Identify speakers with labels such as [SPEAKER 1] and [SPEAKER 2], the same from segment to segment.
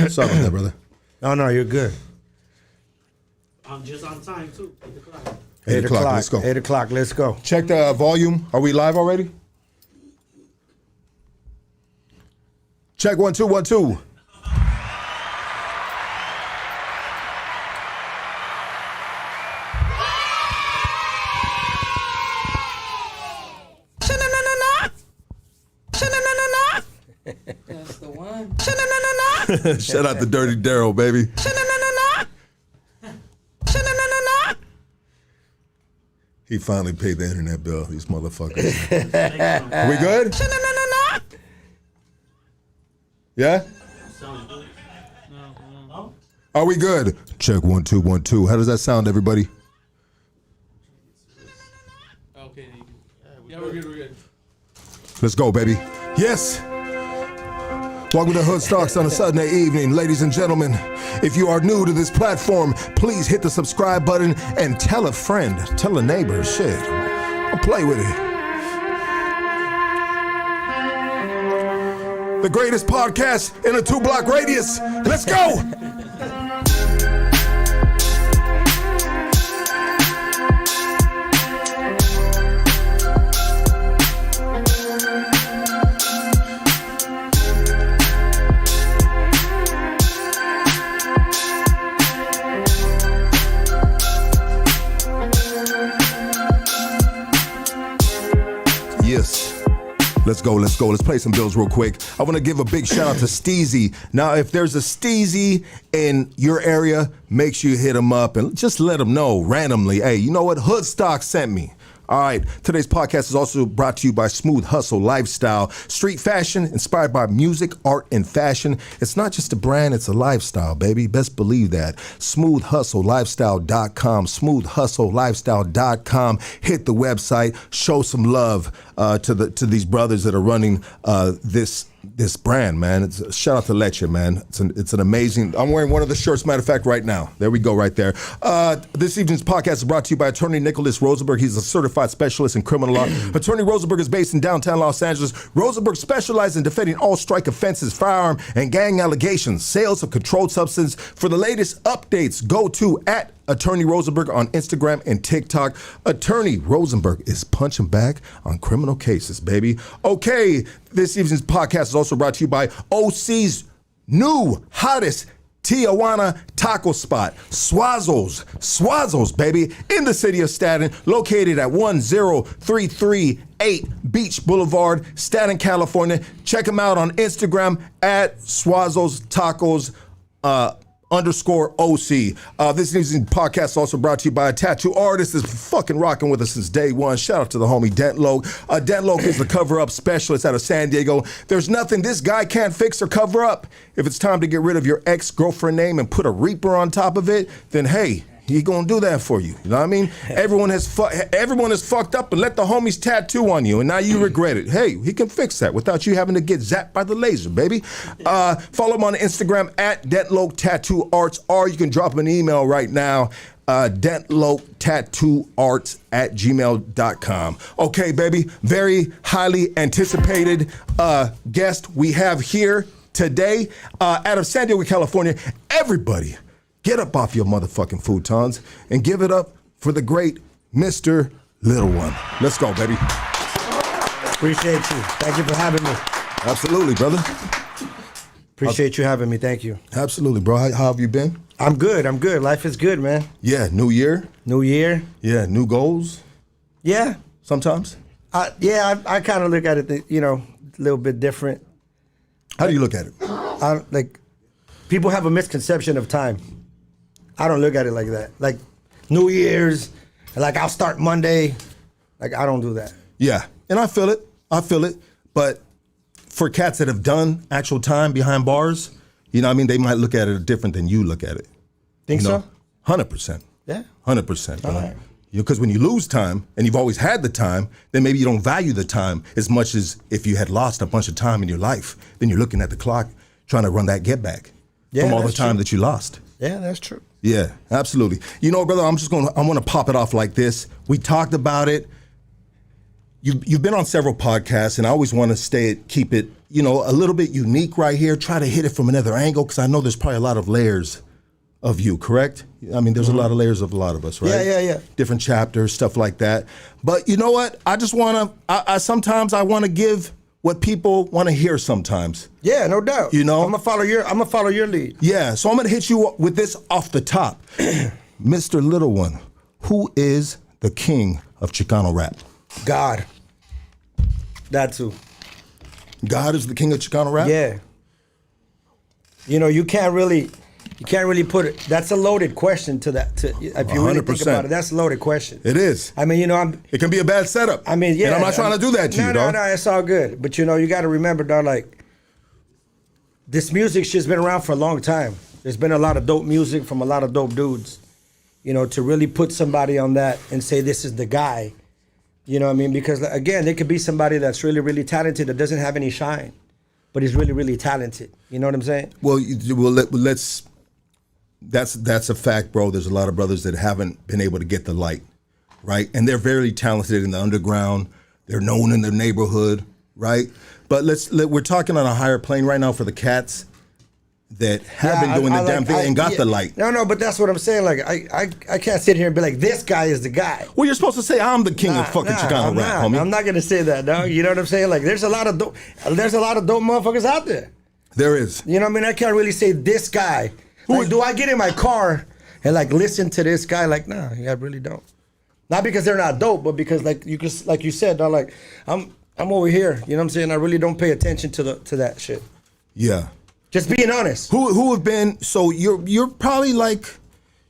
[SPEAKER 1] Sorry about that, brother.
[SPEAKER 2] No, you're good.
[SPEAKER 3] I'm just on time, too. 8 o'clock.
[SPEAKER 1] 8 o'clock, let's go.
[SPEAKER 2] 8 o'clock, let's go.
[SPEAKER 1] Check the volume. Are we live already? Check 1 2 1 2.
[SPEAKER 4] That's the one.
[SPEAKER 1] Shout out to Dirty Daryl, baby. He finally paid the internet bill, these motherfuckers. We good? Yeah? Are we good? Check 1 2 1 2. How does that sound, everybody?
[SPEAKER 4] Okay. Yeah, we're good.
[SPEAKER 1] Let's go, baby. Yes. Welcome to Hood Stocks on a Sunday evening. Ladies and gentlemen, if you are new to this platform, please hit the subscribe button and tell a friend, tell a neighbor, shit. I'll play with it. The greatest podcast in a 2-block radius. Let's go. Yes. Let's go. Let's play some bills real quick. I want to give a big shout out to Steezy. Now, if there's a Steezy in your area, make sure you hit him up and just let him know randomly, hey, you know what? Hood Stock sent me. All right, today's podcast is also brought to you by Smooth Hustle Lifestyle. Street fashion inspired by music, art, and fashion. It's not just a brand, it's a lifestyle, baby. Best believe that. SmoothHustleLifestyle.com, SmoothHustleLifestyle.com. Hit the website, show some love to these brothers that are running this brand, man. It's a shout out to Leche, man. It's an amazing. I'm wearing one of the shirts, matter of fact, right now. There we go, right there. This evening's podcast is brought to you by Attorney Nicholas Rosenberg. He's a certified specialist in criminal law. Attorney Rosenberg is based in downtown Los Angeles. Rosenberg specializes in defending all strike offenses, firearm, and gang allegations, sales of controlled substance. For the latest updates, go to Attorney Rosenberg on Instagram and TikTok. Attorney Rosenberg is punching back on criminal cases, baby. Okay, this evening's podcast is also brought to you by OC's new, hottest Tijuana taco spot, Suazos, baby, in the city of Staten, located at 10338 Beach Boulevard, Staten, California. Check them out on Instagram at Suazos Tacos _OC. This evening's podcast is also brought to you by a tattoo artist that's fucking rocking with us since day one. Shout out to the homie Dentloke. Dentloke is the cover-up specialist out of San Diego. There's nothing this guy can't fix or cover up. If it's time to get rid of your ex-girlfriend name and put a Reaper on top of it, then hey, he gonna do that for you. You know what I mean? Everyone is fucked up and let the homies tattoo on you, and now you regret it. Hey, he can fix that without you having to get zapped by the laser, baby. Follow him on Instagram at Dentloke Tattoo Arts, or you can drop him an email right now, dentloketattooarts@gmail.com. Okay, baby, very highly anticipated guest we have here today out of San Diego, California. Everybody, get up off your motherfucking futons and give it up for the great Mr. Lil One. Let's go, baby.
[SPEAKER 2] Appreciate you. Thank you for having me.
[SPEAKER 1] Absolutely, brother.
[SPEAKER 2] Appreciate you having me. Thank you.
[SPEAKER 1] Absolutely, bro. How have you been?
[SPEAKER 2] I'm good. Life is good, man.
[SPEAKER 1] Yeah, new year.
[SPEAKER 2] New year.
[SPEAKER 1] Yeah, new goals.
[SPEAKER 2] Yeah.
[SPEAKER 1] Sometimes.
[SPEAKER 2] I kind of look at it, a little bit different.
[SPEAKER 1] How do you look at it?
[SPEAKER 2] People have a misconception of time. I don't look at it like that. Like New Year's, like I'll start Monday. Like I don't do that.
[SPEAKER 1] Yeah, and I feel it. But for cats that have done actual time behind bars, you know what I mean? They might look at it different than you look at it.
[SPEAKER 2] Think so?
[SPEAKER 1] 100%.
[SPEAKER 2] Yeah.
[SPEAKER 1] 100%.
[SPEAKER 2] All right.
[SPEAKER 1] Because when you lose time and you've always had the time, then maybe you don't value the time as much as if you had lost a bunch of time in your life. Then you're looking at the clock trying to run that get back from all the time that you lost.
[SPEAKER 2] Yeah, that's true.
[SPEAKER 1] Yeah, absolutely. You know, brother, I want to pop it off like this. We talked about it. you've been on several podcasts, and I always want to keep it, you know, a little bit unique right here. Try to hit it from another angle because I know there's probably a lot of layers of you, correct? I mean, there's a lot of layers of a lot of us, right?
[SPEAKER 2] Yeah.
[SPEAKER 1] Different chapters, stuff like that. But you know what? I just want to, sometimes I want to give what people want to hear sometimes.
[SPEAKER 2] Yeah, no doubt.
[SPEAKER 1] You know?
[SPEAKER 2] I'm gonna follow your lead.
[SPEAKER 1] Yeah, so I'm going to hit you with this off the top. Mr. Little One, who is the king of Chicano rap?
[SPEAKER 2] God. That's who.
[SPEAKER 1] God is the king of Chicano rap?
[SPEAKER 2] Yeah. You know, you can't really put it. That's a loaded question to that. If you really think
[SPEAKER 1] 100%.
[SPEAKER 2] about it, that's a loaded question.
[SPEAKER 1] It is.
[SPEAKER 2] I mean, you know,
[SPEAKER 1] It can be a bad setup.
[SPEAKER 2] I mean, yeah.
[SPEAKER 1] And I'm not trying to do that to you, dog.
[SPEAKER 2] No, it's all good. But you know, you got to remember, dog, like, this music shit's been around for a long time. There's been a lot of dope music from a lot of dope dudes. You know, to really put somebody on that and say this is the guy. You know what I mean? Because again, there could be somebody that's really, really talented that doesn't have any shine, but he's really, really talented. You know what I'm saying?
[SPEAKER 1] Well, let's. That's a fact, bro. There's a lot of brothers that haven't been able to get the light, right? And they're very talented in the underground. They're known in their neighborhood, right? But we're talking on a higher plane right now for the cats that have been doing the damn thing and got the light.
[SPEAKER 2] No, but that's what I'm saying. Like, I can't sit here and be like, this guy is the guy.
[SPEAKER 1] Well, you're supposed to say I'm the king of fucking Chicano rap, homie.
[SPEAKER 2] I'm not gonna say that, dog. You know what I'm saying? Like, there's a lot of dope motherfuckers out there.
[SPEAKER 1] There is.
[SPEAKER 2] You know what I mean? I can't really say this guy. Like, do I get in my car and like listen to this guy? Like, nah, I really don't. Not because they're not dope, but because like you said, dog, like I'm over here. You know what I'm saying? I really don't pay attention to that shit.
[SPEAKER 1] Yeah.
[SPEAKER 2] Just being honest.
[SPEAKER 1] Who have been? So you're probably like,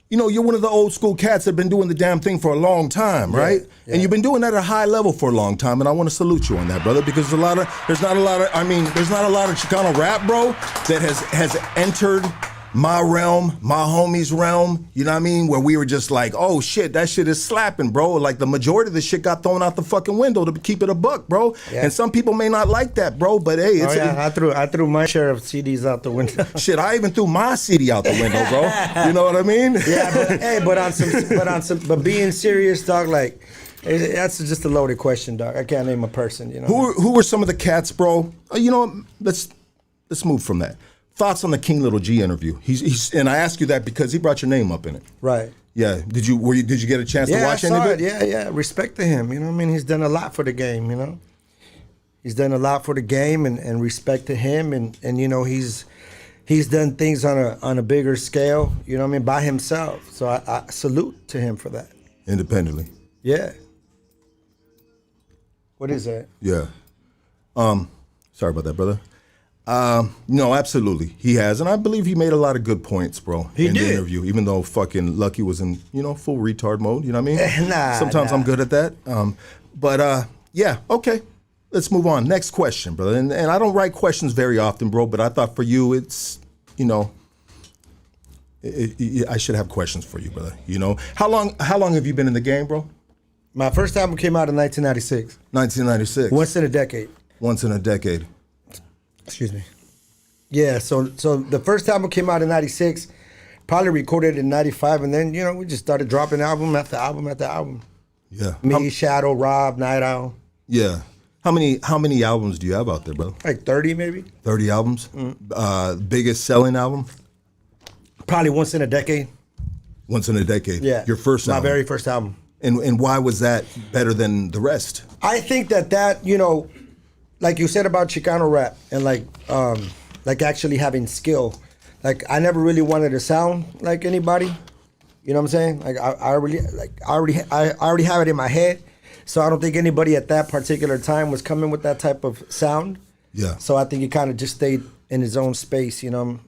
[SPEAKER 1] you know, you're one of the old school cats that have been doing the damn thing for a long time, right?
[SPEAKER 2] Yeah.
[SPEAKER 1] And you've been doing that at a high level for a long time, and I want to salute you on that, brother, because there's not a lot of Chicano rap, bro, that has entered my realm, my homie's realm, you know what I mean? Where we were just like, oh shit, that shit is slapping, bro. Like the majority of the shit got thrown out the fucking window to keep it a buck, bro. Yeah. And some people may not like that, bro, but hey, it's
[SPEAKER 2] I threw my share of CDs out the window.
[SPEAKER 1] Shit, I even threw my CD out the window, bro. You know what I mean?
[SPEAKER 2] Yeah, but being serious, dog, like that's just a loaded question, dog. I can't name a person, you know.
[SPEAKER 1] Who were some of the cats, bro? You know, let's move from that. Thoughts on the King Little G interview? He's and I ask you that because he brought your name up in it.
[SPEAKER 2] Right.
[SPEAKER 1] Yeah. Did you get a chance to watch any of it?
[SPEAKER 2] Yeah. Respect to him. You know what I mean? He's done a lot for the game, you know? He's done a lot for the game and respect to him and you know, he's done things on a bigger scale, you know what I mean, by himself. So I salute to him for that.
[SPEAKER 1] Independently.
[SPEAKER 2] Yeah. What is that?
[SPEAKER 1] Yeah. Sorry about that, brother. No, absolutely. He has. And I believe he made a lot of good points, bro, in the interview, even though fucking Lucky was in, you know, full retard mode. You know what I mean? Sometimes I'm good at that. Yeah, okay. Let's move on. Next question, brother. And I don't write questions very often, bro, but I thought for you it's, you know, I should have questions for you, brother. You know, how long have you been in the game, bro?
[SPEAKER 2] My first album came out in 1996.
[SPEAKER 1] 1996.
[SPEAKER 2] Once in a decade.
[SPEAKER 1] Once in a decade.
[SPEAKER 2] Excuse me. Yeah, so the first album came out in 96, probably recorded in 95, and then, you know, we just started dropping album after album after album.
[SPEAKER 1] Yeah.
[SPEAKER 2] Me, Shadow, Rob, Night Owl.
[SPEAKER 1] Yeah. How many albums do you have out there, bro?
[SPEAKER 2] Like 30 maybe.
[SPEAKER 1] 30 albums? Biggest selling album?
[SPEAKER 2] Probably Once in a Decade.
[SPEAKER 1] Once in a Decade?
[SPEAKER 2] Yeah.
[SPEAKER 1] Your first album?
[SPEAKER 2] My very first album.
[SPEAKER 1] And why was that better than the rest?
[SPEAKER 2] I think that, you know, like you said about Chicano rap and like actually having skill. Like I never really wanted to sound like anybody. You know what I'm saying? Like I already have it in my head. So I don't think anybody at that particular time was coming with that type of sound.
[SPEAKER 1] Yeah.
[SPEAKER 2] So I think he kind of just stayed in his own space, you know,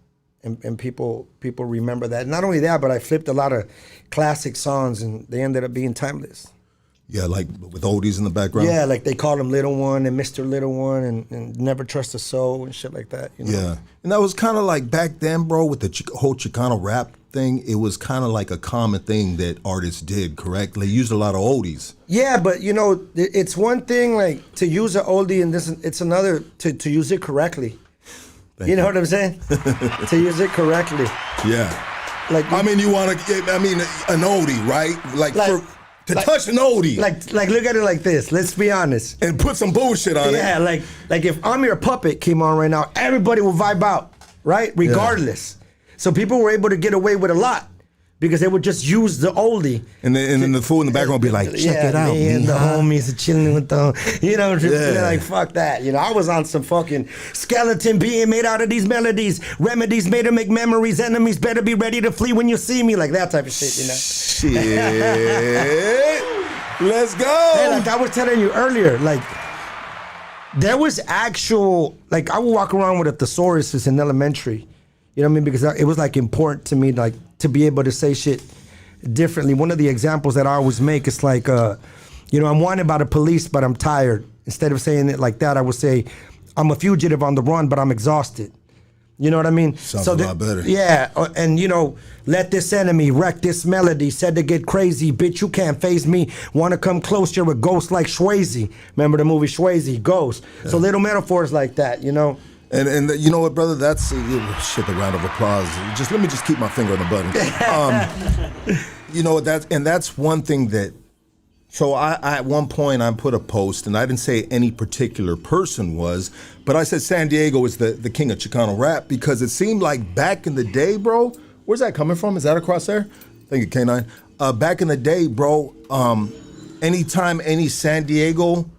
[SPEAKER 2] and people remember that. And not only that, but I flipped a lot of classic songs and they ended up being timeless.
[SPEAKER 1] Yeah, like with oldies in the background?
[SPEAKER 2] Yeah, like they called him Little One and Mr. Little One and Never Trust a Soul and shit like that. You know?
[SPEAKER 1] Yeah. And that was kind of like back then, bro, with the whole Chicano rap thing, it was kind of like a common thing that artists did, correct? They used a lot of oldies.
[SPEAKER 2] Yeah, but you know, it's one thing like to use an oldie and it's another to use it correctly. You know what I'm saying? To use it correctly.
[SPEAKER 1] Yeah.
[SPEAKER 2] Like
[SPEAKER 1] I mean, an oldie, right? Like to touch an oldie.
[SPEAKER 2] Like look at it like this. Let's be honest.
[SPEAKER 1] And put some bullshit on it.
[SPEAKER 2] Yeah, like if I'm Your Puppet came on right now, everybody will vibe out, right? Regardless. So people were able to get away with a lot because they would just use the oldie.
[SPEAKER 1] And then the fool in the background would be like, check it out.
[SPEAKER 2] Me and the
[SPEAKER 1] huh?
[SPEAKER 2] homies are chilling with the, like, fuck that. I was on some fucking skeleton being made out of these melodies. Remedies made to make memories. Enemies better be ready to flee when you see me. Like that type of shit,
[SPEAKER 1] Shit. Let's go.
[SPEAKER 2] Hey, like I was telling you earlier, like, there was actual, like, I would walk around with a thesaurus in elementary. You know what I mean? Because it was, like, important to me, like, to be able to say shit differently. One of the examples that I always make is like, I'm wanted by the police, but I'm tired. Instead of saying it like that, I would say, I'm a fugitive on the run, but I'm exhausted. You know what I mean?
[SPEAKER 1] Sounds a lot better.
[SPEAKER 2] Yeah, and let this enemy wreck this melody. Said to get crazy, bitch, you can't phase me. Want to come close, you're a ghost like Swayze. Remember the movie Swayze, Ghost. Yeah. So little metaphors like that,
[SPEAKER 1] And you know what, brother? That's shit. The round of applause. Let me keep my finger on the button. That's one thing that. So I at one point I put a post, and I didn't say any particular person was, but I said San Diego is the king of Chicano rap because it seemed like back in the day, bro. Where's that coming from? Is that across there? Thank you, K9. Back in the day, bro. Anytime any San Diego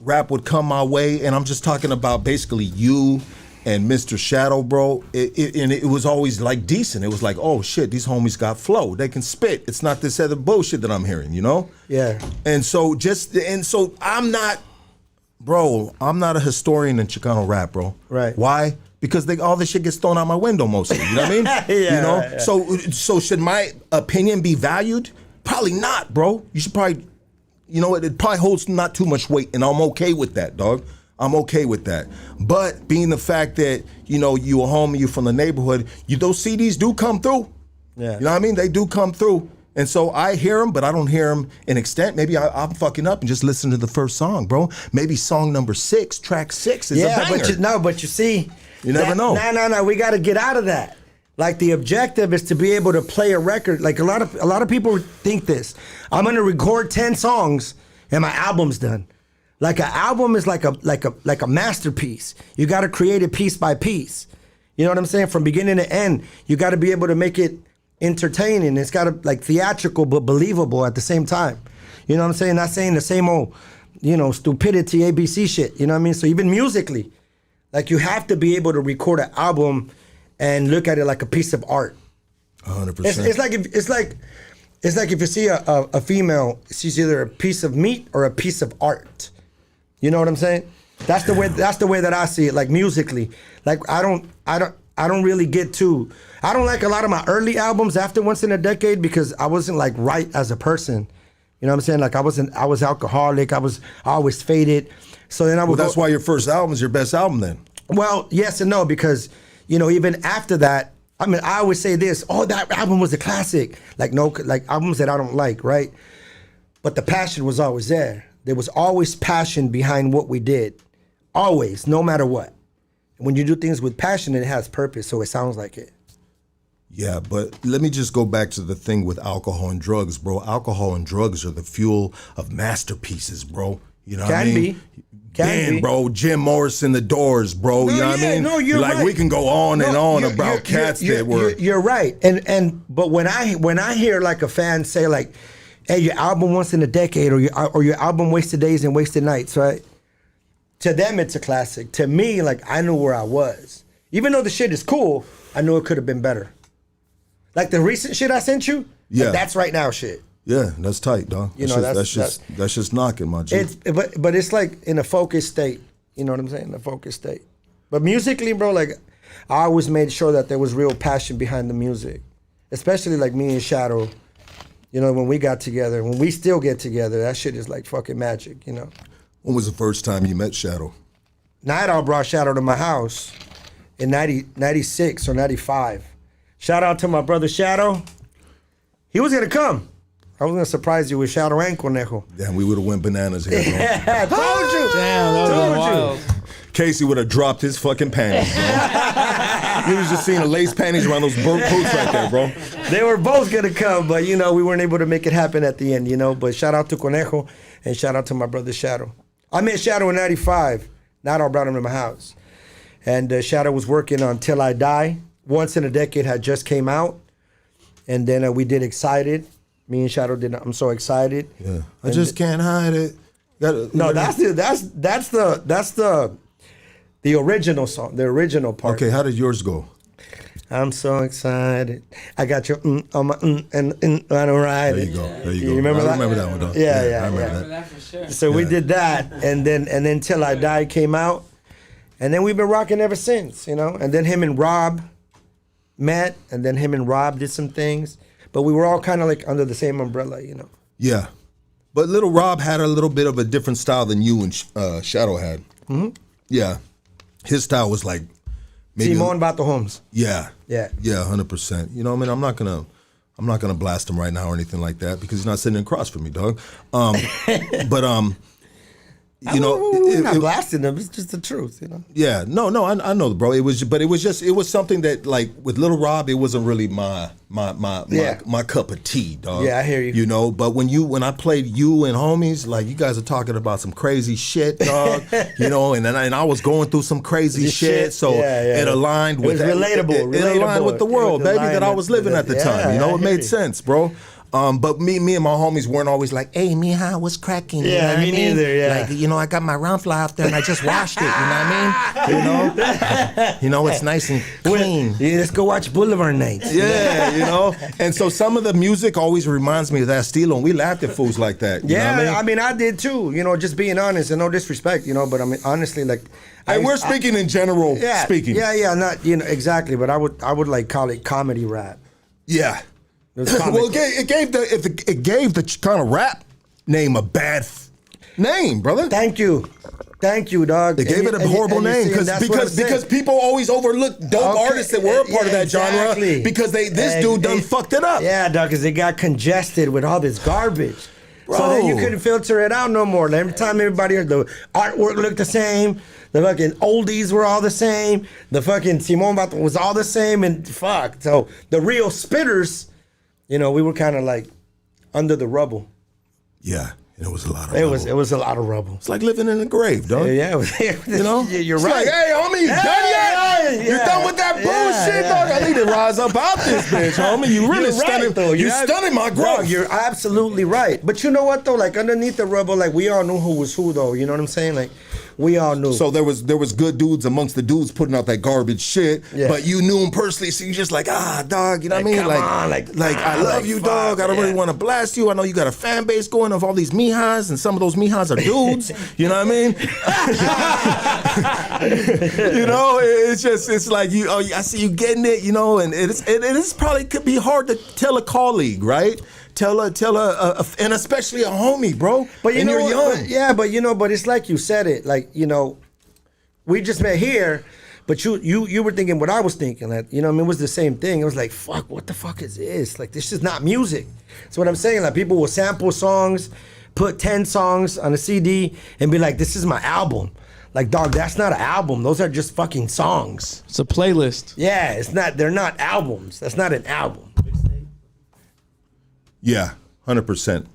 [SPEAKER 1] rap would come my way, and I'm just talking about basically you and Mr. Shadow, bro. It was always like decent. It was like, oh shit, these homies got flow. They can spit. It's not this other bullshit that I'm hearing,
[SPEAKER 2] Yeah.
[SPEAKER 1] And so I'm not a historian in Chicano rap, bro.
[SPEAKER 2] Right.
[SPEAKER 1] Why? Because all this shit gets thrown out my window mostly. You know what I mean?
[SPEAKER 2] Yeah.
[SPEAKER 1] So should my opinion be valued? Probably not, bro. You should probably. It probably holds not too much weight, and I'm okay with that, dog. I'm okay with that. But being the fact that, you a homie, you from the neighborhood, those CDs do come through.
[SPEAKER 2] Yeah.
[SPEAKER 1] You know what I mean? They do come through. And so I hear them, but I don't hear them in extent. Maybe I'm fucking up and just listen to the first song, bro. Maybe song number 6, track 6 is a banger.
[SPEAKER 2] But you see.
[SPEAKER 1] You never know.
[SPEAKER 2] No. We got to get out of that. Like the objective is to be able to play a record. Like a lot of people think this. I'm gonna record 10 songs and my album's done. Like an album is like a masterpiece. You got to create it piece by piece. You know what I'm saying? From beginning to end, you got to be able to make it entertaining. It's got to like theatrical but believable at the same time. You know what I'm saying? Not saying the same old, stupidity ABC shit. You know what I mean? So even musically, like you have to be able to record an album and look at it like a piece of art.
[SPEAKER 1] 100%.
[SPEAKER 2] It's like if you see a female, she's either a piece of meat or a piece of art. You know what I'm saying? That's the way that I see it. Like musically, like I don't really get too. I don't like a lot of my early albums after Once in a Decade because I wasn't like right as a person. You know what I'm saying? Like I was alcoholic. I was always faded. So then I would.
[SPEAKER 1] Well, that's why your first album is your best album then.
[SPEAKER 2] Well, yes and no because. Even after that, I mean, I always say this, that album was a classic. Like albums that I don't like, right? But the passion was always there. There was always passion behind what we did. Always, no matter what. When you do things with passion, it has purpose, so it sounds like it.
[SPEAKER 1] Yeah, but let me just go back to the thing with alcohol and drugs, bro. Alcohol and drugs are the fuel of masterpieces, bro. You know what I mean?
[SPEAKER 2] Can be.
[SPEAKER 1] Bro, Jim Morrison, The Doors, bro. You know what I mean?
[SPEAKER 2] No, you're
[SPEAKER 1] like
[SPEAKER 2] right.
[SPEAKER 1] we can go on and on about cats that were.
[SPEAKER 2] You're right, but when I hear like a fan say like, "Hey, your album Once in a Decade," or your album Wasted Days and Wasted Nights, right? To them, it's a classic. To me, like I knew where I was, even though the shit is cool. I knew it could have been better. Like the recent shit I sent you, like, that's right now shit.
[SPEAKER 1] Yeah, that's tight, dog. That's just knocking, my G.
[SPEAKER 2] But it's like in a focused state. You know what I'm saying? In a focused state. But musically, bro, like I always made sure that there was real passion behind the music, especially like me and Shadow. When we got together, when we still get together, that shit is like fucking magic.
[SPEAKER 1] When was the first time you met Shadow?
[SPEAKER 2] Night Owl brought Shadow to my house in 96 or 95. Shout out to my brother Shadow. He was gonna come. I was gonna surprise you with Shadow and Conejo.
[SPEAKER 1] Damn, we would have went bananas here, bro.
[SPEAKER 2] Yeah, told you.
[SPEAKER 4] Damn, that was wild.
[SPEAKER 1] Casey would have dropped his fucking panties, bro. You was just seeing the lace panties around those boots right there, bro.
[SPEAKER 2] They were both gonna come, but you know we weren't able to make it happen at the end. You know, but shout out to Conejo and shout out to my brother Shadow. I met Shadow in '95. Not all brought him to my house, and Shadow was working on Till I Die. Once in a Decade had just came out, and then we did Excited. Me and Shadow did I'm So Excited.
[SPEAKER 1] Yeah, I just can't hide it.
[SPEAKER 2] No, that's the original song, the original part.
[SPEAKER 1] Okay, how did yours go?
[SPEAKER 2] I'm so excited. I got your on my and I don't ride
[SPEAKER 1] There
[SPEAKER 2] it.
[SPEAKER 1] you go. There you go.
[SPEAKER 2] remember that?
[SPEAKER 1] I remember that one though.
[SPEAKER 2] Yeah,
[SPEAKER 1] I remember
[SPEAKER 4] That for sure.
[SPEAKER 2] So we did that, and then Till I Die came out, and then we've been rocking ever since, you know. And then him and Rob met, and then him and Rob did some things, but we were all kind of like under the same umbrella, you know.
[SPEAKER 1] Yeah. But Little Rob had a little bit of a different style than you and Shadow had. Mm-hmm. Yeah. His style was like maybe
[SPEAKER 2] Simon Bato Holmes.
[SPEAKER 1] Yeah.
[SPEAKER 2] Yeah.
[SPEAKER 1] Yeah, 100%. You know what I mean? I'm not gonna blast him right now or anything like that because he's not sitting across from me, dog. But you know,
[SPEAKER 2] we're not blasting them. It's just the truth, you know.
[SPEAKER 1] Yeah, no, I know, bro. It was something that, like, with Little Rob, it wasn't really my cup of tea, dog.
[SPEAKER 2] Yeah, I hear you.
[SPEAKER 1] You know, but when I played you and homies, like, you guys are talking about some crazy shit, dog. You know, and I was going through some crazy shit, so it aligned with
[SPEAKER 2] relatable.
[SPEAKER 1] It aligned with the world, baby, that I was living at the time. You know, it made sense, bro. But me and my homies weren't always like, "Hey, mija, what's cracking?" You know what
[SPEAKER 2] me
[SPEAKER 1] I mean?
[SPEAKER 2] neither. Yeah,
[SPEAKER 1] like, you know, I got my round fly out there and I just washed it. You know what I mean? You know, it's nice and clean.
[SPEAKER 2] Yeah, let's go watch Boulevard Nights.
[SPEAKER 1] Yeah, you know. And so some of the music always reminds me of that stilo, and we laughed at fools like that. You know what
[SPEAKER 2] I mean, I did too. You know, just being honest and no disrespect, you know. But I mean, honestly, like,
[SPEAKER 1] and we're speaking in general. Speaking.
[SPEAKER 2] Yeah, not exactly. But I would like call it comedy rap.
[SPEAKER 1] Yeah. Well, it gave the Chicano rap name a bad name, brother.
[SPEAKER 2] Thank you, dog.
[SPEAKER 1] They gave it a horrible name because people always overlook dope artists that were a part of that genre because this dude done fucked it up.
[SPEAKER 2] Yeah, dog, because they got congested with all this garbage. Bro. So then you couldn't filter it out no more. Every time everybody heard the artwork looked the same, the fucking oldies were all the same, the fucking Simon Bato was all the same, and fuck. So the real spitters. You know, we were kind of like under the rubble.
[SPEAKER 1] Yeah, it was a lot of rubble.
[SPEAKER 2] It was a lot of rubble.
[SPEAKER 1] It's like living in a grave, dog.
[SPEAKER 2] Yeah,
[SPEAKER 1] you know?
[SPEAKER 2] You're
[SPEAKER 1] it's
[SPEAKER 2] right.
[SPEAKER 1] Like, hey, homie, you done yet? You done with that bullshit, dog? I need to rise up out this bitch, homie. You really stunning, though. You're stunning my growth.
[SPEAKER 2] Bro, you're absolutely right. But you know what, though? Like, underneath the rubble, like, we all knew who was who, though. You know what I'm saying? Like, we all knew.
[SPEAKER 1] So there was good dudes amongst the dudes putting out that garbage shit, but you knew them personally, so you just like, dog, you know what I mean?
[SPEAKER 2] Come on,
[SPEAKER 1] I love you, dog. I don't really want to blast you. I know you got a fan base going of all these mijas, and some of those mijas are dudes. You know what I mean? You know, it's like I see you getting it, you know, and it is probably could be hard to tell a colleague, right? Tell and especially a homie, bro.
[SPEAKER 2] But you know,
[SPEAKER 1] you're young.
[SPEAKER 2] But it's like you said it. Like, you know, we just met here, but you were thinking what I was thinking. That, you know, I mean, it was the same thing. It was like, fuck, what the fuck is this? Like, this is not music. That's what I'm saying. Like, people will sample songs, put 10 songs on a CD, and be like, this is my album. Like, dog, that's not an album. Those are just fucking songs.
[SPEAKER 4] It's a playlist.
[SPEAKER 2] Yeah, it's not. They're not albums. That's not an album.
[SPEAKER 1] Yeah, 100%.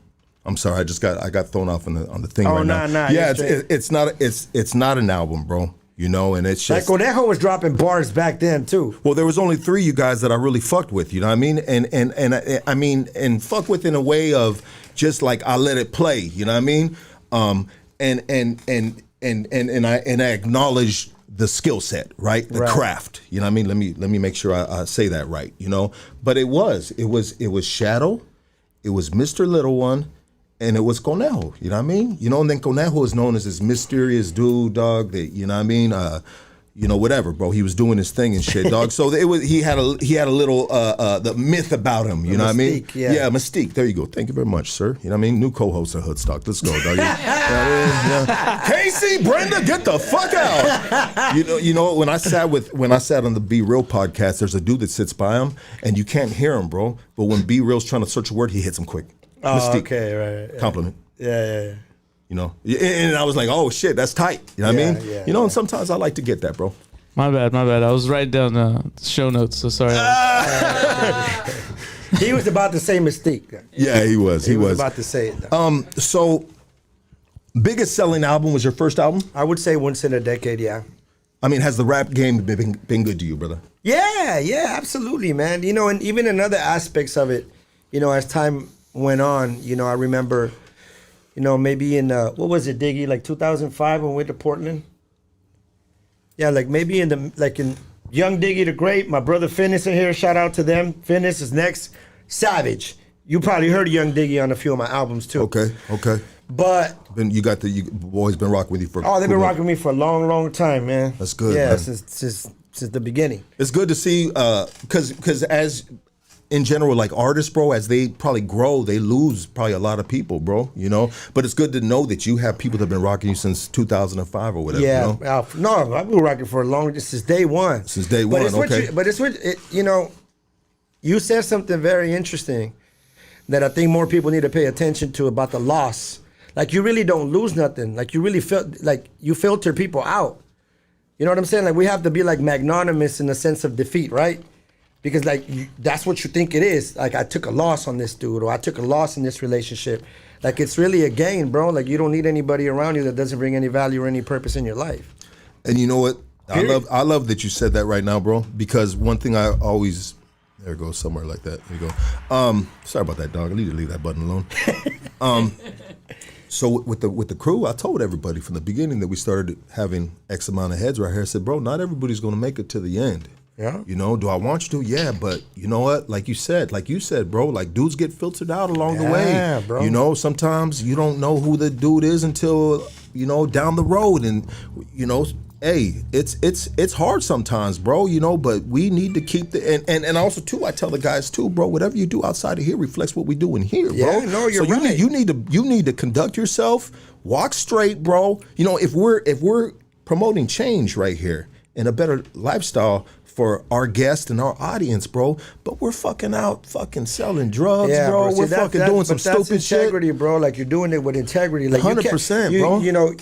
[SPEAKER 1] I'm sorry, I got thrown off on the thing right now.
[SPEAKER 2] Nah.
[SPEAKER 1] Yeah, it's not an album, bro. You know, and it's just
[SPEAKER 2] like Conejo was dropping bars back then too.
[SPEAKER 1] Well, there was only 3 you guys that I really fucked with. You know what I mean? And I mean, and fuck with in a way of just like I let it play. You know what I mean? And I acknowledge the skill set, right? The craft. You know what I mean? Let me make sure I say that right. You know, but it was Shadow. It was Mr. Little One, and it was Conejo. You know what I mean? You know, and then Conejo is known as this mysterious dude, dog. That, you know what I mean? You know, whatever, bro. He was doing his thing and shit, dog. So he had a little the myth about him. You know what I mean? Yeah, mystique. There you go. Thank you very much, sir. You know what I mean? New co-host of Hoodstock. Let's go, dog. Casey, Brenda, get the fuck out. You know when I sat on the Be Real podcast, there's a dude that sits by him and you can't hear him, bro. But when Be Real's trying to search a word, he hits him quick.
[SPEAKER 2] Oh,
[SPEAKER 1] mystique.
[SPEAKER 2] okay, right.
[SPEAKER 1] Compliment.
[SPEAKER 2] Yeah.
[SPEAKER 1] You know, and I was like, oh shit, that's tight. You know what I mean?
[SPEAKER 2] Yeah,
[SPEAKER 1] you know, and sometimes I like to get that, bro.
[SPEAKER 4] My bad. I was writing down show notes, so sorry.
[SPEAKER 2] He was about to say Mystique.
[SPEAKER 1] Yeah, he was.
[SPEAKER 2] He was about to say it. Though.
[SPEAKER 1] So, biggest selling album was your first album?
[SPEAKER 2] I would say once in a decade, yeah.
[SPEAKER 1] I mean, has the rap game been good to you, brother?
[SPEAKER 2] Yeah, absolutely, man. You know, and even in other aspects of it, you know, as time went on, you know, I remember, you know, maybe in, what was it, Diggy, like 2005 when we went to Portland? Yeah, like maybe in Young Diggy the Great, my brother Finnis in here, shout out to them. Finnis is next. Savage. You probably heard Young Diggy on a few of my albums too.
[SPEAKER 1] Okay.
[SPEAKER 2] But
[SPEAKER 1] You boys been rocking with you for.
[SPEAKER 2] they've been rocking with me for a long time, man.
[SPEAKER 1] That's good.
[SPEAKER 2] Yeah,
[SPEAKER 1] man.
[SPEAKER 2] since the beginning.
[SPEAKER 1] It's good to see, because as in general, like artists, bro, as they probably grow, they lose probably a lot of people, bro. You know, but it's good to know that you have people that have been rocking you since 2005 or whatever.
[SPEAKER 2] Yeah,
[SPEAKER 1] you know?
[SPEAKER 2] no, I've been rocking for a long since day one.
[SPEAKER 1] Since day one, okay.
[SPEAKER 2] But it's what you know. You said something very interesting that I think more people need to pay attention to about the loss. Like you really don't lose nothing. Like you really feel like you filter people out. You know what I'm saying? Like we have to be like magnanimous in the sense of defeat, right? Because like that's what you think it is. Like I took a loss on this dude, or I took a loss in this relationship. Like it's really a gain, bro. Like you don't need anybody around you that doesn't bring any value or any purpose in your life.
[SPEAKER 1] And you know what?
[SPEAKER 2] Period.
[SPEAKER 1] I love that you said that right now, bro. Because one thing I always there it goes somewhere like that. There you go. Sorry about that, dog. I need to leave that button alone. So with the crew, I told everybody from the beginning that we started having X amount of heads right here. I said, bro, not everybody's gonna make it to the end.
[SPEAKER 2] Yeah.
[SPEAKER 1] You know, do I want you to? Yeah, but you know what? Like you said, bro, like dudes get filtered out along the way.
[SPEAKER 2] Yeah, bro.
[SPEAKER 1] You know, sometimes you don't know who the dude is until, you know, down the road. And, you know, hey, it's hard sometimes, bro, you know, but we need to keep and also too, I tell the guys too, bro, whatever you do outside of here reflects what we do in here, bro.
[SPEAKER 2] Yeah, no, you're
[SPEAKER 1] so
[SPEAKER 2] right.
[SPEAKER 1] You need to conduct yourself, walk straight, bro. You know, if we're promoting change right here and a better lifestyle for our guests and our audience, bro, but we're fucking selling drugs, bro. We're doing some stupid
[SPEAKER 2] integrity,
[SPEAKER 1] shit,
[SPEAKER 2] bro. Like you're doing it with integrity, like
[SPEAKER 1] 100%, bro.
[SPEAKER 2] You know,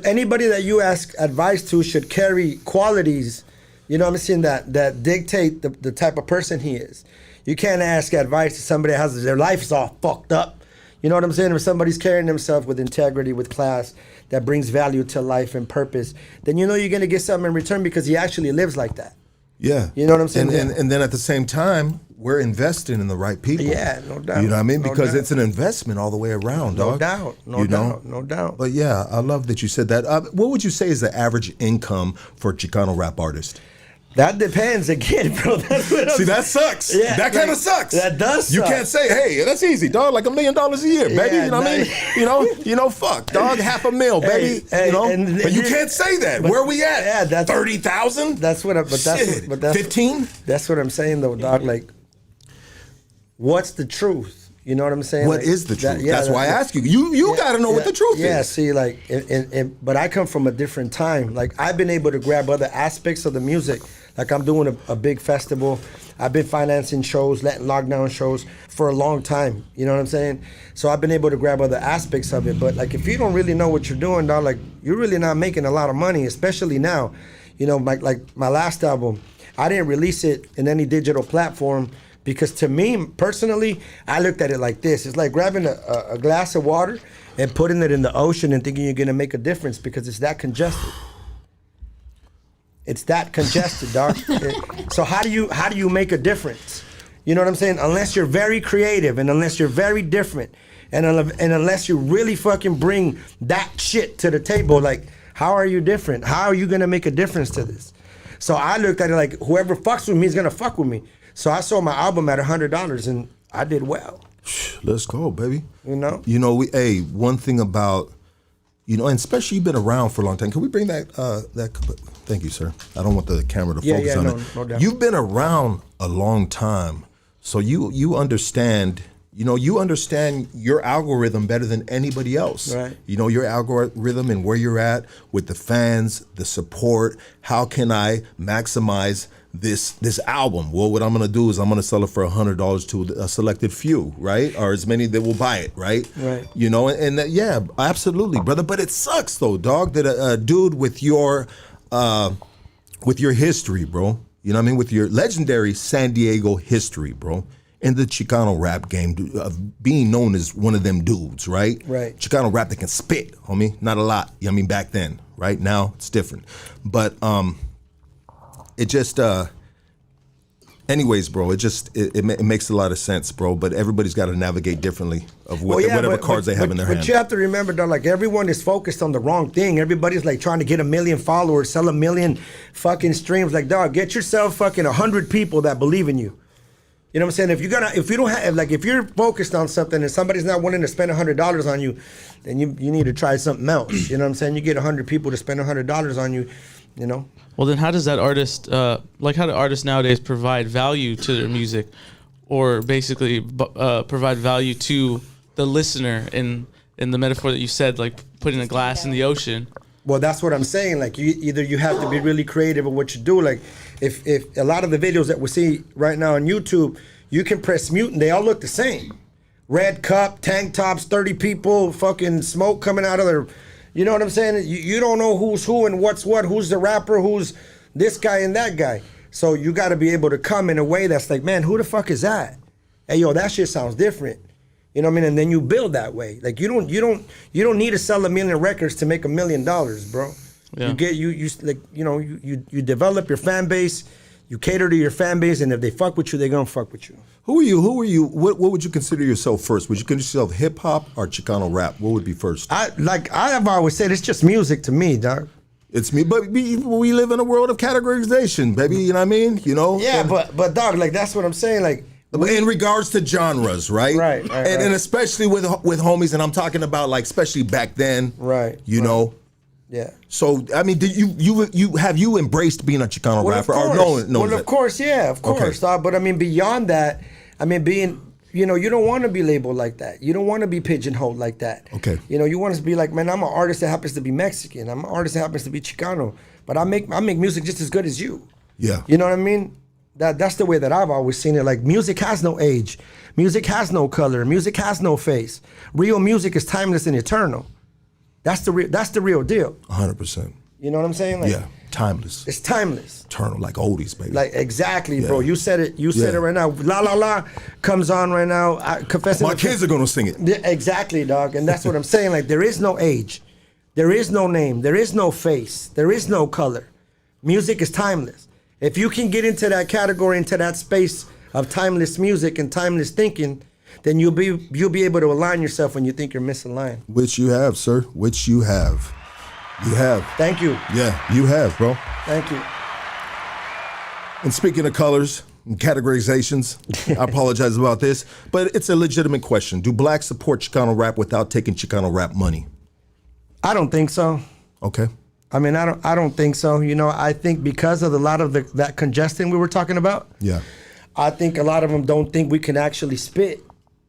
[SPEAKER 2] anybody that you ask advice to should carry qualities, you know what I'm saying, that dictate the type of person he is. You can't ask advice to somebody that has their life is all fucked up. You know what I'm saying? If somebody's carrying themselves with integrity, with class, that brings value to life and purpose, then you know you're gonna get something in return because he actually lives like that.
[SPEAKER 1] Yeah.
[SPEAKER 2] You know what I'm saying?
[SPEAKER 1] And then at the same time, we're investing in the right people.
[SPEAKER 2] Yeah, no doubt.
[SPEAKER 1] You know what I mean?
[SPEAKER 2] No
[SPEAKER 1] Because
[SPEAKER 2] doubt.
[SPEAKER 1] it's an investment all the way around, dog.
[SPEAKER 2] No doubt.
[SPEAKER 1] But yeah, I love that you said that. What would you say is the average income for a Chicano rap artist?
[SPEAKER 2] That depends again, bro. That's what
[SPEAKER 1] See, that sucks.
[SPEAKER 2] Yeah,
[SPEAKER 1] that kind of
[SPEAKER 2] like,
[SPEAKER 1] sucks.
[SPEAKER 2] that does
[SPEAKER 1] You
[SPEAKER 2] suck.
[SPEAKER 1] can't say, hey, that's easy, dog. Like $1 million a year, baby.
[SPEAKER 2] Yeah,
[SPEAKER 1] You know what I mean? You know, fuck, dog. $500,000, baby.
[SPEAKER 2] Hey,
[SPEAKER 1] you know,
[SPEAKER 2] and
[SPEAKER 1] but you can't say that. Where we at?
[SPEAKER 2] Yeah, that's
[SPEAKER 1] 30,000.
[SPEAKER 2] That's what. But that's
[SPEAKER 1] 15.
[SPEAKER 2] That's what I'm saying, though, dog. Like, what's the truth? You know what I'm saying?
[SPEAKER 1] What
[SPEAKER 2] like,
[SPEAKER 1] is the truth? That's why I ask you. You got to know what the truth is.
[SPEAKER 2] Yeah, see, like, but I come from a different time. Like, I've been able to grab other aspects of the music. Like, I'm doing a big festival. I've been financing shows, letting lockdown shows for a long time. You know what I'm saying? So I've been able to grab other aspects of it. But, like, if you don't really know what you're doing, dog, like, you're really not making a lot of money, especially now. You know, like my last album, I didn't release it in any digital platform because to me, personally, I looked at it like this. It's like grabbing a glass of water and putting it in the ocean and thinking you're going to make a difference because it's that congested. It's that congested, dog. So how do you make a difference? You know what I'm saying? Unless you're very creative and unless you're very different and unless you really fucking bring that shit to the table, like, how are you different? How are you going to make a difference to this? So I looked at it like whoever fucks with me is going to fuck with me. So I sold my album at $100 and I did well.
[SPEAKER 1] Let's go, baby.
[SPEAKER 2] You know?
[SPEAKER 1] You know, one thing about, you know, and especially you've been around for a long time. Can we bring that thank you, sir. I don't want the camera to focus on it.
[SPEAKER 2] No doubt.
[SPEAKER 1] You've been around a long time. So you understand, you know, you understand your algorithm better than anybody else.
[SPEAKER 2] Right.
[SPEAKER 1] You know, your algorithm and where you're at with the fans, the support. How can I maximize this album? Well, what I'm gonna do is I'm gonna sell it for $100 to a selected few, right? Or as many that will buy it, right?
[SPEAKER 2] Right.
[SPEAKER 1] You know, and yeah, absolutely, brother. But it sucks though, dog, that a dude with your with your history, bro. You know what I mean? With your legendary San Diego history, bro. In the Chicano rap game, of being known as one of them dudes, right?
[SPEAKER 2] Right.
[SPEAKER 1] Chicano rap that can spit, homie. Not a lot. You know what I mean? Back then, right? Now it's different. But it just anyways, bro, it makes a lot of sense, bro. But everybody's got to navigate differently of whatever cards they have in their hand.
[SPEAKER 2] But you have to remember, though, like everyone is focused on the wrong thing. Everybody's like trying to get 1 million followers, sell 1 million fucking streams. Like, dog, get yourself fucking 100 people that believe in you. You know what I'm saying? If you're focused on something and somebody's not willing to spend $100 on you, then you need to try something else. You know what I'm saying? You get 100 people to spend $100 on you, you know.
[SPEAKER 4] Well, then how does that artist, how do artists nowadays provide value to their music, or basically provide value to the listener in the metaphor that you said, like putting a glass in the ocean?
[SPEAKER 2] Well, that's what I'm saying. Like, you have to be really creative in what you do. Like, if a lot of the videos that we see right now on YouTube, you can press mute and they all look the same. Red cup, tank tops, 30 people, fucking smoke coming out of their, you know what I'm saying? You don't know who's who and what's what, who's the rapper, who's this guy and that guy. So you got to be able to come in a way that's like, man, who the fuck is that? Hey, yo, that shit sounds different. You know what I mean? And then you build that way. Like, you don't need to sell 1 million records to make $1 million, bro. Yeah. You develop your fan base, you cater to your fan base, and if they fuck with you, they're gonna fuck with you.
[SPEAKER 1] Who are you? What would you consider yourself first? Would you consider yourself hip hop or Chicano rap? What would be first?
[SPEAKER 2] I've always said, it's just music to me, dog.
[SPEAKER 1] It's me, but we live in a world of categorization, baby. You know what I mean? You know?
[SPEAKER 2] Yeah, but dog, like, that's what I'm saying. Like,
[SPEAKER 1] in regards to genres, right?
[SPEAKER 2] Right.
[SPEAKER 1] And especially with homies, and I'm talking about, like, especially back then.
[SPEAKER 2] Right.
[SPEAKER 1] You know?
[SPEAKER 2] Yeah.
[SPEAKER 1] So, I mean, did you embraced being a Chicano rapper?
[SPEAKER 2] Of course. Of course, yeah, of course.
[SPEAKER 1] Okay.
[SPEAKER 2] But I mean, beyond that, I mean, you don't want to be labeled like that. You don't want to be pigeonholed like that.
[SPEAKER 1] Okay.
[SPEAKER 2] You know, you want to be like, man, I'm an artist that happens to be Mexican. I'm an artist that happens to be Chicano. But I make music just as good as you.
[SPEAKER 1] Yeah.
[SPEAKER 2] You know what I mean? That's the way that I've always seen it. Like, music has no age. Music has no color. Music has no face. Real music is timeless and eternal. That's the real deal.
[SPEAKER 1] 100%.
[SPEAKER 2] You know what I'm saying? Like,
[SPEAKER 1] yeah, timeless.
[SPEAKER 2] It's timeless.
[SPEAKER 1] Eternal, like oldies, baby.
[SPEAKER 2] Like, exactly, bro. You said it. You said it right now. La La La comes on right now.
[SPEAKER 1] My kids are gonna sing it.
[SPEAKER 2] Yeah, exactly, dog. And that's what I'm saying. Like, there is no age, there is no name, there is no face, there is no color. Music is timeless. If you can get into that category, into that space of timeless music and timeless thinking, then you'll be able to align yourself when you think you're misaligned.
[SPEAKER 1] Which you have, sir. Which you have. You have.
[SPEAKER 2] Thank you.
[SPEAKER 1] Yeah, you have, bro.
[SPEAKER 2] Thank you.
[SPEAKER 1] And speaking of colors and categorizations, I apologize about this, but it's a legitimate question. Do blacks support Chicano rap without taking Chicano rap money?
[SPEAKER 2] I don't think so.
[SPEAKER 1] Okay.
[SPEAKER 2] I mean, I don't think so. You know, I think because of a lot of that congestion we were talking about.
[SPEAKER 1] Yeah.
[SPEAKER 2] I think a lot of them don't think we can actually spit.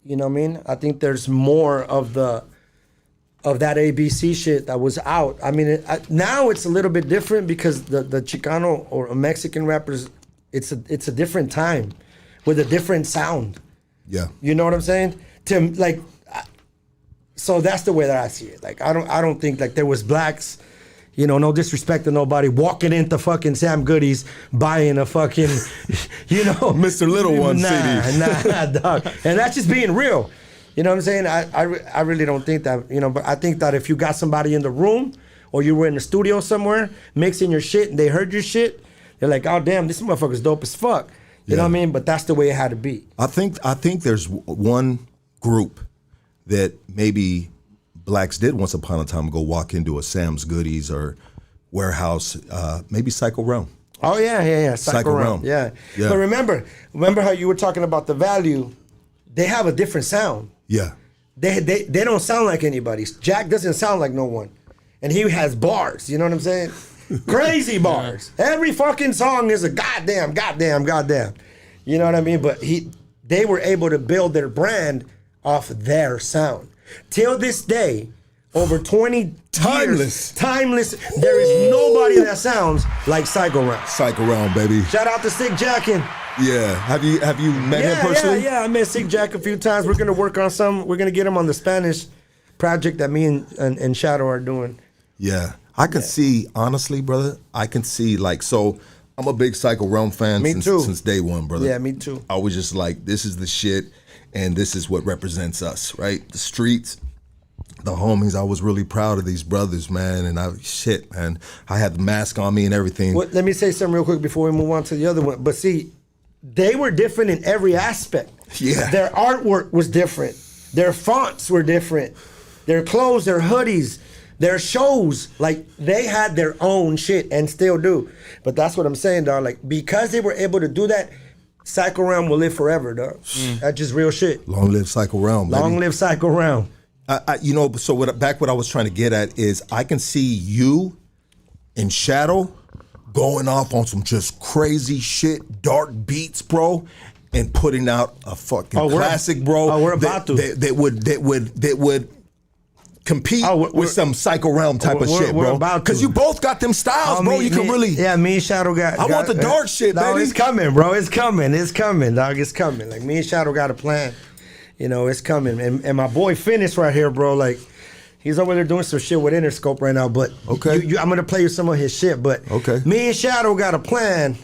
[SPEAKER 2] You know what I mean? I think there's more of that ABC shit that was out. I mean, now it's a little bit different because the Chicano or Mexican rappers, it's a different time with a different sound.
[SPEAKER 1] Yeah.
[SPEAKER 2] You know what I'm saying? So that's the way that I see it. Like, I don't think like there was blacks, you know, no disrespect to nobody, walking into fucking Sam Goody's buying a fucking, you know,
[SPEAKER 1] Mr. Little One CD.
[SPEAKER 2] Nah, dog. And that's just being real. You know what I'm saying? I really don't think that, you know, but I think that if you got somebody in the room or you were in the studio somewhere mixing your shit and they heard your shit, they're like, oh, damn, this motherfucker's dope as fuck. You know what I mean? But that's the way it had to be.
[SPEAKER 1] I think there's one group that maybe blacks did once upon a time ago walk into a Sam's Goodies or warehouse, maybe Psycho Realm.
[SPEAKER 2] Oh, yeah. Psycho Realm. Yeah. But remember how you were talking about the value? They have a different sound.
[SPEAKER 1] Yeah.
[SPEAKER 2] They don't sound like anybody. Jack doesn't sound like no one. And he has bars, you know what I'm saying? Crazy bars. Every fucking song is a goddamn. You know what I mean? But they were able to build their brand off their sound. Till this day, over 20
[SPEAKER 1] timeless.
[SPEAKER 2] There is nobody that sounds like Psycho Realm.
[SPEAKER 1] Psycho Realm, baby.
[SPEAKER 2] Shout out to Sick Jackin.
[SPEAKER 1] Yeah. Have you met him personally?
[SPEAKER 2] Yeah. I met Sick Jack a few times. We're gonna work on some. We're gonna get him on the Spanish project that me and Shadow are doing.
[SPEAKER 1] Yeah. I can see, honestly, brother, I can see, like, so I'm a big Psycho Realm fan
[SPEAKER 2] Me too.
[SPEAKER 1] since day one, brother.
[SPEAKER 2] Yeah, me too.
[SPEAKER 1] I was just like, this is the shit, and this is what represents us, right? The streets, the homies. I was really proud of these brothers, man, and man, I had the mask on me and everything.
[SPEAKER 2] Well, let me say something real quick before we move on to the other one. But see, they were different in every aspect.
[SPEAKER 1] Yeah.
[SPEAKER 2] Their artwork was different. Their fonts were different. Their clothes, their hoodies, their shows, like they had their own shit and still do. But that's what I'm saying, dog. Like, because they were able to do that, Psycho Realm will live forever, dog. That's just real shit.
[SPEAKER 1] Long live Psycho Realm, baby.
[SPEAKER 2] Long live Psycho Realm.
[SPEAKER 1] So what I was trying to get at is I can see you in Shadow going off on some just crazy shit, dark beats, bro, and putting out a fucking classic, bro.
[SPEAKER 2] We're about to.
[SPEAKER 1] That would compete with some Psycho Realm type of shit, bro. Because you both got them styles, bro. You can really.
[SPEAKER 2] Yeah, me and Shadow got.
[SPEAKER 1] I want the dark shit,
[SPEAKER 2] dog,
[SPEAKER 1] baby.
[SPEAKER 2] It's coming, bro. It's coming, dog. It's coming. Like, me and Shadow got a plan. You know, it's coming. And my boy Finis right here, bro, like, he's over there doing some shit with Interscope right now. But
[SPEAKER 1] okay,
[SPEAKER 2] I'm gonna play you some of his shit. But
[SPEAKER 1] okay,
[SPEAKER 2] me and Shadow got a plan.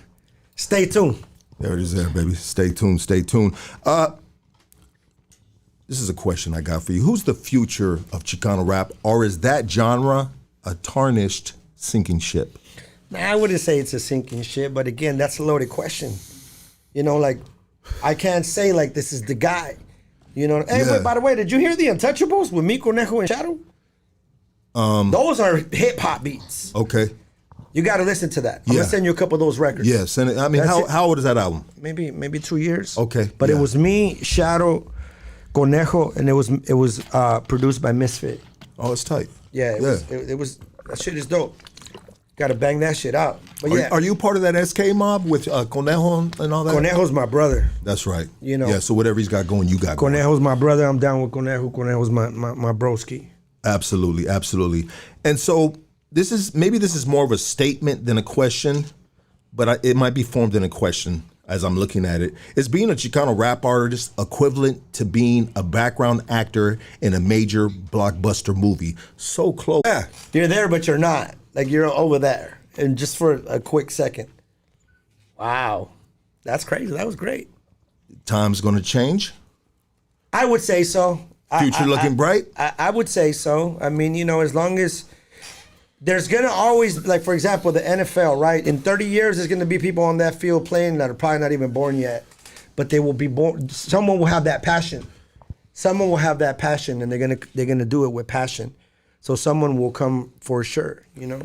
[SPEAKER 2] Stay tuned.
[SPEAKER 1] There it is, there, baby. Stay tuned. Stay tuned. This is a question I got for you. Who's the future of Chicano rap, or is that genre a tarnished sinking ship?
[SPEAKER 2] Nah, I wouldn't say it's a sinking ship, but again, that's a loaded question. You know, like, I can't say like this is the guy. You know. Hey,
[SPEAKER 1] Yeah.
[SPEAKER 2] wait, by the way, did you hear the Untouchables with Miko, Nejo, and Shadow? Those are hip hop beats.
[SPEAKER 1] Okay.
[SPEAKER 2] You got to listen to that. I'm
[SPEAKER 1] Yeah.
[SPEAKER 2] gonna send you a couple of those records.
[SPEAKER 1] Yeah, send it. I mean, how old is that album?
[SPEAKER 2] Maybe 2 years.
[SPEAKER 1] Okay,
[SPEAKER 2] But
[SPEAKER 1] yeah.
[SPEAKER 2] it was me, Shadow, Conejo, and it was produced by Misfit.
[SPEAKER 1] Oh, it's tight.
[SPEAKER 2] Yeah, it was that shit is dope. Got to bang that shit out. But
[SPEAKER 1] Are you part of that SK mob with Conejo and all that?
[SPEAKER 2] Conejo's my brother.
[SPEAKER 1] That's right.
[SPEAKER 2] You know.
[SPEAKER 1] Yeah. So whatever he's got going, you got going.
[SPEAKER 2] Conejo's my brother. I'm down with Conejo. Conejo's my broski.
[SPEAKER 1] Absolutely, absolutely. And so this is more of a statement than a question, but it might be formed in a question as I'm looking at it. Is being a Chicano rap artist equivalent to being a background actor in a major blockbuster movie? So close. Yeah.
[SPEAKER 2] You're there, but you're not. Like, you're over there. And just for a quick second. Wow. That's crazy. That was great.
[SPEAKER 1] Time's going to change.
[SPEAKER 2] I would say so.
[SPEAKER 1] Future looking bright.
[SPEAKER 2] I would say so. I mean, you know, as long as there's going to always, like, for example, the NFL, right? In 30 years, there's going to be people on that field playing that are probably not even born yet. But they will be born. Someone will have that passion. Someone will have that passion, and they're gonna do it with passion. So someone will come for sure, you know?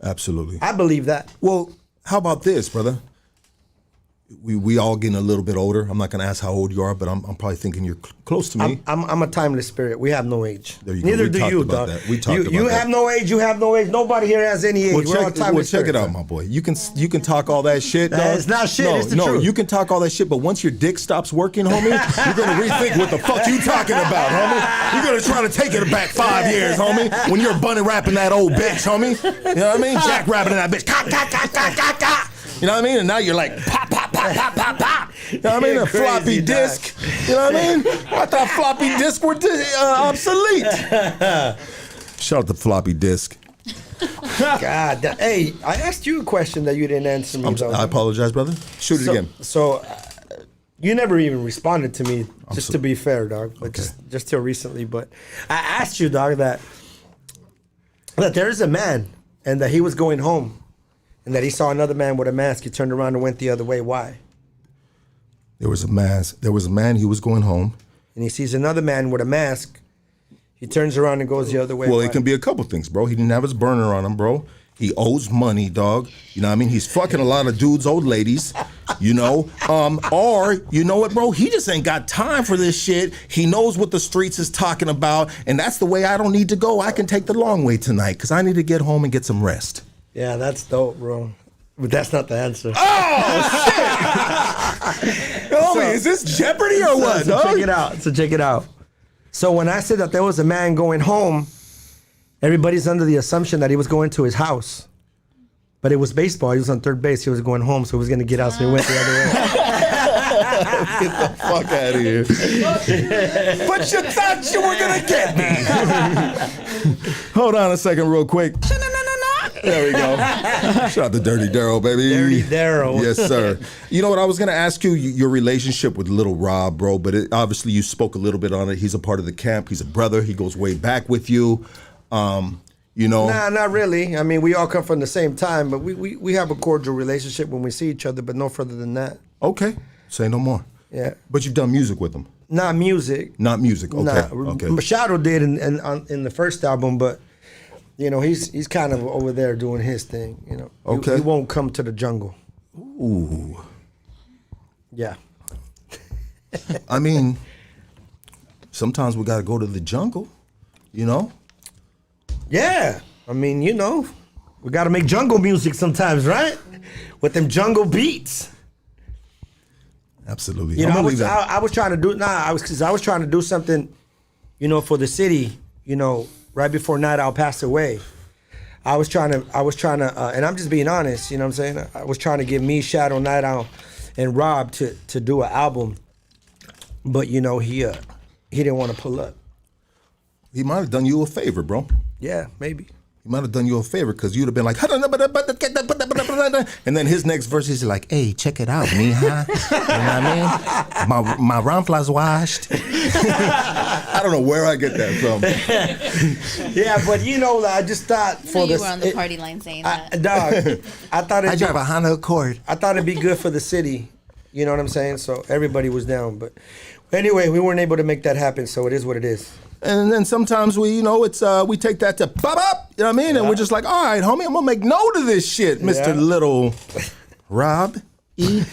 [SPEAKER 1] Absolutely.
[SPEAKER 2] I believe that.
[SPEAKER 1] Well, how about this, brother? We all getting a little bit older. I'm not going to ask how old you are, but I'm probably thinking you're close to me.
[SPEAKER 2] I'm a timeless spirit. We have no age.
[SPEAKER 1] There you go.
[SPEAKER 2] Neither
[SPEAKER 1] We
[SPEAKER 2] do
[SPEAKER 1] talked
[SPEAKER 2] you,
[SPEAKER 1] about
[SPEAKER 2] dog.
[SPEAKER 1] that. We talked about
[SPEAKER 2] You
[SPEAKER 1] that.
[SPEAKER 2] have no age. You have no age. Nobody here has any age. We're all timeless
[SPEAKER 1] check it
[SPEAKER 2] spirits.
[SPEAKER 1] out, my boy. You can talk all that shit, dog.
[SPEAKER 2] It's not shit. It's the truth.
[SPEAKER 1] You can talk all that shit, but once your dick stops working, homie, you're gonna rethink what the fuck you talking about, homie. You're gonna try to take it back 5 years, homie. When you're bunny rapping that old bitch, homie. You know what I mean? Jack rapping that bitch. Ka, ka, ka, ka, ka, ka. You know what I mean? And now you're like pop, pop, pop, pop, pop, pop. You know what I mean? A
[SPEAKER 2] Crazy,
[SPEAKER 1] floppy
[SPEAKER 2] dog.
[SPEAKER 1] disk. You know what I mean? I thought floppy disks were obsolete. Shout out to floppy disk.
[SPEAKER 2] God, hey, I asked you a question that you didn't answer me. though.
[SPEAKER 1] I apologize, brother. Shoot it again.
[SPEAKER 2] So, you never even responded to me, just to be fair, dog. But
[SPEAKER 1] Okay.
[SPEAKER 2] just till recently. But I asked you, dog, that there's a man and that he was going home and that he saw another man with a mask. He turned around and went the other way. Why?
[SPEAKER 1] There was a man. He was going home.
[SPEAKER 2] And he sees another man with a mask. He turns around and goes the other way.
[SPEAKER 1] Well,
[SPEAKER 2] Why?
[SPEAKER 1] it can be a couple things, bro. He didn't have his burner on him, bro. He owes money, dog. You know what I mean? He's fucking a lot of dudes, old ladies, you know? Or, you know what, bro? He just ain't got time for this shit. He knows what the streets is talking about, and that's the way I don't need to go. I can take the long way tonight, because I need to get home and get some rest.
[SPEAKER 2] Yeah, that's dope, bro. But that's not the answer.
[SPEAKER 1] Oh, shit! Homie, is this Jeopardy or what,
[SPEAKER 2] So
[SPEAKER 1] dog?
[SPEAKER 2] check it out. So when I said that there was a man going home, everybody's under the assumption that he was going to his house. But it was baseball. He was on third base. He was going home, so he was going to get out, so he went the other way.
[SPEAKER 1] Get the fuck out of here. But you thought you were going to get me. Hold on a second real quick. There we go. Shout out to Dirty Daryl, baby.
[SPEAKER 2] Dirty Daryl.
[SPEAKER 1] Yes, sir. You know what? I was going to ask you your relationship with Little Rob, bro, but obviously you spoke a little bit on it. He's a part of the camp. He's a brother. He goes way back with you. You know?
[SPEAKER 2] Nah, not really. I mean, we all come from the same time, but we have a cordial relationship when we see each other, but no further than that.
[SPEAKER 1] Okay. Say no more.
[SPEAKER 2] Yeah.
[SPEAKER 1] But you've done music with him.
[SPEAKER 2] Not music.
[SPEAKER 1] Not music. Okay.
[SPEAKER 2] Nah.
[SPEAKER 1] Okay.
[SPEAKER 2] Shadow did in the first album, but you know he's kind of over there doing his thing. You know.
[SPEAKER 1] Okay.
[SPEAKER 2] He won't come to the jungle.
[SPEAKER 1] Ooh.
[SPEAKER 2] Yeah.
[SPEAKER 1] I mean, sometimes we got to go to the jungle. You know.
[SPEAKER 2] Yeah. I mean, you know, we got to make jungle music sometimes, right? With them jungle beats.
[SPEAKER 1] Absolutely.
[SPEAKER 2] You know, I was trying to do I was trying to do something, you know, for the city. You know, right before Night Owl passed away, I was trying to, and I'm just being honest. You know what I'm saying? I was trying to get me, Shadow, Night Owl, and Rob to do an album, but you know he didn't want to pull up.
[SPEAKER 1] He might have done you a favor, bro.
[SPEAKER 2] Yeah, maybe.
[SPEAKER 1] He might have done you a favor because you'd have been like, and then his next verse is like, hey, check it out, me, huh? You know what I mean? My ramflas washed. I don't know where I get that from.
[SPEAKER 2] Yeah, but you know, I just thought for
[SPEAKER 5] you were on the party line saying that.
[SPEAKER 2] Dog, I thought
[SPEAKER 1] I drive a Honda Accord.
[SPEAKER 2] I thought it'd be good for the city. You know what I'm saying? So everybody was down, but anyway, we weren't able to make that happen. So it is what it is.
[SPEAKER 1] And then sometimes we, you know, it's we take that to pop up, you know what I mean? And we're just like, all right, homie, I'm gonna make note of this shit, Mr. Little Rob E.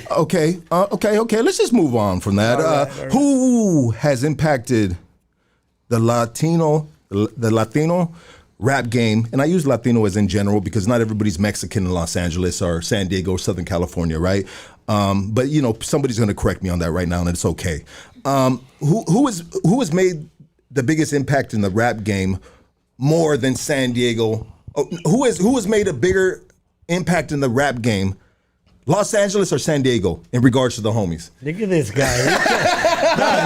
[SPEAKER 1] Okay. Let's just move on from that.
[SPEAKER 2] All right.
[SPEAKER 1] Who has impacted the Latino rap game? And I use Latino as in general because not everybody's Mexican in Los Angeles or San Diego or Southern California, right? But you know, somebody's gonna correct me on that right now, and it's okay. Who has made the biggest impact in the rap game more than San Diego? Who has made a bigger impact in the rap game, Los Angeles or San Diego, in regards to the homies?
[SPEAKER 2] Look at this guy.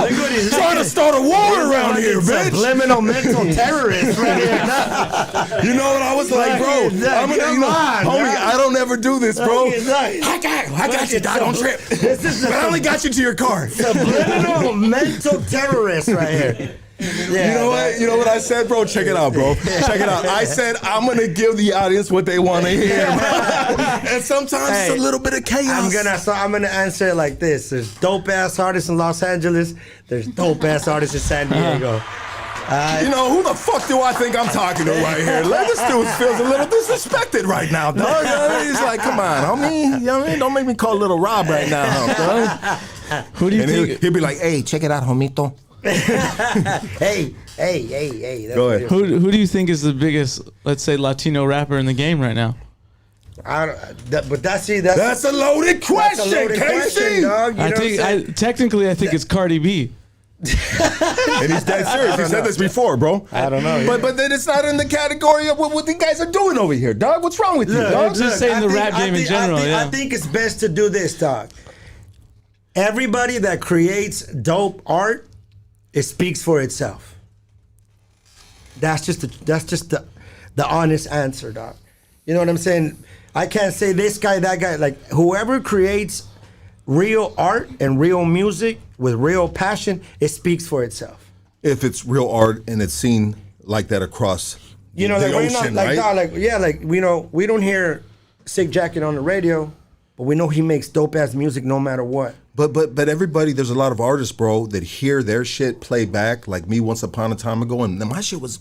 [SPEAKER 2] Look what he's
[SPEAKER 1] Trying to start a war around here, bitch.
[SPEAKER 2] Subliminal mental terrorist right here.
[SPEAKER 1] You know what I was like, bro? I'm gonna, you know, homie, I don't ever do this, bro. I got you, dog. Don't trip. But I only got you to your car.
[SPEAKER 2] Subliminal mental terrorist right here. Yeah,
[SPEAKER 1] you know what? You know what I said, bro? Check it out, bro. Check it out. I said I'm gonna give the audience what they want to hear, bro. And sometimes it's a little bit of chaos.
[SPEAKER 2] I'm gonna answer it like this: there's dope ass artists in Los Angeles. There's dope ass artists in San Diego.
[SPEAKER 1] You know, who the fuck do I think I'm talking to right here? This dude feels a little disrespected right now, dog. You know what I mean? He's like, come on, homie. You know what I mean? Don't make me call Little Rob right now, dog.
[SPEAKER 4] Who do you think?
[SPEAKER 1] He'll be like, hey, check it out, homito.
[SPEAKER 2] Hey.
[SPEAKER 1] Go ahead.
[SPEAKER 4] Who do you think is the biggest, let's say, Latino rapper in the game right now?
[SPEAKER 1] That's a loaded question, Casey.
[SPEAKER 2] Dog.
[SPEAKER 4] I think it's Cardi B.
[SPEAKER 1] And he's dead serious. He said this before, bro.
[SPEAKER 2] I don't know.
[SPEAKER 1] But then it's not in the category of what the guys are doing over here, dog. What's wrong with you, dog?
[SPEAKER 4] I'm just saying the rap game in general.
[SPEAKER 2] I think it's best to do this, dog. Everybody that creates dope art, it speaks for itself. That's just the honest answer, dog. You know what I'm saying? I can't say this guy, that guy. Like, whoever creates real art and real music with real passion, it speaks for itself.
[SPEAKER 1] If it's real art and it's seen like that across the ocean, right?
[SPEAKER 2] We don't hear Sick Jacket on the radio, but we know he makes dope ass music no matter what.
[SPEAKER 1] But everybody, there's a lot of artists, bro, that hear their shit play back, like me once upon a time ago, and my shit was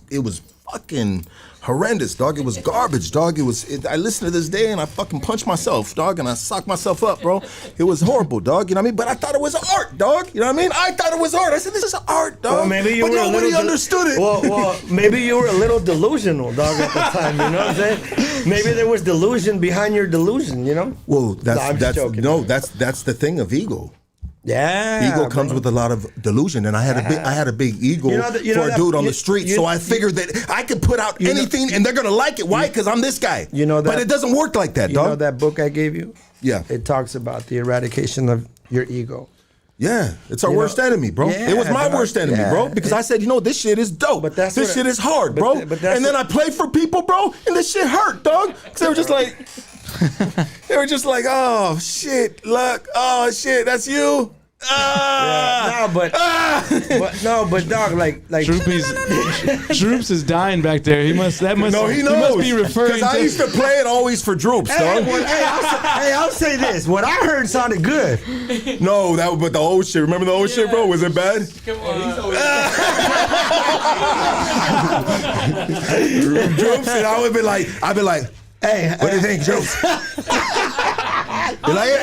[SPEAKER 1] fucking horrendous, dog. It was garbage, dog. I listened to this day and I fucking punched myself, dog, and I socked myself up, bro. It was horrible, dog. You know what I mean? But I thought it was art, dog. You know what I mean? I thought it was art. I said, this is art, dog.
[SPEAKER 2] Well, maybe you
[SPEAKER 1] but
[SPEAKER 2] were
[SPEAKER 1] nobody understood it.
[SPEAKER 2] Well, maybe you were a little delusional, dog, at the time. You know what I'm saying? Maybe there was delusion behind your delusion. You know?
[SPEAKER 1] Well, that's the thing of ego.
[SPEAKER 2] Yeah,
[SPEAKER 1] ego comes with a lot of delusion, and I had a big ego for a dude on the street, so I figured that I could put out anything, and they're gonna like it. Why? Because I'm this guy. You know that, but it doesn't work like that, dog.
[SPEAKER 2] You know that book I gave you?
[SPEAKER 1] Yeah,
[SPEAKER 2] it talks about the eradication of your ego.
[SPEAKER 1] Yeah, it's our
[SPEAKER 2] You
[SPEAKER 1] worst
[SPEAKER 2] know?
[SPEAKER 1] enemy, bro.
[SPEAKER 2] Yeah,
[SPEAKER 1] it was my
[SPEAKER 2] dog.
[SPEAKER 1] worst enemy,
[SPEAKER 2] Yeah.
[SPEAKER 1] bro, because I said, you know, this shit is dope.
[SPEAKER 2] But that's
[SPEAKER 1] this
[SPEAKER 2] what-
[SPEAKER 1] shit is hard,
[SPEAKER 2] but
[SPEAKER 1] bro.
[SPEAKER 2] th- but that's
[SPEAKER 1] and then I
[SPEAKER 2] what-
[SPEAKER 1] played for people, bro, and this shit hurt, dog. Because they were just like, oh shit, look, oh shit, that's you.
[SPEAKER 2] No, but dog, like
[SPEAKER 4] Droops is dying back there. He must
[SPEAKER 1] No, he
[SPEAKER 4] he
[SPEAKER 1] knows.
[SPEAKER 4] must be referring
[SPEAKER 1] Because I
[SPEAKER 4] to.
[SPEAKER 1] used to play it always for Droops,
[SPEAKER 2] Hey,
[SPEAKER 1] dog.
[SPEAKER 2] I'll say this. What I heard sounded good.
[SPEAKER 1] No, but the old shit. Remember the old shit, bro? Was it bad?
[SPEAKER 3] Come on.
[SPEAKER 1] Droops, and I'd be like,
[SPEAKER 2] Hey,
[SPEAKER 1] what do you think, Droops? You like it?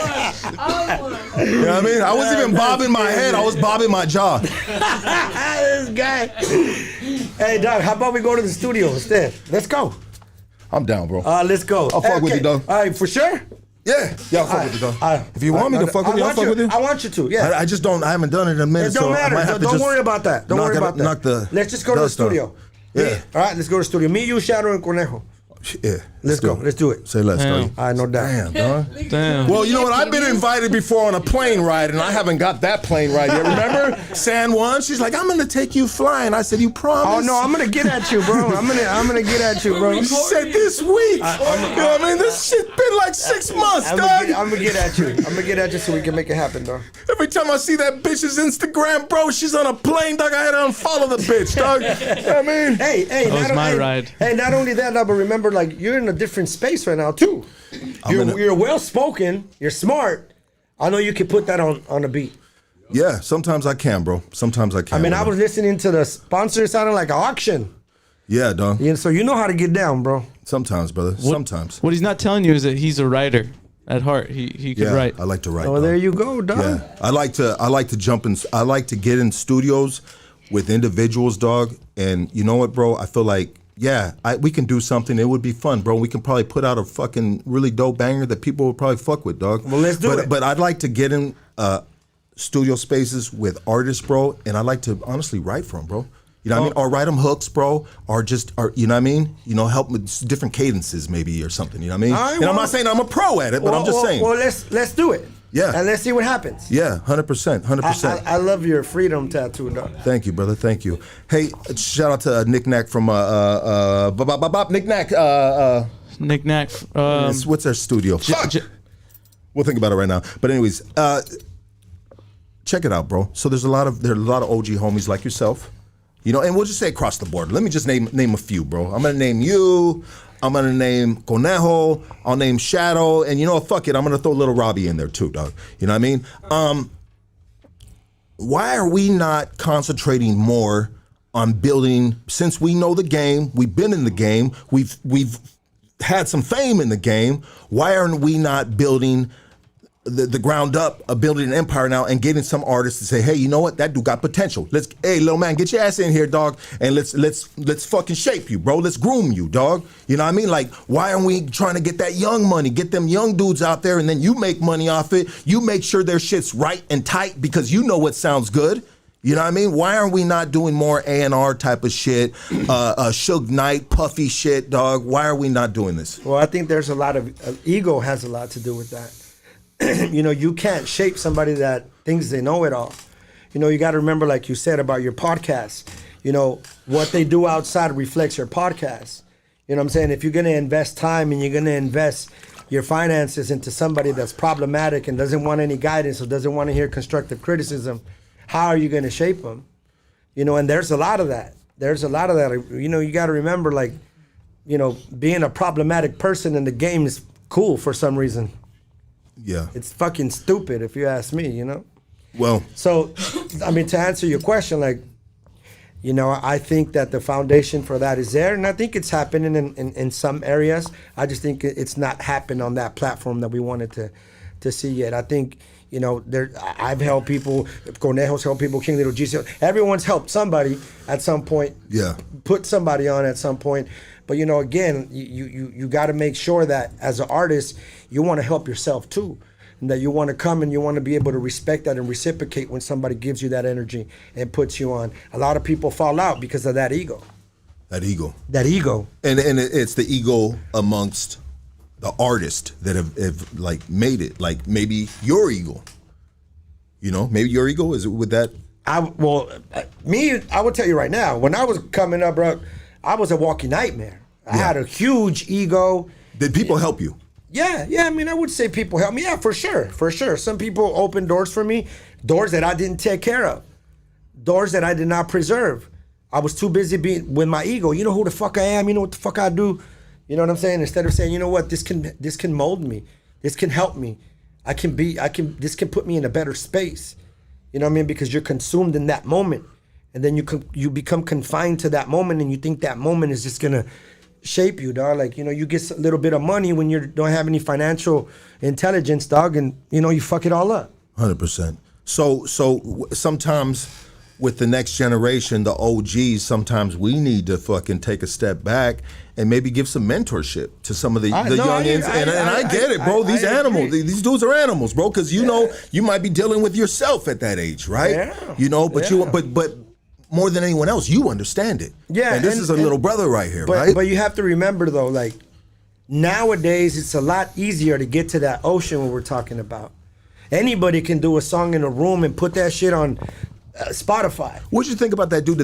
[SPEAKER 1] You know what I mean? I wasn't even bobbing my head. I was bobbing my jaw.
[SPEAKER 2] this guy. Hey, dog, how about we go to the studio instead? Let's go.
[SPEAKER 1] I'm down, bro.
[SPEAKER 2] Let's go.
[SPEAKER 1] I'll fuck with you, dog.
[SPEAKER 2] All right, for sure.
[SPEAKER 1] Yeah, I'll fuck with you, dog. If you want me to fuck with you, I'll fuck with you.
[SPEAKER 2] I want you to, yeah.
[SPEAKER 1] I just don't. I haven't done it in a minute,
[SPEAKER 2] It don't
[SPEAKER 1] so I
[SPEAKER 2] matter.
[SPEAKER 1] might have to
[SPEAKER 2] Don't
[SPEAKER 1] just
[SPEAKER 2] worry about that. Don't worry about that.
[SPEAKER 1] knock the
[SPEAKER 2] Let's just go to the
[SPEAKER 1] dust off.
[SPEAKER 2] studio.
[SPEAKER 1] Yeah.
[SPEAKER 2] All right, let's go to the studio. Me, you, Shadow, and Conejo.
[SPEAKER 1] Yeah.
[SPEAKER 2] Let's go. Let's do it.
[SPEAKER 1] Say less, dog.
[SPEAKER 2] All right, no doubt.
[SPEAKER 1] Damn, dog.
[SPEAKER 4] Damn.
[SPEAKER 1] Well, you know what? I've been invited before on a plane ride, and I haven't got that plane ride yet. Remember San Juan? She's like, "I'm gonna take you flying." I said, "You promise?"
[SPEAKER 2] Oh no, I'm gonna get at you, bro. I'm gonna get at you, bro.
[SPEAKER 1] She said this week. You know what I mean? This shit been like 6 months,
[SPEAKER 2] I'm
[SPEAKER 1] dog.
[SPEAKER 2] gonna get at you. I'm gonna get at you so we can make it happen, dog.
[SPEAKER 1] Every time I see that bitch's Instagram, bro, she's on a plane, dog. I had to unfollow the bitch, dog. You know what I mean?
[SPEAKER 2] Hey,
[SPEAKER 4] That was my ride.
[SPEAKER 2] Hey, not only that, but remember, like you're in a different space right now too. You're well spoken. You're smart. I know you can put that on a beat.
[SPEAKER 1] Yeah, sometimes I can, bro. Sometimes I can.
[SPEAKER 2] I mean, I was listening to the sponsor. It sounded like an auction.
[SPEAKER 1] Yeah, dog.
[SPEAKER 2] So you know how to get down, bro.
[SPEAKER 1] Sometimes, brother. Sometimes.
[SPEAKER 4] What he's not telling you is that he's a writer at heart. He could
[SPEAKER 1] Yeah,
[SPEAKER 4] write.
[SPEAKER 1] I like to write.
[SPEAKER 2] Oh,
[SPEAKER 1] dog.
[SPEAKER 2] there you go, dog.
[SPEAKER 1] Yeah, I like to jump in. I like to get in studios with individuals, dog. And you know what, bro? I feel like we can do something. It would be fun, bro. We can probably put out a fucking really dope banger that people would probably fuck with, dog.
[SPEAKER 2] Well, let's do it.
[SPEAKER 1] But I'd like to get in studio spaces with artists, bro, and I like to honestly write for them, bro. You know what I mean? Or write them hooks, bro, or you know what I mean? You know, help with different cadences maybe or something. You know what I mean?
[SPEAKER 2] All right,
[SPEAKER 1] and I'm not saying I'm a pro at it, but I'm just saying.
[SPEAKER 2] Well, let's do it.
[SPEAKER 1] Yeah.
[SPEAKER 2] And let's see what happens.
[SPEAKER 1] Yeah, 100%, 100%.
[SPEAKER 2] I love your freedom tattoo, dog.
[SPEAKER 1] Thank you, brother. Thank you. Hey, shout out to Nick Knack from Nick Knack.
[SPEAKER 4] Knick Knack.
[SPEAKER 1] What's their studio? Fuck. We'll think about it right now. But anyways, check it out, bro. So there are a lot of OG homies like yourself, you know, and we'll just say across the board. Let me just name a few, bro. I'm gonna name you. I'm gonna name Conejo. I'll name Shadow, and you know what? Fuck it. I'm gonna throw Little Robbie in there too, dog. You know what I mean? Why are we not concentrating more on building? Since we know the game, we've been in the game, we've had some fame in the game. Why aren't we not building the ground up, building an empire now, and getting some artists to say, hey, you know what, that dude got potential. Hey, little man, get your ass in here, dog, and let's fucking shape you, bro. Let's groom you, dog. You know what I mean? Like, why aren't we trying to get that young money, get them young dudes out there, and then you make money off it. You make sure their shit's right and tight because you know what sounds good. You know what I mean? Why aren't we not doing more A&R type of shit, Suge Knight, puffy shit, dog? Why are we not doing this?
[SPEAKER 2] Well, I think there's a lot of ego has a lot to do with that. You know, you can't shape somebody that thinks they know it all. You know, you got to remember, like you said about your podcast, you know, what they do outside reflects your podcast. You know what I'm saying? If you're going to invest time and you're going to invest your finances into somebody that's problematic and doesn't want any guidance or doesn't want to hear constructive criticism, how are you going to shape them? You know, and there's a lot of that. There's a lot of that. You know, you got to remember, like, you know, being a problematic person in the game is cool for some reason.
[SPEAKER 1] Yeah.
[SPEAKER 2] It's fucking stupid if you ask me, you know?
[SPEAKER 1] Well,
[SPEAKER 2] So, I mean, to answer your question, like, you know, I think that the foundation for that is there, and I think it's happening in some areas. I just think it's not happened on that platform that we wanted to see yet. I think, you know, I've helped people, Conejo's helped people, King Little G, everyone's helped somebody at some point.
[SPEAKER 1] Yeah.
[SPEAKER 2] Put somebody on at some point. But, you know, again, you got to make sure that as an artist, you want to help yourself too. And that you want to come and you want to be able to respect that and reciprocate when somebody gives you that energy and puts you on. A lot of people fall out because of that ego.
[SPEAKER 1] that ego.
[SPEAKER 2] That ego.
[SPEAKER 1] And it's the ego amongst the artists that have like made it. Like maybe your ego. You know, maybe your ego is it with that.
[SPEAKER 2] I would tell you right now. When I was coming up, bro, I was a walking nightmare. I had a huge ego.
[SPEAKER 1] Did people help you?
[SPEAKER 2] Yeah. I mean, I would say people helped me. Yeah, for sure. Some people opened doors for me, doors that I didn't take care of, doors that I did not preserve. I was too busy being with my ego. You know who the fuck I am. You know what the fuck I do. You know what I'm saying? Instead of saying, you know what, this can mold me. This can help me. This can put me in a better space. You know what I mean? Because you're consumed in that moment, and then you become confined to that moment, and you think that moment is just gonna shape you, dog. Like, you know, you get a little bit of money when you don't have any financial intelligence, dog, and you know you fuck it all up.
[SPEAKER 1] 100%. So sometimes with the next generation, the OGs, sometimes we need to fucking take a step back and maybe give some mentorship to some of the youngins. I get it, bro. These animals, these dudes are animals, bro. Because you know you might be dealing with yourself at that age, right?
[SPEAKER 2] Yeah.
[SPEAKER 1] You know, but but more than anyone else, you understand it.
[SPEAKER 2] Yeah.
[SPEAKER 1] And this is a little brother right here, right?
[SPEAKER 2] But you have to remember though, like nowadays, it's a lot easier to get to that ocean what we're talking about. Anybody can do a song in a room and put that shit on Spotify.
[SPEAKER 1] What'd you think about that dude?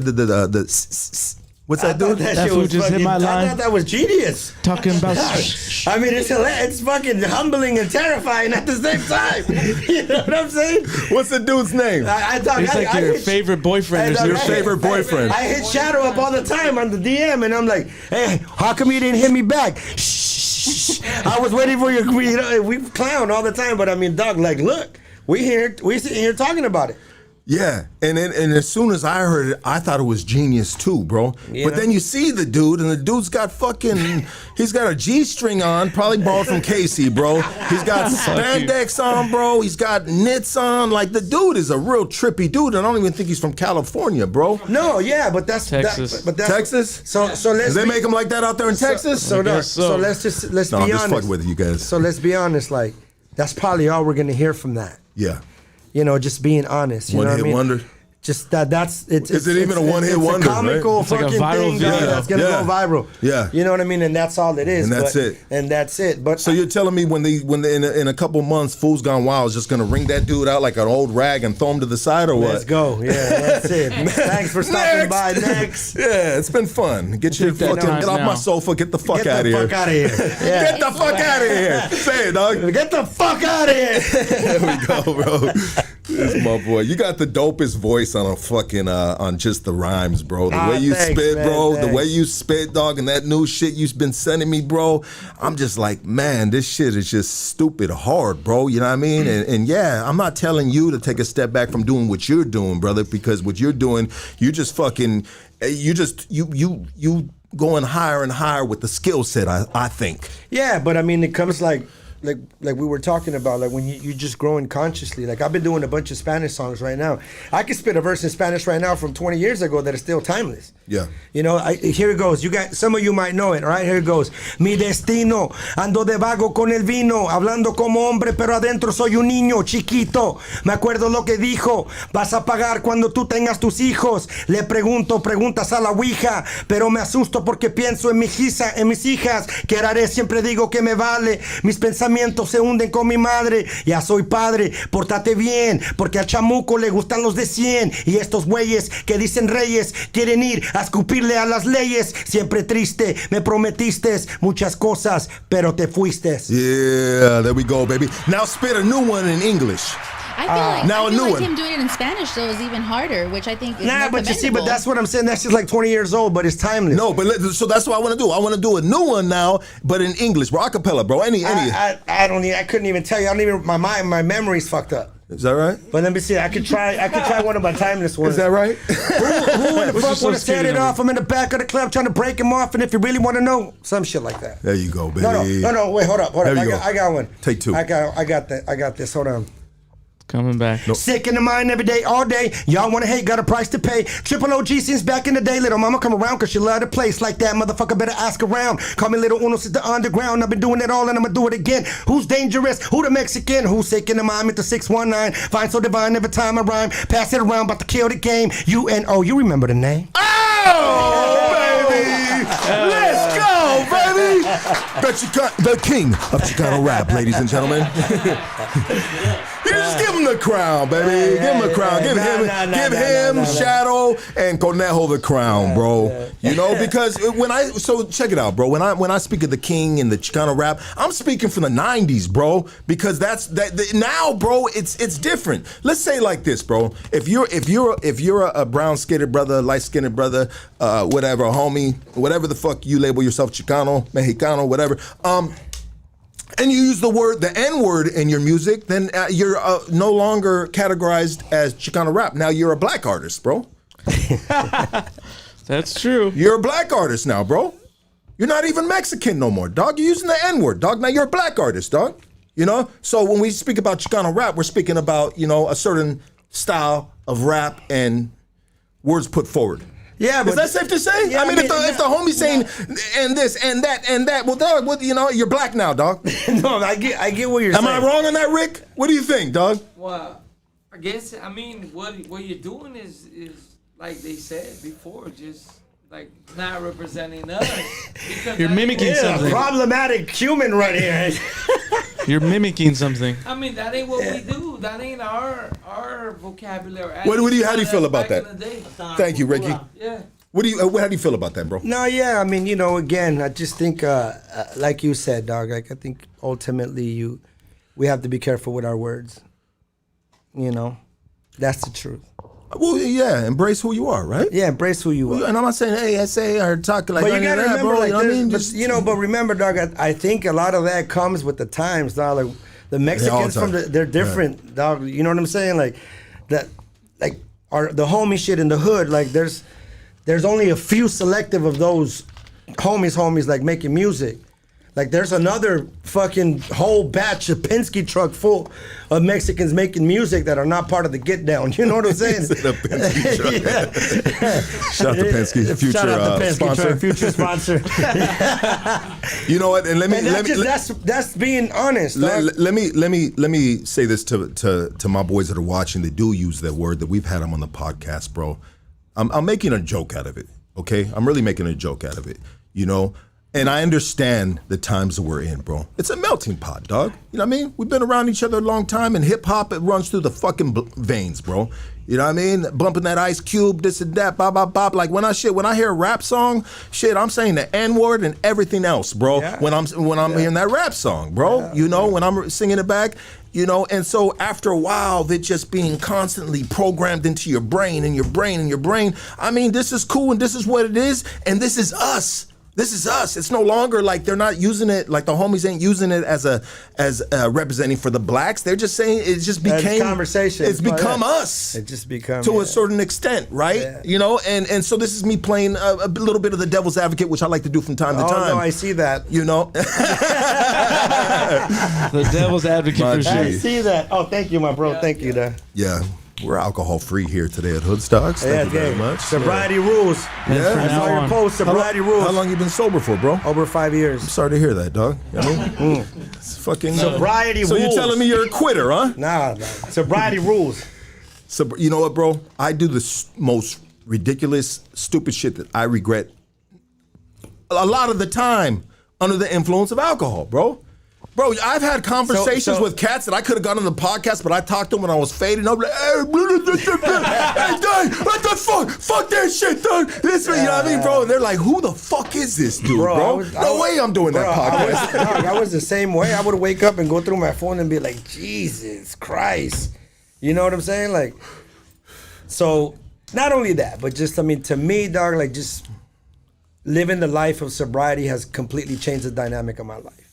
[SPEAKER 1] What's that dude?
[SPEAKER 4] That fool just hit my
[SPEAKER 2] I
[SPEAKER 4] line.
[SPEAKER 2] thought that was genius.
[SPEAKER 4] Talking about.
[SPEAKER 2] I mean, it's fucking humbling and terrifying at the same time. You know what I'm saying?
[SPEAKER 1] What's the dude's name?
[SPEAKER 2] I thought
[SPEAKER 4] It's like your favorite boyfriend. Or
[SPEAKER 1] Your
[SPEAKER 4] something.
[SPEAKER 1] favorite boyfriend.
[SPEAKER 2] I hit Shadow up all the time on the DM, and I'm like, hey, how come you didn't hit me back? Shh. I was waiting for you. We clown all the time, but I mean, dog, like, look, we sitting here talking about it.
[SPEAKER 1] Yeah, and as soon as I heard it, I thought it was genius too, bro. But then you see the dude, and the dude's got he's got a G-string on, probably borrowed from Casey, bro. He's got spandex on, bro. He's got knits on. Like, the dude is a real trippy dude. I don't even think he's from California, bro.
[SPEAKER 2] No, yeah, but that's
[SPEAKER 4] Texas.
[SPEAKER 2] That's,
[SPEAKER 1] Texas?
[SPEAKER 2] So let's.
[SPEAKER 1] Do they make him like that out there in Texas?
[SPEAKER 2] So
[SPEAKER 4] guess so.
[SPEAKER 2] let's
[SPEAKER 1] No,
[SPEAKER 2] be
[SPEAKER 1] I'm just
[SPEAKER 2] honest.
[SPEAKER 1] fucking with you guys.
[SPEAKER 2] So let's be honest. Like, that's probably all we're gonna hear from that.
[SPEAKER 1] Yeah.
[SPEAKER 2] You know, just being honest. You know what I
[SPEAKER 1] One-hit
[SPEAKER 2] mean?
[SPEAKER 1] wonder?
[SPEAKER 2] Just that's it's.
[SPEAKER 1] Is it even a one-hit wonder,
[SPEAKER 2] It's a comical
[SPEAKER 4] right? It's like a
[SPEAKER 2] fucking
[SPEAKER 4] viral
[SPEAKER 2] thing
[SPEAKER 4] video.
[SPEAKER 2] that's gonna go viral.
[SPEAKER 1] Yeah.
[SPEAKER 2] You know what I mean? And that's all it is.
[SPEAKER 1] And that's it.
[SPEAKER 2] And that's it. But
[SPEAKER 1] So you're telling me when in a couple months, Fools Gone Wild is just gonna wring that dude out like an old rag and throw him to the side, or what?
[SPEAKER 2] let's go. Yeah, that's it. Thanks for stopping by. Next.
[SPEAKER 1] Yeah, it's been fun. Get your
[SPEAKER 4] that
[SPEAKER 1] fucking
[SPEAKER 4] time
[SPEAKER 1] get off
[SPEAKER 4] now.
[SPEAKER 1] my sofa. Get the fuck
[SPEAKER 2] Get
[SPEAKER 1] out of
[SPEAKER 2] the
[SPEAKER 1] here.
[SPEAKER 2] fuck out of here. Yeah.
[SPEAKER 1] Get the fuck out of here. Say it, dog.
[SPEAKER 2] Get the fuck out of here.
[SPEAKER 1] There we go, bro. This is my boy. You got the dopest voice on a fucking on just the rhymes, bro. The way you
[SPEAKER 2] thanks,
[SPEAKER 1] spit,
[SPEAKER 2] man,
[SPEAKER 1] bro. The
[SPEAKER 2] thanks.
[SPEAKER 1] way you spit, dog, and that new shit you've been sending me, bro. I'm just like, man, this shit is just stupid hard, bro. You know what I mean? And yeah, I'm not telling you to take a step back from doing what you're doing, brother, because what you're doing, you just fucking, you going higher and higher with the skill set. I think.
[SPEAKER 2] Yeah, but I mean, it comes like we were talking about, like when you just growing consciously. Like, I've been doing a bunch of Spanish songs right now. I can spit a verse in Spanish right now from 20 years ago that is still timeless.
[SPEAKER 1] Yeah.
[SPEAKER 2] You know, here it goes. You got some of you might know it, right? Here it goes. Mi destino, ando de vago con el vino, hablando como hombre, pero adentro soy un niño chiquito. Me acuerdo lo que dijo, vas a pagar cuando tú tengas tus hijos. Le pregunto preguntas a la ouija, pero me asusto porque pienso en mis hijas. Que haré, siempre digo que me vale. Mis pensamientos se hunden con mi madre. Ya soy padre, pórtate bien, porque al chamuco le gustan los de 100. Y estos güeyes que dicen reyes quieren ir a escupirle a las leyes. Siempre triste, me prometiste muchas cosas, pero te fuiste.
[SPEAKER 1] Yeah, there we go, baby. Now spit a new one in English.
[SPEAKER 5] I feel like,
[SPEAKER 1] now a
[SPEAKER 5] I feel
[SPEAKER 1] new
[SPEAKER 5] like
[SPEAKER 1] one.
[SPEAKER 5] him doing it in Spanish though is even harder, which I think is
[SPEAKER 2] Nah,
[SPEAKER 5] more
[SPEAKER 2] but you see, but
[SPEAKER 5] commendable.
[SPEAKER 2] that's what I'm saying. That's just like 20 years old, but it's timeless.
[SPEAKER 1] No, but so that's what I want to do. I want to do a new one now, but in English, bro. Acapella, bro. Any.
[SPEAKER 2] I couldn't even tell you. I don't even. My memory's fucked up.
[SPEAKER 1] Is that right?
[SPEAKER 2] But let me see. I could try one of my timeless ones.
[SPEAKER 1] Is that right?
[SPEAKER 2] Who in the fuck want to set it off? I'm in the back of the club trying to break him off, and if you really want to know, some shit like that.
[SPEAKER 1] There you go, baby.
[SPEAKER 2] No. Wait, hold up.
[SPEAKER 1] There you go.
[SPEAKER 2] I got one.
[SPEAKER 1] Take two.
[SPEAKER 2] I got this. Hold on.
[SPEAKER 4] Coming back.
[SPEAKER 2] Sick in the mind every day, all day. Y'all wanna hate, got a price to pay. Triple OG since back in the day. Little mama come around cause she love the place like that. Motherfucker better ask around. Call me Little Uno since the underground. I've been doing it all and I'ma do it again. Who's dangerous? Who the Mexican? Who's sick in the mind? Mr. 619. Find so divine every time I rhyme. Pass it around, about to kill the game. UNO, you remember the name?
[SPEAKER 1] Oh, baby! Let's go, baby! The king of Chicano rap, ladies and gentlemen. Just give him the crown, baby. Give him the crown. Give him Shadow and Conejo the crown, bro. You know, because so check it out, bro. When I speak of the king and the Chicano rap, I'm speaking from the '90s, bro. Because now, bro, it's different. Let's say like this, bro. If you're a brown skinned brother, light skinned brother, whatever, homie, whatever the fuck you label yourself, Chicano, Mexicano, whatever. And you use the N-word in your music, then you're no longer categorized as Chicano rap. Now you're a black artist, bro.
[SPEAKER 4] That's true.
[SPEAKER 1] You're a black artist now, bro. You're not even Mexican no more, dog. You're using the N-word, dog. Now you're a black artist, dog. You know? So when we speak about Chicano rap, we're speaking about, you know, a certain style of rap and words put forward.
[SPEAKER 2] Yeah, but
[SPEAKER 1] is that safe to say?
[SPEAKER 2] Yeah,
[SPEAKER 1] I mean, if the homie's saying and this and that, well, dog, you know, you're black now, dog.
[SPEAKER 2] No, I get what you're saying.
[SPEAKER 1] Am I wrong on that, Rick? What do you think, dog?
[SPEAKER 6] Well, I guess what you're doing is like they said before, just like not representing us.
[SPEAKER 4] You're mimicking something.
[SPEAKER 2] Problematic human right here.
[SPEAKER 4] You're mimicking something.
[SPEAKER 6] I mean, that ain't what we do. That ain't our vocabulary.
[SPEAKER 1] How do you feel about that? Thank you, Ricky.
[SPEAKER 6] Yeah.
[SPEAKER 1] How do you feel about that, bro?
[SPEAKER 2] No, yeah, I mean, you know, again, I just think, like you said, dog. Like I think ultimately we have to be careful with our words. You know, that's the truth.
[SPEAKER 1] Well, yeah, embrace who you are, right?
[SPEAKER 2] Yeah, embrace who you are.
[SPEAKER 1] And I'm not saying, hey, I say or talk like
[SPEAKER 2] but you gotta remember,
[SPEAKER 1] bro.
[SPEAKER 2] like,
[SPEAKER 1] You know what I mean?
[SPEAKER 2] but remember, dog. I think a lot of that comes with the times, dog. Like the Mexicans they're different, dog. You know what I'm saying? Like that, like the homie shit in the hood. Like there's only a few selective of those homies like making music. Like there's another fucking whole batch of Penske truck full of Mexicans making music that are not part of the Get Down. You know what I'm saying?
[SPEAKER 1] Shout out to Penske, future
[SPEAKER 2] Shout out to Penske
[SPEAKER 1] sponsor.
[SPEAKER 2] truck, future sponsor.
[SPEAKER 1] You know what? And
[SPEAKER 2] that's being honest.
[SPEAKER 1] Let me say this to my boys that are watching that do use that word, that we've had them on the podcast, bro. I'm making a joke out of it. Okay, I'm really making a joke out of it. You know. And I understand the times that we're in, bro. It's a melting pot, dog. You know what I mean? We've been around each other a long time, and hip-hop, it runs through the fucking veins, bro. You know what I mean? Bumping that Ice Cube, this and that, bop, bop, bop. Like when I hear a rap song, I'm saying the N-word and everything else, bro. Yeah. When I'm hearing that rap song, bro. Yeah. You know, when I'm singing it back, you know. And so after a while of it just being constantly programmed into your brain and your brain and your brain, I mean, this is cool and this is what it is, and this is us. This is us. It's no longer like they're not using it, like the homies ain't using it as representing for the blacks. They're just saying it just became
[SPEAKER 2] conversation.
[SPEAKER 1] It's become us.
[SPEAKER 2] It just become
[SPEAKER 1] to a certain extent, right? Yeah. You know, and so this is me playing a little bit of the devil's advocate, which I like to do from time to time.
[SPEAKER 2] Oh no, I see that.
[SPEAKER 1] You know,
[SPEAKER 4] the devil's advocate for sure.
[SPEAKER 2] I see that. Oh, thank you, my bro. Thank you, there.
[SPEAKER 1] Yeah. We're alcohol free here today at Hoodstocks. Thank you very much.
[SPEAKER 2] Sobriety rules.
[SPEAKER 1] Yeah.
[SPEAKER 2] I saw your post. Sobriety rules.
[SPEAKER 1] How long you been sober for, bro?
[SPEAKER 2] Over 5 years.
[SPEAKER 1] I'm sorry to hear that, dog. You know what I mean? It's fucking
[SPEAKER 2] sobriety rules.
[SPEAKER 1] So you're telling me you're a quitter, huh?
[SPEAKER 2] Nah. Sobriety rules.
[SPEAKER 1] So you know what, bro? I do the most ridiculous, stupid shit that I regret a lot of the time under the influence of alcohol, bro. Bro, I've had conversations with cats that I could have gone on the podcast, but I talked to them when I was fading. I'm like, hey, dog, what the fuck that shit, dog. This, you know what I mean, bro? And they're like, who the fuck is this dude, bro? No way I'm doing that podcast.
[SPEAKER 2] I was the same way. I would wake up and go through my phone and be like, Jesus Christ. You know what I'm saying? Like, so not only that, but just, I mean, to me, dog, like just living the life of sobriety has completely changed the dynamic of my life.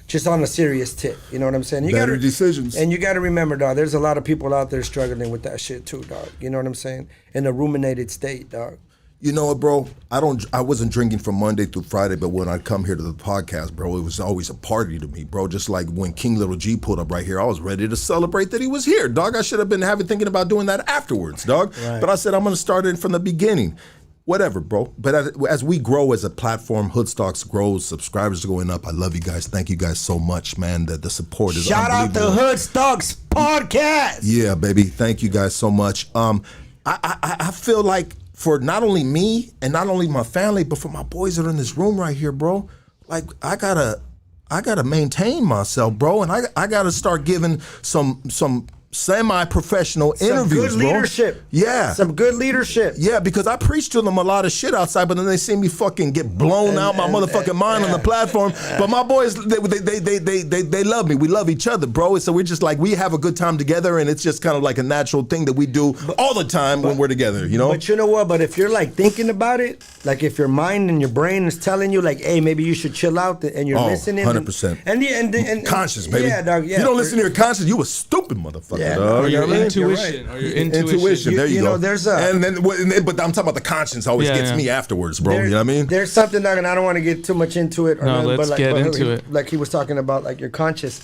[SPEAKER 2] Just on a serious tip, you know what I'm saying?
[SPEAKER 1] Better decisions.
[SPEAKER 2] And you got to remember, dog, there's a lot of people out there struggling with that shit too, dog. You know what I'm saying? In a ruminated state, dog.
[SPEAKER 1] You know what, bro? I wasn't drinking from Monday through Friday, but when I come here to the podcast, bro, it was always a party to me, bro. Just like when King Little G pulled up right here, I was ready to celebrate that he was here, dog. I should have been thinking about doing that afterwards, dog. Right. But I said I'm going to start it from the beginning. Whatever, bro. But as we grow as a platform, Hoodstocks grows, subscribers are going up. I love you guys. Thank you guys so much, man. The support is unbelievable.
[SPEAKER 2] Shout out to Hoodstocks podcast.
[SPEAKER 1] Yeah, baby. Thank you guys so much. I feel like for not only me and not only my family, but for my boys that are in this room right here, bro. Like I gotta maintain myself, bro, and I gotta start giving some semi-professional interviews,
[SPEAKER 2] good
[SPEAKER 1] bro.
[SPEAKER 2] leadership.
[SPEAKER 1] Yeah.
[SPEAKER 2] Some good leadership.
[SPEAKER 1] Yeah, because I preach to them a lot of shit outside, but then they see me fucking get blown out my motherfucking mind on the platform. But my boys, they love me. We love each other, bro. So we're just like, we have a good time together, and it's just kind of like a natural thing that we do all the time when we're together, you know?
[SPEAKER 2] But you know what? But if you're like thinking about it, like if your mind and your brain is telling you like, hey, maybe you should chill out, and you're listening.
[SPEAKER 1] 100%.
[SPEAKER 2] And
[SPEAKER 1] conscious, baby.
[SPEAKER 2] Yeah, dog. Yeah.
[SPEAKER 1] You don't listen to your conscience, you a stupid motherfucker,
[SPEAKER 2] Yeah,
[SPEAKER 1] dog.
[SPEAKER 4] Or
[SPEAKER 1] You know
[SPEAKER 4] your
[SPEAKER 1] what I mean?
[SPEAKER 4] intuition. Or your intuition.
[SPEAKER 1] There you
[SPEAKER 2] You
[SPEAKER 1] go.
[SPEAKER 2] know, there's
[SPEAKER 1] but I'm talking about the conscience always gets me afterwards, bro. You know what I mean?
[SPEAKER 2] There's something, dog, and I don't want to get too much into it.
[SPEAKER 4] No, let's get into it.
[SPEAKER 2] Like he was talking about, like your conscious.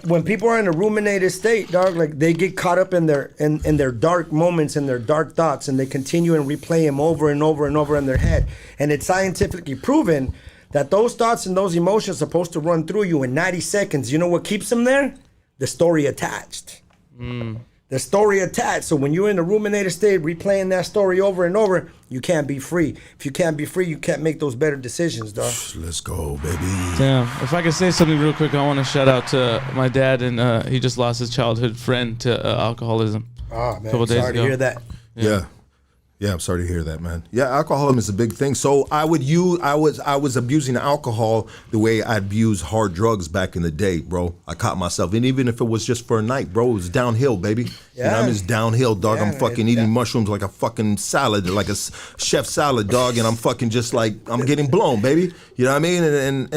[SPEAKER 2] When people are in a ruminated state, dog, like they get caught up in their dark moments and their dark thoughts, and they continue and replay them over and over and over in their head. And it's scientifically proven that those thoughts and those emotions are supposed to run through you in 90 seconds. You know what keeps them there? The story attached. The story attached. So when you're in a ruminated state, replaying that story over and over, you can't be free. If you can't be free, you can't make those better decisions, dog.
[SPEAKER 1] Let's go, baby.
[SPEAKER 4] Damn. If I could say something real quick, I want to shout out to my dad, and he just lost his childhood friend to alcoholism.
[SPEAKER 2] Oh, man,
[SPEAKER 4] Couple days
[SPEAKER 2] sorry
[SPEAKER 4] ago.
[SPEAKER 2] to hear that.
[SPEAKER 1] Yeah, I'm sorry to hear that, man. Yeah, alcoholism is a big thing. So I was abusing alcohol the way I abused hard drugs back in the day, bro. I caught myself, and even if it was just for a night, bro, it was downhill, baby. You know, I'm just downhill, dog. I'm fucking eating mushrooms like a fucking salad, like a chef salad, dog, and I'm fucking just like I'm getting blown, baby. You know what I mean? And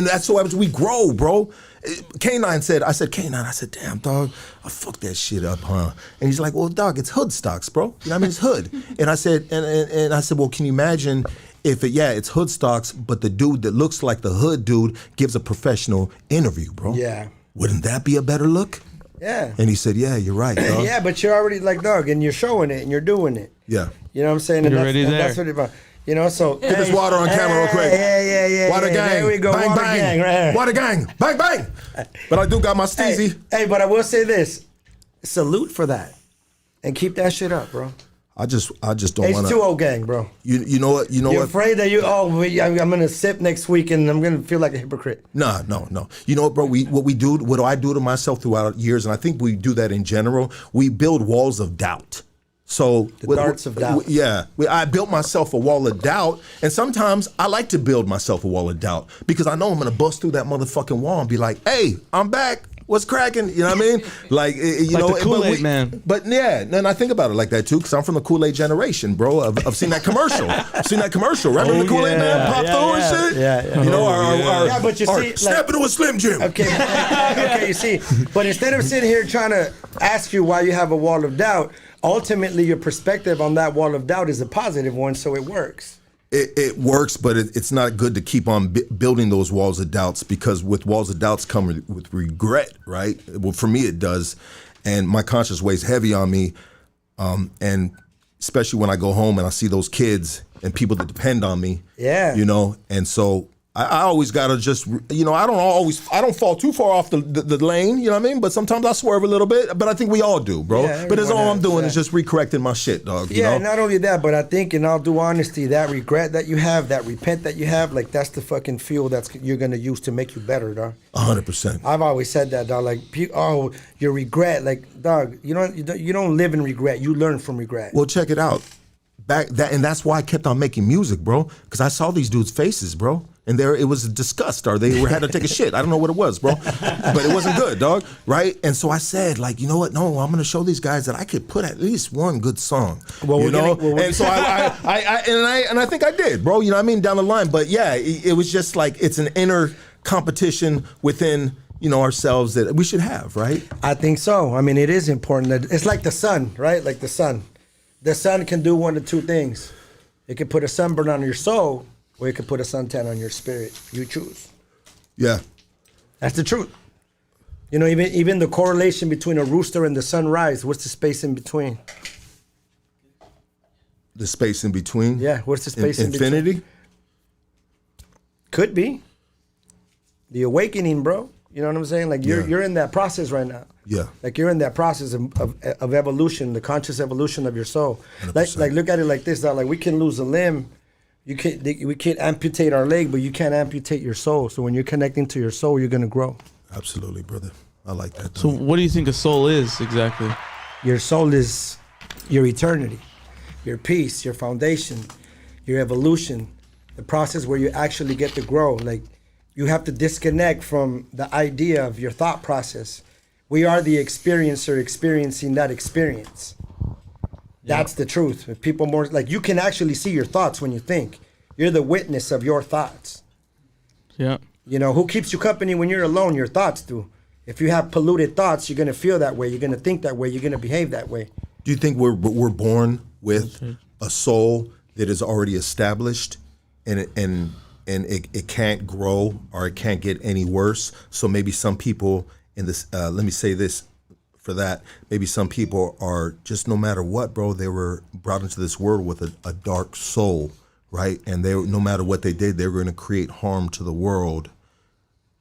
[SPEAKER 1] that's so we grow, bro. K9 said, K9, damn, dog, I fucked that shit up, huh? And he's like, well, dog, it's hood stocks, bro. You know what I mean? It's hood. And I said, and I said, well, can you imagine if it's hood stocks, but the dude that looks like the hood dude gives a professional interview, bro?
[SPEAKER 2] Yeah.
[SPEAKER 1] Wouldn't that be a better look?
[SPEAKER 2] Yeah.
[SPEAKER 1] And he said, yeah, you're right, dog.
[SPEAKER 2] Yeah, but you're already like, dog, and you're showing it and you're doing it.
[SPEAKER 1] Yeah.
[SPEAKER 2] You know what I'm saying? And
[SPEAKER 4] You're already there.
[SPEAKER 2] That's what it's about. You know, so
[SPEAKER 1] Get this water on camera real quick.
[SPEAKER 2] Yeah.
[SPEAKER 1] Water gang.
[SPEAKER 2] There we go.
[SPEAKER 1] Bang,
[SPEAKER 2] Water
[SPEAKER 1] bang.
[SPEAKER 2] gang right here.
[SPEAKER 1] Water gang. Bang, bang. But I do got my steezy.
[SPEAKER 2] Hey, but I will say this. Salute for that. And keep that shit up, bro.
[SPEAKER 1] I just don't want to.
[SPEAKER 2] H2O gang, bro.
[SPEAKER 1] You know what?
[SPEAKER 2] You're afraid that I'm going to sip next week and I'm going to feel like a hypocrite.
[SPEAKER 1] No. You know what, bro? What do I do to myself throughout years, and I think we do that in general, we build walls of doubt. So
[SPEAKER 2] the darts of doubt.
[SPEAKER 1] I built myself a wall of doubt, and sometimes I like to build myself a wall of doubt because I know I'm gonna bust through that motherfucking wall and be like, "Hey, I'm back. What's cracking?" You know what I mean? Like, you know,
[SPEAKER 4] the Kool-Aid man.
[SPEAKER 1] But yeah, and I think about it like that too, because I'm from the Kool-Aid generation, bro. I've seen that commercial. Remember the Kool-Aid man pop through and shit?
[SPEAKER 2] Yeah.
[SPEAKER 1] You know, our
[SPEAKER 2] but you see,
[SPEAKER 1] snap into a Slim Jim.
[SPEAKER 2] Okay, you see. But instead of sitting here trying to ask you why you have a wall of doubt, ultimately your perspective on that wall of doubt is a positive one, so it works.
[SPEAKER 1] It works, but it's not good to keep on building those walls of doubts, because with walls of doubts come with regret, right? Well, for me it does, and my conscience weighs heavy on me, and especially when I go home and I see those kids and people that depend on me.
[SPEAKER 2] Yeah.
[SPEAKER 1] You know, and so I always gotta just, you know, I don't fall too far off the lane, you know what I mean? But sometimes I swerve a little bit, but I think we all do, bro.
[SPEAKER 2] Yeah,
[SPEAKER 1] but that's all I'm doing
[SPEAKER 2] yeah.
[SPEAKER 1] is just recorrecting my shit, dog. You know?
[SPEAKER 2] Not only that, but I think in all due honesty, that regret that you have, that repent that you have, like that's the fucking fuel you're gonna use to make you better, dog.
[SPEAKER 1] 100%.
[SPEAKER 2] I've always said that, dog. Like, your regret, like, dog, you don't live in regret. You learn from regret.
[SPEAKER 1] Well, check it out. And that's why I kept on making music, bro. Because I saw these dudes' faces, bro. And it was a disgust, or they had to take a shit. I don't know what it was, bro. But it wasn't good, dog. Right? And so I said, like, you know what? No, I'm going to show these guys that I could put at least one good song.
[SPEAKER 2] Well,
[SPEAKER 1] you know? And so I think I did, bro. You know what I mean? Down the line. But yeah, it was just like, it's an inner competition within, you know, ourselves that we should have, right?
[SPEAKER 2] I think so. I mean, it is important. It's like the sun, right? Like the sun. The sun can do one of two things. It can put a sunburn on your soul, or it can put a suntan on your spirit. You choose.
[SPEAKER 1] Yeah.
[SPEAKER 2] That's the truth. You know, even the correlation between a rooster and the sunrise, what's the space in between?
[SPEAKER 1] The space in between?
[SPEAKER 2] Yeah, what's the space in between?
[SPEAKER 1] Infinity?
[SPEAKER 2] Could be. The awakening, bro. You know what I'm saying? Like you're in that process right now.
[SPEAKER 1] Yeah.
[SPEAKER 2] Like you're in that process of evolution, the conscious evolution of your soul.
[SPEAKER 1] 100%.
[SPEAKER 2] Like look at it like this, dog. Like we can lose a limb, we can't amputate our leg, but you can't amputate your soul. So when you're connecting to your soul, you're gonna grow.
[SPEAKER 1] Absolutely, brother. I like that.
[SPEAKER 4] So what do you think a soul is exactly?
[SPEAKER 2] Your soul is your eternity, your peace, your foundation, your evolution, the process where you actually get to grow. Like, you have to disconnect from the idea of your thought process. We are the experiencer experiencing that experience. That's the truth. If people more like, you can actually see your thoughts when you think. You're the witness of your thoughts.
[SPEAKER 4] Yeah.
[SPEAKER 2] You know, who keeps you company when you're alone? Your thoughts do. If you have polluted thoughts, you're going to feel that way. You're going to think that way. You're going to behave that way.
[SPEAKER 1] Do you think we're born with a soul that is already established, and it can't grow or it can't get any worse? So maybe some people in this, let me say this for that, maybe some people are just, no matter what, bro, they were brought into this world with a dark soul, right? And they, no matter what they did, they were going to create harm to the world,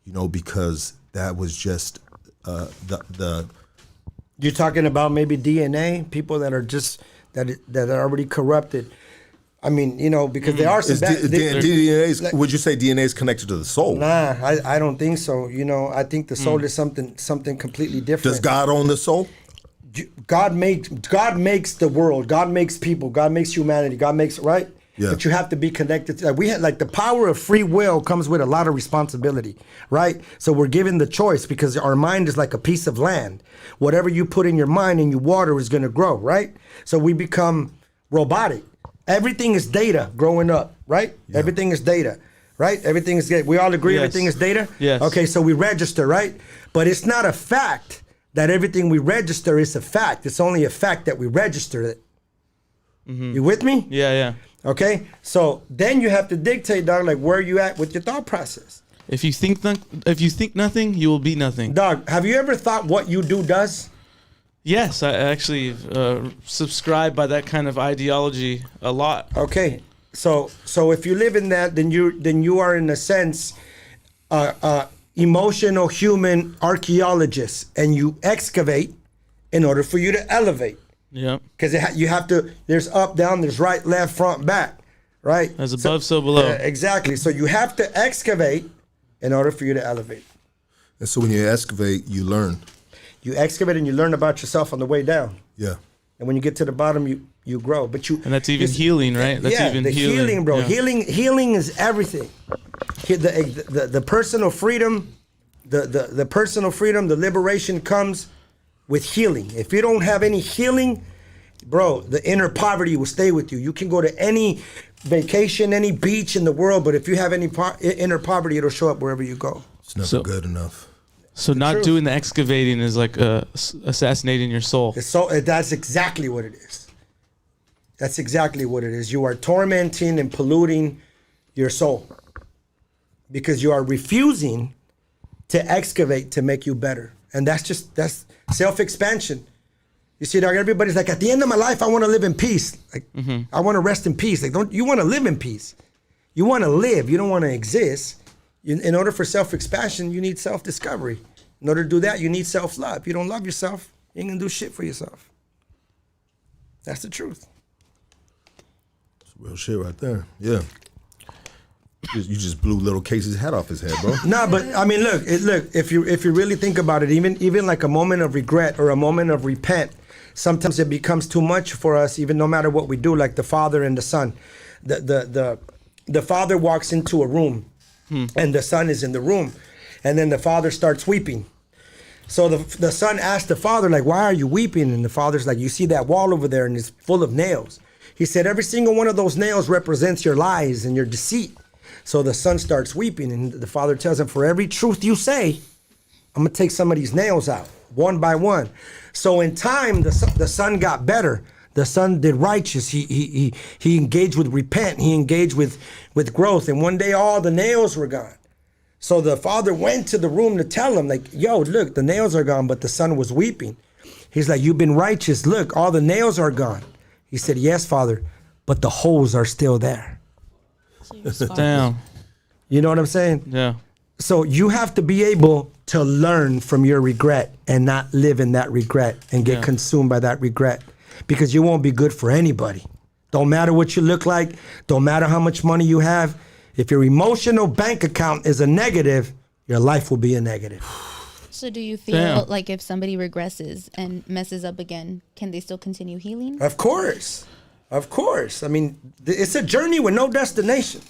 [SPEAKER 1] you know, because that was just the
[SPEAKER 2] You're talking about maybe DNA, people that are just that are already corrupted. I mean, you know, because there are some
[SPEAKER 1] DNA. Would you say DNA is connected to the soul?
[SPEAKER 2] Nah, I don't think so. You know, I think the soul is something completely different.
[SPEAKER 1] Does God own the soul?
[SPEAKER 2] God makes the world. God makes people. God makes humanity. God makes, right?
[SPEAKER 1] Yeah.
[SPEAKER 2] But you have to be connected. We had, like, the power of free will comes with a lot of responsibility, right? So we're given the choice because our mind is like a piece of land. Whatever you put in your mind and you water is going to grow, right? So we become robotic. Everything is data growing up, right? Yeah. Everything is data, right? Everything is data. We all agree everything is data?
[SPEAKER 4] Yes.
[SPEAKER 2] Okay, so we register, right? But it's not a fact that everything we register is a fact. It's only a fact that we register it. Mm-hmm. You with me?
[SPEAKER 4] Yeah, yeah.
[SPEAKER 2] Okay, so then you have to dictate, dog, like, where you at with your thought process.
[SPEAKER 4] If you think nothing, you will be nothing.
[SPEAKER 2] Dog, have you ever thought what you do does?
[SPEAKER 4] Yes, I actually subscribe by that kind of ideology a lot.
[SPEAKER 2] Okay, so if you live in that, then you are, in a sense, emotional human archaeologist, and you excavate in order for you to elevate.
[SPEAKER 4] Yeah.
[SPEAKER 2] Because you have to. There's up, down. There's right, left, front, back. Right.
[SPEAKER 4] As above, so below.
[SPEAKER 2] Exactly. So you have to excavate in order for you to elevate.
[SPEAKER 1] And so when you excavate, you learn.
[SPEAKER 2] You excavate and you learn about yourself on the way down.
[SPEAKER 1] Yeah.
[SPEAKER 2] And when you get to the bottom, you grow. But you.
[SPEAKER 4] And that's even healing, right? That's
[SPEAKER 2] yeah,
[SPEAKER 4] even
[SPEAKER 2] the healing, bro.
[SPEAKER 4] Yeah.
[SPEAKER 2] Healing is everything. The personal freedom, the personal freedom, the liberation comes with healing. If you don't have any healing, bro, the inner poverty will stay with you. You can go to any vacation, any beach in the world, but if you have any inner poverty, it'll show up wherever you go.
[SPEAKER 1] It's never good enough.
[SPEAKER 4] So not
[SPEAKER 2] truth.
[SPEAKER 4] doing the excavating is like assassinating your soul.
[SPEAKER 2] That's exactly what it is. That's exactly what it is. You are tormenting and polluting your soul because you are refusing to excavate to make you better. And that's self-expansion. You see, dog, everybody's like, at the end of my life, I want to live in peace. Like, I want to rest in peace. Like, you want to live in peace. You want to live. You don't want to exist. In order for self-expansion, you need self-discovery. In order to do that, you need self-love. If you don't love yourself, you ain't going to do shit for yourself. That's the truth.
[SPEAKER 1] It's real shit right there. Yeah. You just blew little Casey's head off his head, bro.
[SPEAKER 2] Nah, but I mean, look. If you really think about it, even like a moment of regret or a moment of repent, sometimes it becomes too much for us. Even no matter what we do, like the father and the son, the father walks into a room, and the son is in the room, and then the father starts weeping. So the son asks the father, like, "Why are you weeping?" And the father's like, "You see that wall over there, and it's full of nails." He said, "Every single one of those nails represents your lies and your deceit." So the son starts weeping, and the father tells him, "For every truth you say, I'm gonna take some of these nails out, one by one." So in time, the son got better. The son did righteous. He engaged with repent. He engaged with growth. And one day, all the nails were gone. So the father went to the room to tell him, like, "Yo, look, the nails are gone." But the son was weeping. He's like, "You've been righteous. Look, all the nails are gone." He said, "Yes, father, but the holes are still there."
[SPEAKER 4] Damn.
[SPEAKER 2] You know what I'm saying?
[SPEAKER 4] Yeah.
[SPEAKER 2] So you have to be able to learn from your regret and not live in that regret and get consumed by that regret, because you won't be good for anybody. Don't matter what you look like. Don't matter how much money you have. If your emotional bank account is a negative, your life will be a negative.
[SPEAKER 5] So do you feel
[SPEAKER 4] Damn.
[SPEAKER 5] like if somebody regresses and messes up again, can they still continue healing?
[SPEAKER 2] Of course. I mean, it's a journey with no destination.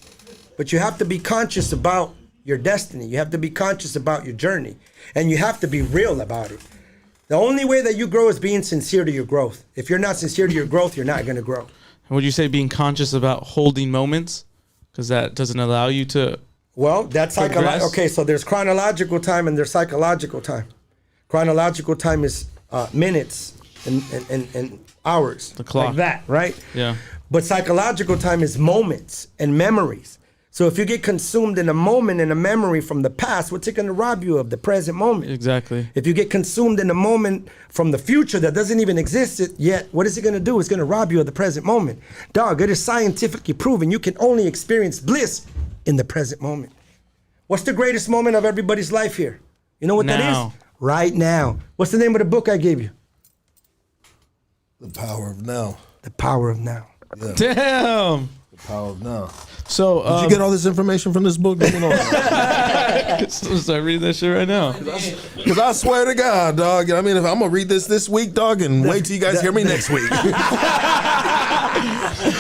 [SPEAKER 2] But you have to be conscious about your destiny. You have to be conscious about your journey. And you have to be real about it. The only way that you grow is being sincere to your growth. If you're not sincere to your growth, you're not going to grow.
[SPEAKER 4] Would you say being conscious about holding moments? Because that doesn't allow you to.
[SPEAKER 2] Well, that's psychological. Okay, so there's chronological time and there's psychological time. Chronological time is minutes and hours.
[SPEAKER 4] The clock.
[SPEAKER 2] Like that, right?
[SPEAKER 4] Yeah.
[SPEAKER 2] But psychological time is moments and memories. So if you get consumed in a moment and a memory from the past, what's it going to rob you of? The present moment.
[SPEAKER 4] Exactly.
[SPEAKER 2] If you get consumed in a moment from the future that doesn't even exist yet, what is it going to do? It's going to rob you of the present moment. Dog, it is scientifically proven you can only experience bliss in the present moment. What's the greatest moment of everybody's life here? You know what that
[SPEAKER 4] Now.
[SPEAKER 2] is? Right now. What's the name of the book I gave you?
[SPEAKER 1] The power of now.
[SPEAKER 2] The Power of Now.
[SPEAKER 4] Damn.
[SPEAKER 1] The power of now.
[SPEAKER 4] So
[SPEAKER 1] Did you get all this information from this book? Let me know.
[SPEAKER 4] start reading that shit right now.
[SPEAKER 1] Because I swear to God, dog. I mean, if I'm gonna read this week, dog, and wait till you guys hear me next week.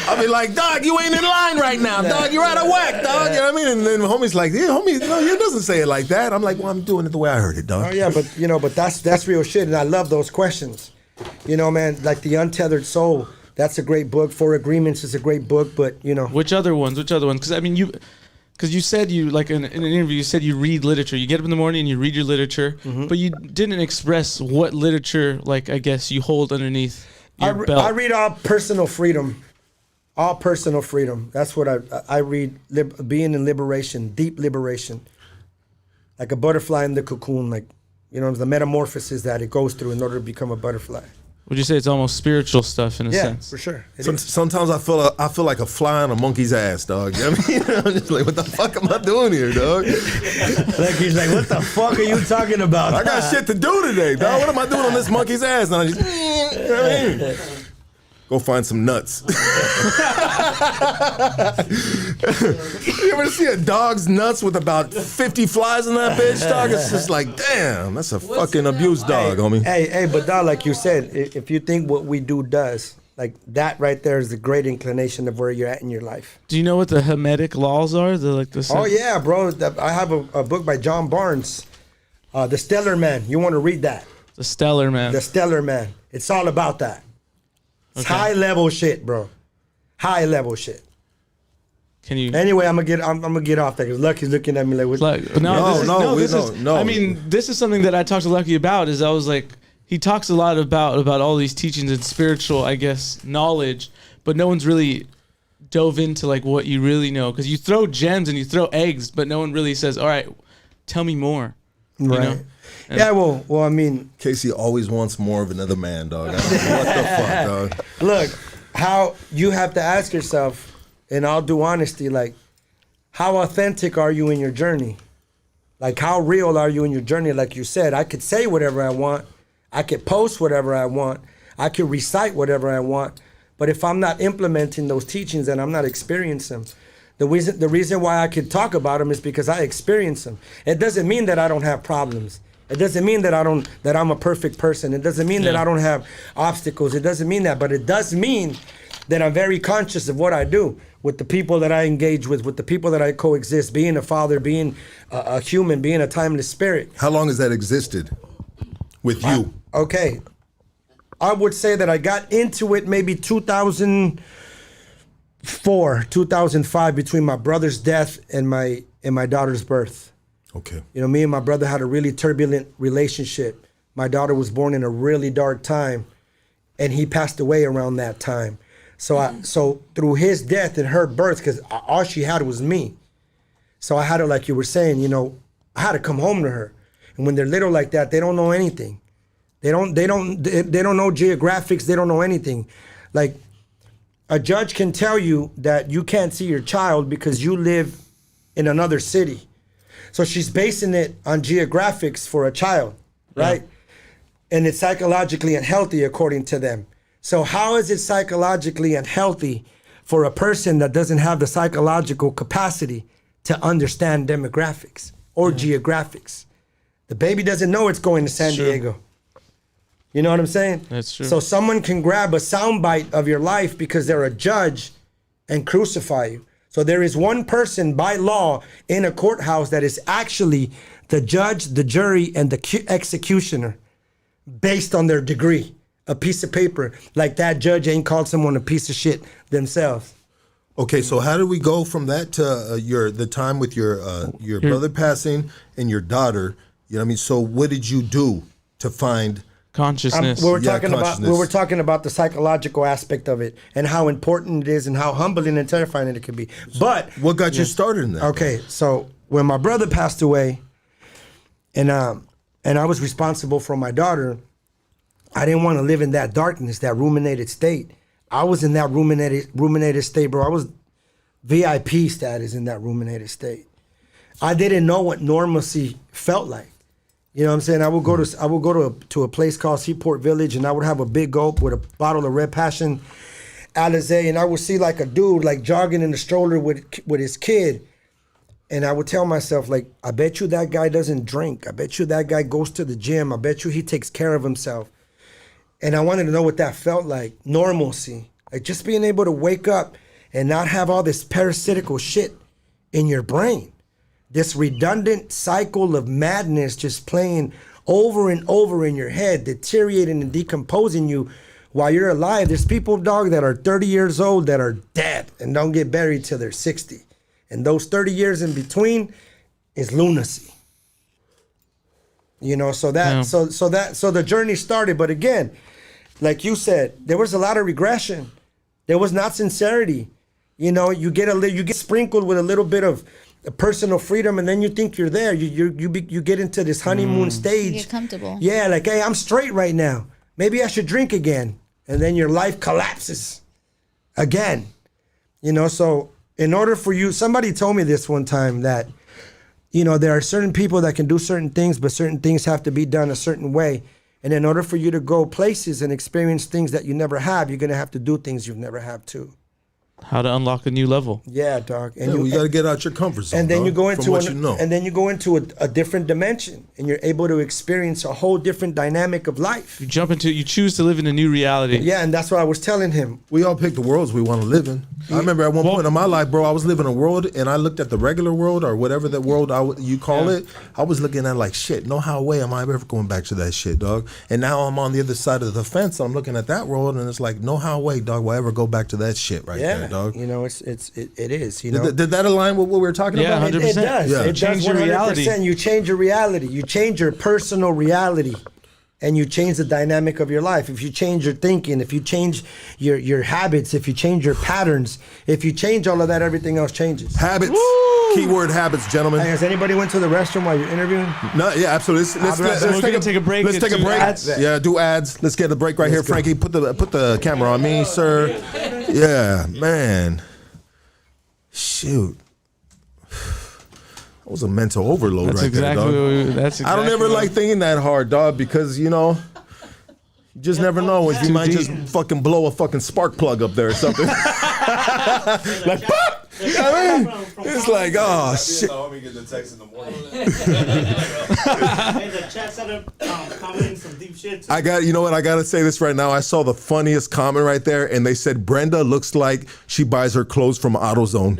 [SPEAKER 1] I'll be like, dog, you ain't in line right now, dog. You're out of whack, dog. You know what I mean? And then homie's like, yeah, homie, no, he doesn't say it like that. I'm like, well, I'm doing it the way I heard it, dog.
[SPEAKER 2] Oh yeah, but that's real shit, and I love those questions. You know, man, like The Untethered Soul. That's a great book. Four Agreements is a great book, but you know.
[SPEAKER 4] Which other ones? Because I mean, because you said you like in an interview, you said you read literature. You get up in the morning and you read your literature, but you didn't express what literature, like I guess, you hold underneath your belt.
[SPEAKER 2] I read all personal freedom. All personal freedom. That's what I read. Being in liberation, deep liberation, like a butterfly in the cocoon. Like, you know, the metamorphosis that it goes through in order to become a butterfly.
[SPEAKER 4] Would you say it's almost spiritual stuff in a sense?
[SPEAKER 2] For sure.
[SPEAKER 1] Sometimes I feel like a fly on a monkey's ass, dog. You know what I mean? I'm just like, what the fuck am I doing here, dog?
[SPEAKER 2] Like he's like, what the fuck are you talking about?
[SPEAKER 1] I got shit to do today, dog. What am I doing on this monkey's ass? And I just, you know what I mean? Go find some nuts. You ever see a dog's nuts with about 50 flies in that bitch, dog? It's just like, damn, that's a fucking abused dog, homie.
[SPEAKER 2] Hey, but dog, like you said, if you think what we do does, like that right there is the great inclination of where you're at in your life.
[SPEAKER 4] Do you know what the Hermetic laws are?
[SPEAKER 2] Oh yeah, bro. I have a book by John Barnes, The Stellar Man. You want to read that?
[SPEAKER 4] The Stellar Man.
[SPEAKER 2] The Stellar Man. It's all about that. It's
[SPEAKER 4] Okay.
[SPEAKER 2] high level shit, bro. High level shit.
[SPEAKER 4] Can you?
[SPEAKER 2] Anyway, I'm gonna get off that because Lucky's looking at me like, what?
[SPEAKER 4] I mean, this is something that I talked to Lucky about. Is I was like, he talks a lot about all these teachings and spiritual, I guess, knowledge, but no one's really dove into like what you really know, because you throw gems and you throw eggs, but no one really says, all right, tell me more. You
[SPEAKER 2] Right.
[SPEAKER 4] know?
[SPEAKER 2] Yeah, well, I mean,
[SPEAKER 1] Casey always wants more of another man, dog. I don't know what the fuck, dog.
[SPEAKER 2] look, how you have to ask yourself, in all due honesty, like, how authentic are you in your journey? Like, how real are you in your journey? Like you said, I could say whatever I want. I could post whatever I want. I could recite whatever I want. But if I'm not implementing those teachings and I'm not experiencing them, the reason why I could talk about them is because I experience them. It doesn't mean that I don't have problems. It doesn't mean that I'm a perfect person. It doesn't mean that I don't have obstacles. It doesn't mean that, but it does mean that I'm very conscious of what I do with the people that I engage with the people that I coexist, being a father, being a human, being a timeless spirit.
[SPEAKER 1] How long has that existed with you?
[SPEAKER 2] Okay. I would say that I got into it maybe 2004, 2005, between my brother's death and my daughter's birth.
[SPEAKER 1] Okay.
[SPEAKER 2] You know, me and my brother had a really turbulent relationship. My daughter was born in a really dark time, and he passed away around that time. So through his death and her birth, because all she had was me. So I had to, like you were saying, you know, I had to come home to her. And when they're little like that, they don't know anything. They don't know geographics. They don't know anything. Like, a judge can tell you that you can't see your child because you live in another city. So she's basing it on geographics for a child, right? Yeah. And it's psychologically unhealthy according to them. So how is it psychologically unhealthy for a person that doesn't have the psychological capacity to understand demographics or geographics? The baby doesn't know it's going to San
[SPEAKER 4] Sure.
[SPEAKER 2] Diego. You know what I'm saying?
[SPEAKER 4] That's true.
[SPEAKER 2] So someone can grab a soundbite of your life because they're a judge and crucify you. So there is one person by law in a courthouse that is actually the judge, the jury, and the executioner based on their degree. A piece of paper. Like that judge ain't called someone a piece of shit themselves.
[SPEAKER 1] Okay, so how did we go from that to the time with your brother passing and your daughter? You know what I mean? So what did you do to find
[SPEAKER 4] Consciousness.
[SPEAKER 2] We were
[SPEAKER 1] Yeah,
[SPEAKER 2] talking about
[SPEAKER 1] consciousness.
[SPEAKER 2] the psychological aspect of it and how important it is and how humbling and terrifying it can be. But
[SPEAKER 1] what got you started in that?
[SPEAKER 2] okay, so when my brother passed away, and I was responsible for my daughter, I didn't want to live in that darkness, that ruminated state. I was in that ruminated state, bro. I was VIP status in that ruminated state. I didn't know what normalcy felt like. You know what I'm saying? I would go to a place called Seaport Village, and I would have a big gulp with a bottle of Red Passion Alizé, and I would see like a dude like jogging in the stroller with his kid, and I would tell myself like, I bet you that guy doesn't drink. I bet you that guy goes to the gym. I bet you he takes care of himself. And I wanted to know what that felt like, normalcy, like just being able to wake up and not have all this parasitical shit in your brain. This redundant cycle of madness just playing over and over in your head, deteriorating and decomposing you while you're alive. There's people, dog, that are 30 years old that are dead and don't get buried till they're 60. And those 30 years in between is lunacy. You know, so the journey started. But again, like you said, there was a lot of regression. There was not sincerity. You know, you get sprinkled with a little bit of personal freedom, and then you think you're there. You get into this honeymoon stage.
[SPEAKER 5] You get comfortable.
[SPEAKER 2] Yeah, like, hey, I'm straight right now. Maybe I should drink again. And then your life collapses again. You know, so in order for you, somebody told me this one time that, you know, there are certain people that can do certain things, but certain things have to be done a certain way. And in order for you to go places and experience things that you never have, you're going to have to do things you've never have too.
[SPEAKER 4] How to unlock a new level.
[SPEAKER 2] Yeah, dog. And
[SPEAKER 1] You got to get out your comfort zone.
[SPEAKER 2] and then you go into
[SPEAKER 1] and
[SPEAKER 2] then you go into a different dimension, and you're able to experience a whole different dynamic of life.
[SPEAKER 4] You choose to live in a new reality.
[SPEAKER 2] Yeah, and that's what I was telling him.
[SPEAKER 1] we all pick the worlds we want to live in. I remember at one point in my life, bro, I was living a world, and I looked at the regular world or whatever that world you call it. I was looking at like, shit, no how way am I ever going back to that shit, dog. And now I'm on the other side of the fence. I'm looking at that world, and it's like, no how way, dog, will I ever go back to that shit there, dog.
[SPEAKER 2] You know, it is. You know,
[SPEAKER 1] Did that align with what we were talking
[SPEAKER 4] Yeah,
[SPEAKER 1] about?
[SPEAKER 4] 100%.
[SPEAKER 2] It does.
[SPEAKER 1] Yeah.
[SPEAKER 2] It
[SPEAKER 4] Change
[SPEAKER 2] does.
[SPEAKER 4] your
[SPEAKER 2] 100%.
[SPEAKER 4] reality.
[SPEAKER 2] You change your reality. You change your personal reality, and you change the dynamic of your life. If you change your thinking, if you change your habits, if you change your patterns, if you change all of that, everything else changes.
[SPEAKER 1] Habits. Keyword habits, gentlemen.
[SPEAKER 2] Hey, has anybody went to the restroom while you're interviewing?
[SPEAKER 1] No, yeah, absolutely. Let's
[SPEAKER 4] We're gonna take a break.
[SPEAKER 1] Let's take a
[SPEAKER 4] Do
[SPEAKER 1] break.
[SPEAKER 4] ads.
[SPEAKER 1] Yeah, do ads. Let's get a break right here,
[SPEAKER 2] go.
[SPEAKER 1] Frankie. Put the camera on me, sir. Yeah, man. Shoot. That was a mental overload
[SPEAKER 4] That's
[SPEAKER 1] right
[SPEAKER 4] exactly
[SPEAKER 1] there, dog. I don't ever like thinking that hard, dog, because, you know, you just never know if you might just fucking blow a fucking spark plug up there or something. Like, pop! You know what I mean? It's like, oh, shit.
[SPEAKER 7] Let me get the text in the morning.
[SPEAKER 3] Hey, the chat started commenting some deep shit.
[SPEAKER 1] I gotta say this right now. I saw the funniest comment right there, and they said Brenda looks like she buys her clothes from AutoZone.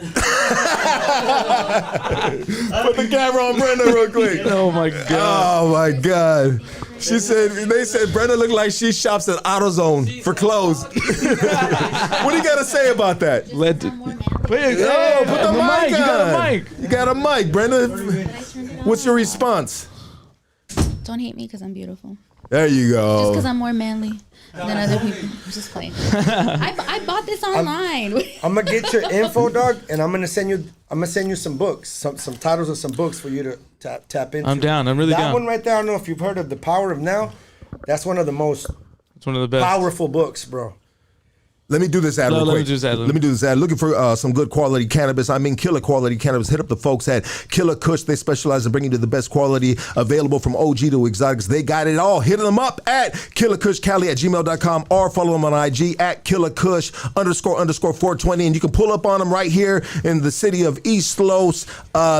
[SPEAKER 1] Put the camera on Brenda real quick.
[SPEAKER 4] Oh my god.
[SPEAKER 1] Oh my god. They said Brenda looked like she shops at AutoZone for clothes. What do you gotta say about that?
[SPEAKER 4] Let
[SPEAKER 5] I'm more manly.
[SPEAKER 1] Put the mic on.
[SPEAKER 4] You got a mic.
[SPEAKER 1] You got a mic, Brenda.
[SPEAKER 5] Did I turn it on?
[SPEAKER 1] What's your response?
[SPEAKER 5] Don't hate me because I'm beautiful.
[SPEAKER 1] There you
[SPEAKER 5] Just because
[SPEAKER 1] go.
[SPEAKER 5] I'm more manly than other people. I'm just playing. I bought this online.
[SPEAKER 2] I'm gonna get your info, dog, and I'm gonna send you some books, some titles of some books for you to tap into.
[SPEAKER 4] I'm down. I'm really
[SPEAKER 2] that
[SPEAKER 4] down.
[SPEAKER 2] one right there. I don't know if you've heard of The Power of Now. That's one of the most
[SPEAKER 4] It's one of the best.
[SPEAKER 2] powerful books, bro.
[SPEAKER 1] Let me do this ad real
[SPEAKER 4] let me
[SPEAKER 1] quick.
[SPEAKER 4] do this ad.
[SPEAKER 1] Let me do this ad. Looking for some good quality cannabis. I mean, killer quality cannabis. Hit up the folks at Killa Kush. They specialize in bringing you the best quality available from OG to exotics. They got it all. Hit them up at killakushcali@gmail.com or follow them on IG at killakush __ 420. And you can pull up on them right here in the city of East Los.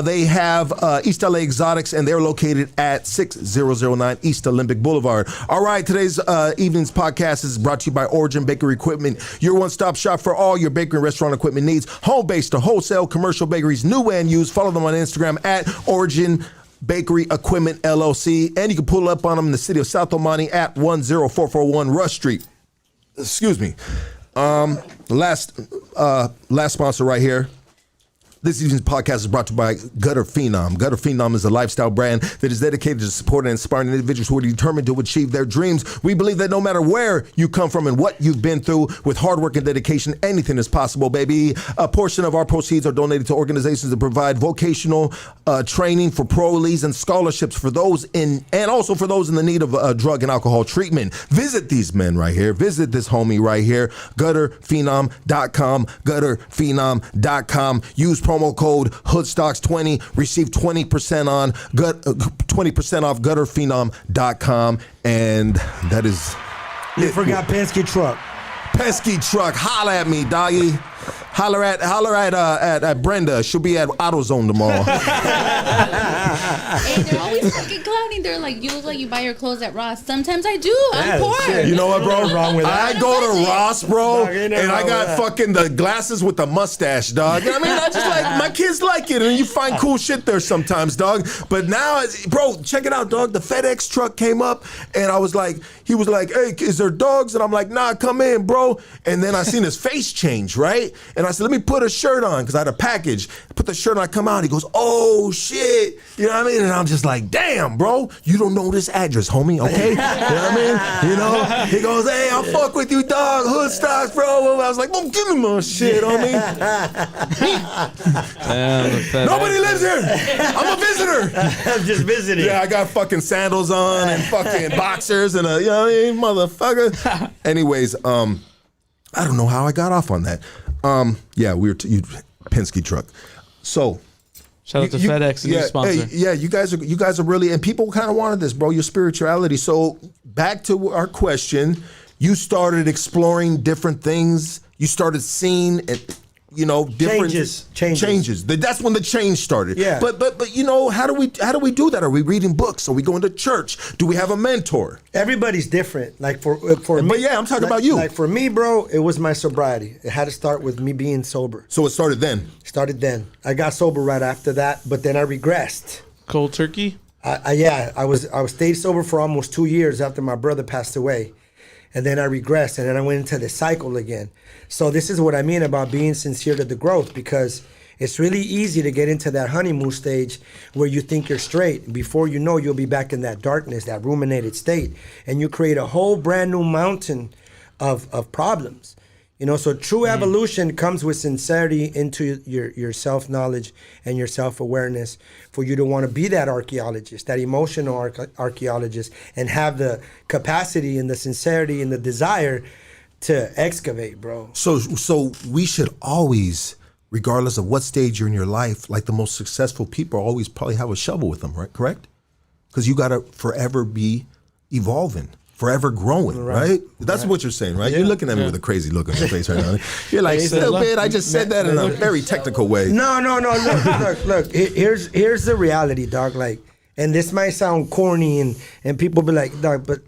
[SPEAKER 1] They have East LA Exotics, and they're located at 6009 East Olympic Boulevard. All right, today's evening's podcast is brought to you by Origin Bakery Equipment. Your one-stop shop for all your bakery and restaurant equipment needs. Home-based to wholesale, commercial bakeries, new and used. Follow them on Instagram at Origin Bakery Equipment LLC. And you can pull up on them in the city of South Omani at 10441 Rush Street. Excuse me. Last sponsor right here. This evening's podcast is brought to you by Gutter Phenom. Gutter Phenom is a lifestyle brand that is dedicated to supporting and inspiring individuals who are determined to achieve their dreams. We believe that no matter where you come from and what you've been through, with hard work and dedication, anything is possible, baby. A portion of our proceeds are donated to organizations that provide vocational training for parolees and scholarships for those and also for those in the need of drug and alcohol treatment. Visit these men right here. Visit this homie right here. GutterPhenom.com. GutterPhenom.com. Use promo code Hoodstocks20. Receive 20% on 20% off GutterPhenom.com. And that is
[SPEAKER 2] You forgot Penske truck.
[SPEAKER 1] Pesky Truck. Holla at me, doggy. Holler at Brenda. She'll be at AutoZone tomorrow.
[SPEAKER 5] Hey, they're always fucking clowning. They're like, you look like you buy your clothes at Ross. Sometimes I do. I'm poor.
[SPEAKER 2] shit.
[SPEAKER 1] You know what, bro?
[SPEAKER 2] Nothing wrong with that.
[SPEAKER 1] I go to Ross, bro,
[SPEAKER 2] Dog, ain't
[SPEAKER 1] and
[SPEAKER 2] nothing
[SPEAKER 1] I
[SPEAKER 2] wrong
[SPEAKER 1] got
[SPEAKER 2] with that.
[SPEAKER 1] fucking the glasses with the mustache, dog. I mean, I just like, my kids like it, and you find cool shit there sometimes, dog. But now, bro, check it out, dog. The FedEx truck came up, and I was like, he was like, hey, is there dogs? And I'm like, nah, come in, bro. And then I seen his face change, right? And I said, let me put a shirt on, because I had a package. Put the shirt on, I come out, he goes, oh, shit. You know what I mean? And I'm just like, damn, bro, you don't know this address, homie, okay? You know what I mean? You know? He goes, hey, I'll fuck with you, dog. Hood stocks, bro. I was like, well, give me my shit, homie. Nobody lives here. I'm a visitor.
[SPEAKER 2] I'm just visiting.
[SPEAKER 1] Yeah, I got fucking sandals on and fucking boxers and a, you know what I mean, motherfucker. Anyways, I don't know how I got off on that. Yeah, we were Penske truck. So
[SPEAKER 4] Shout out to FedEx, a new sponsor.
[SPEAKER 1] Hey, yeah, you guys are really, and people kind of wanted this, bro. Your spirituality. So back to our question, you started exploring different things. You started seeing it. You know, different changes. That's when the change started.
[SPEAKER 2] Yeah.
[SPEAKER 1] But you know, how do we do that? Are we reading books? Are we going to church? Do we have a mentor?
[SPEAKER 2] Everybody's different. Like for me,
[SPEAKER 1] but yeah, I'm talking about you.
[SPEAKER 2] Like for me, bro, it was my sobriety. It had to start with me being sober.
[SPEAKER 1] So it started then.
[SPEAKER 2] Started then. I got sober right after that, but then I regressed.
[SPEAKER 4] Cold turkey?
[SPEAKER 2] I stayed sober for almost 2 years after my brother passed away. And then I regressed, and then I went into the cycle again. So this is what I mean about being sincere to the growth, because it's really easy to get into that honeymoon stage where you think you're straight. Before you know, you'll be back in that darkness, that ruminated state, and you create a whole brand new mountain of problems. You know, so true evolution comes with sincerity into your self-knowledge and your self-awareness for you to want to be that archaeologist, that emotional archaeologist, and have the capacity and the sincerity and the desire to excavate, bro.
[SPEAKER 1] So we should always, regardless of what stage you're in your life, like the most successful people always probably have a shovel with them, right? Correct? Because you got to forever be evolving. Forever growing, right? That's what you're saying, right?
[SPEAKER 2] Yeah.
[SPEAKER 1] You're looking at me with a crazy look on your face right now. You're like, stupid, I just said that in a very technical way.
[SPEAKER 2] No. Look. Here's the reality, dog. Like, and this might sound corny, and people be like, dog, but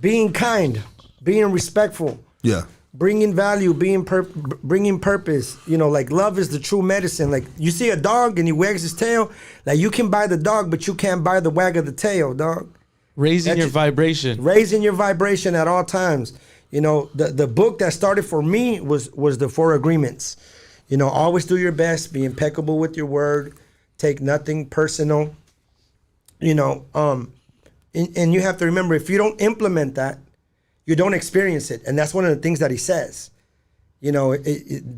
[SPEAKER 2] being kind, being respectful,
[SPEAKER 1] Yeah.
[SPEAKER 2] bringing value, bringing purpose. You know, like love is the true medicine. Like you see a dog and he wags his tail. Like you can buy the dog, but you can't buy the wag of the tail, dog.
[SPEAKER 4] Raising your vibration.
[SPEAKER 2] Raising your vibration at all times. You know, the book that started for me was the 4 Agreements. You know, always do your best, be impeccable with your word, take nothing personal. You know, and you have to remember, if you don't implement that, you don't experience it. And that's one of the things that he says. You know,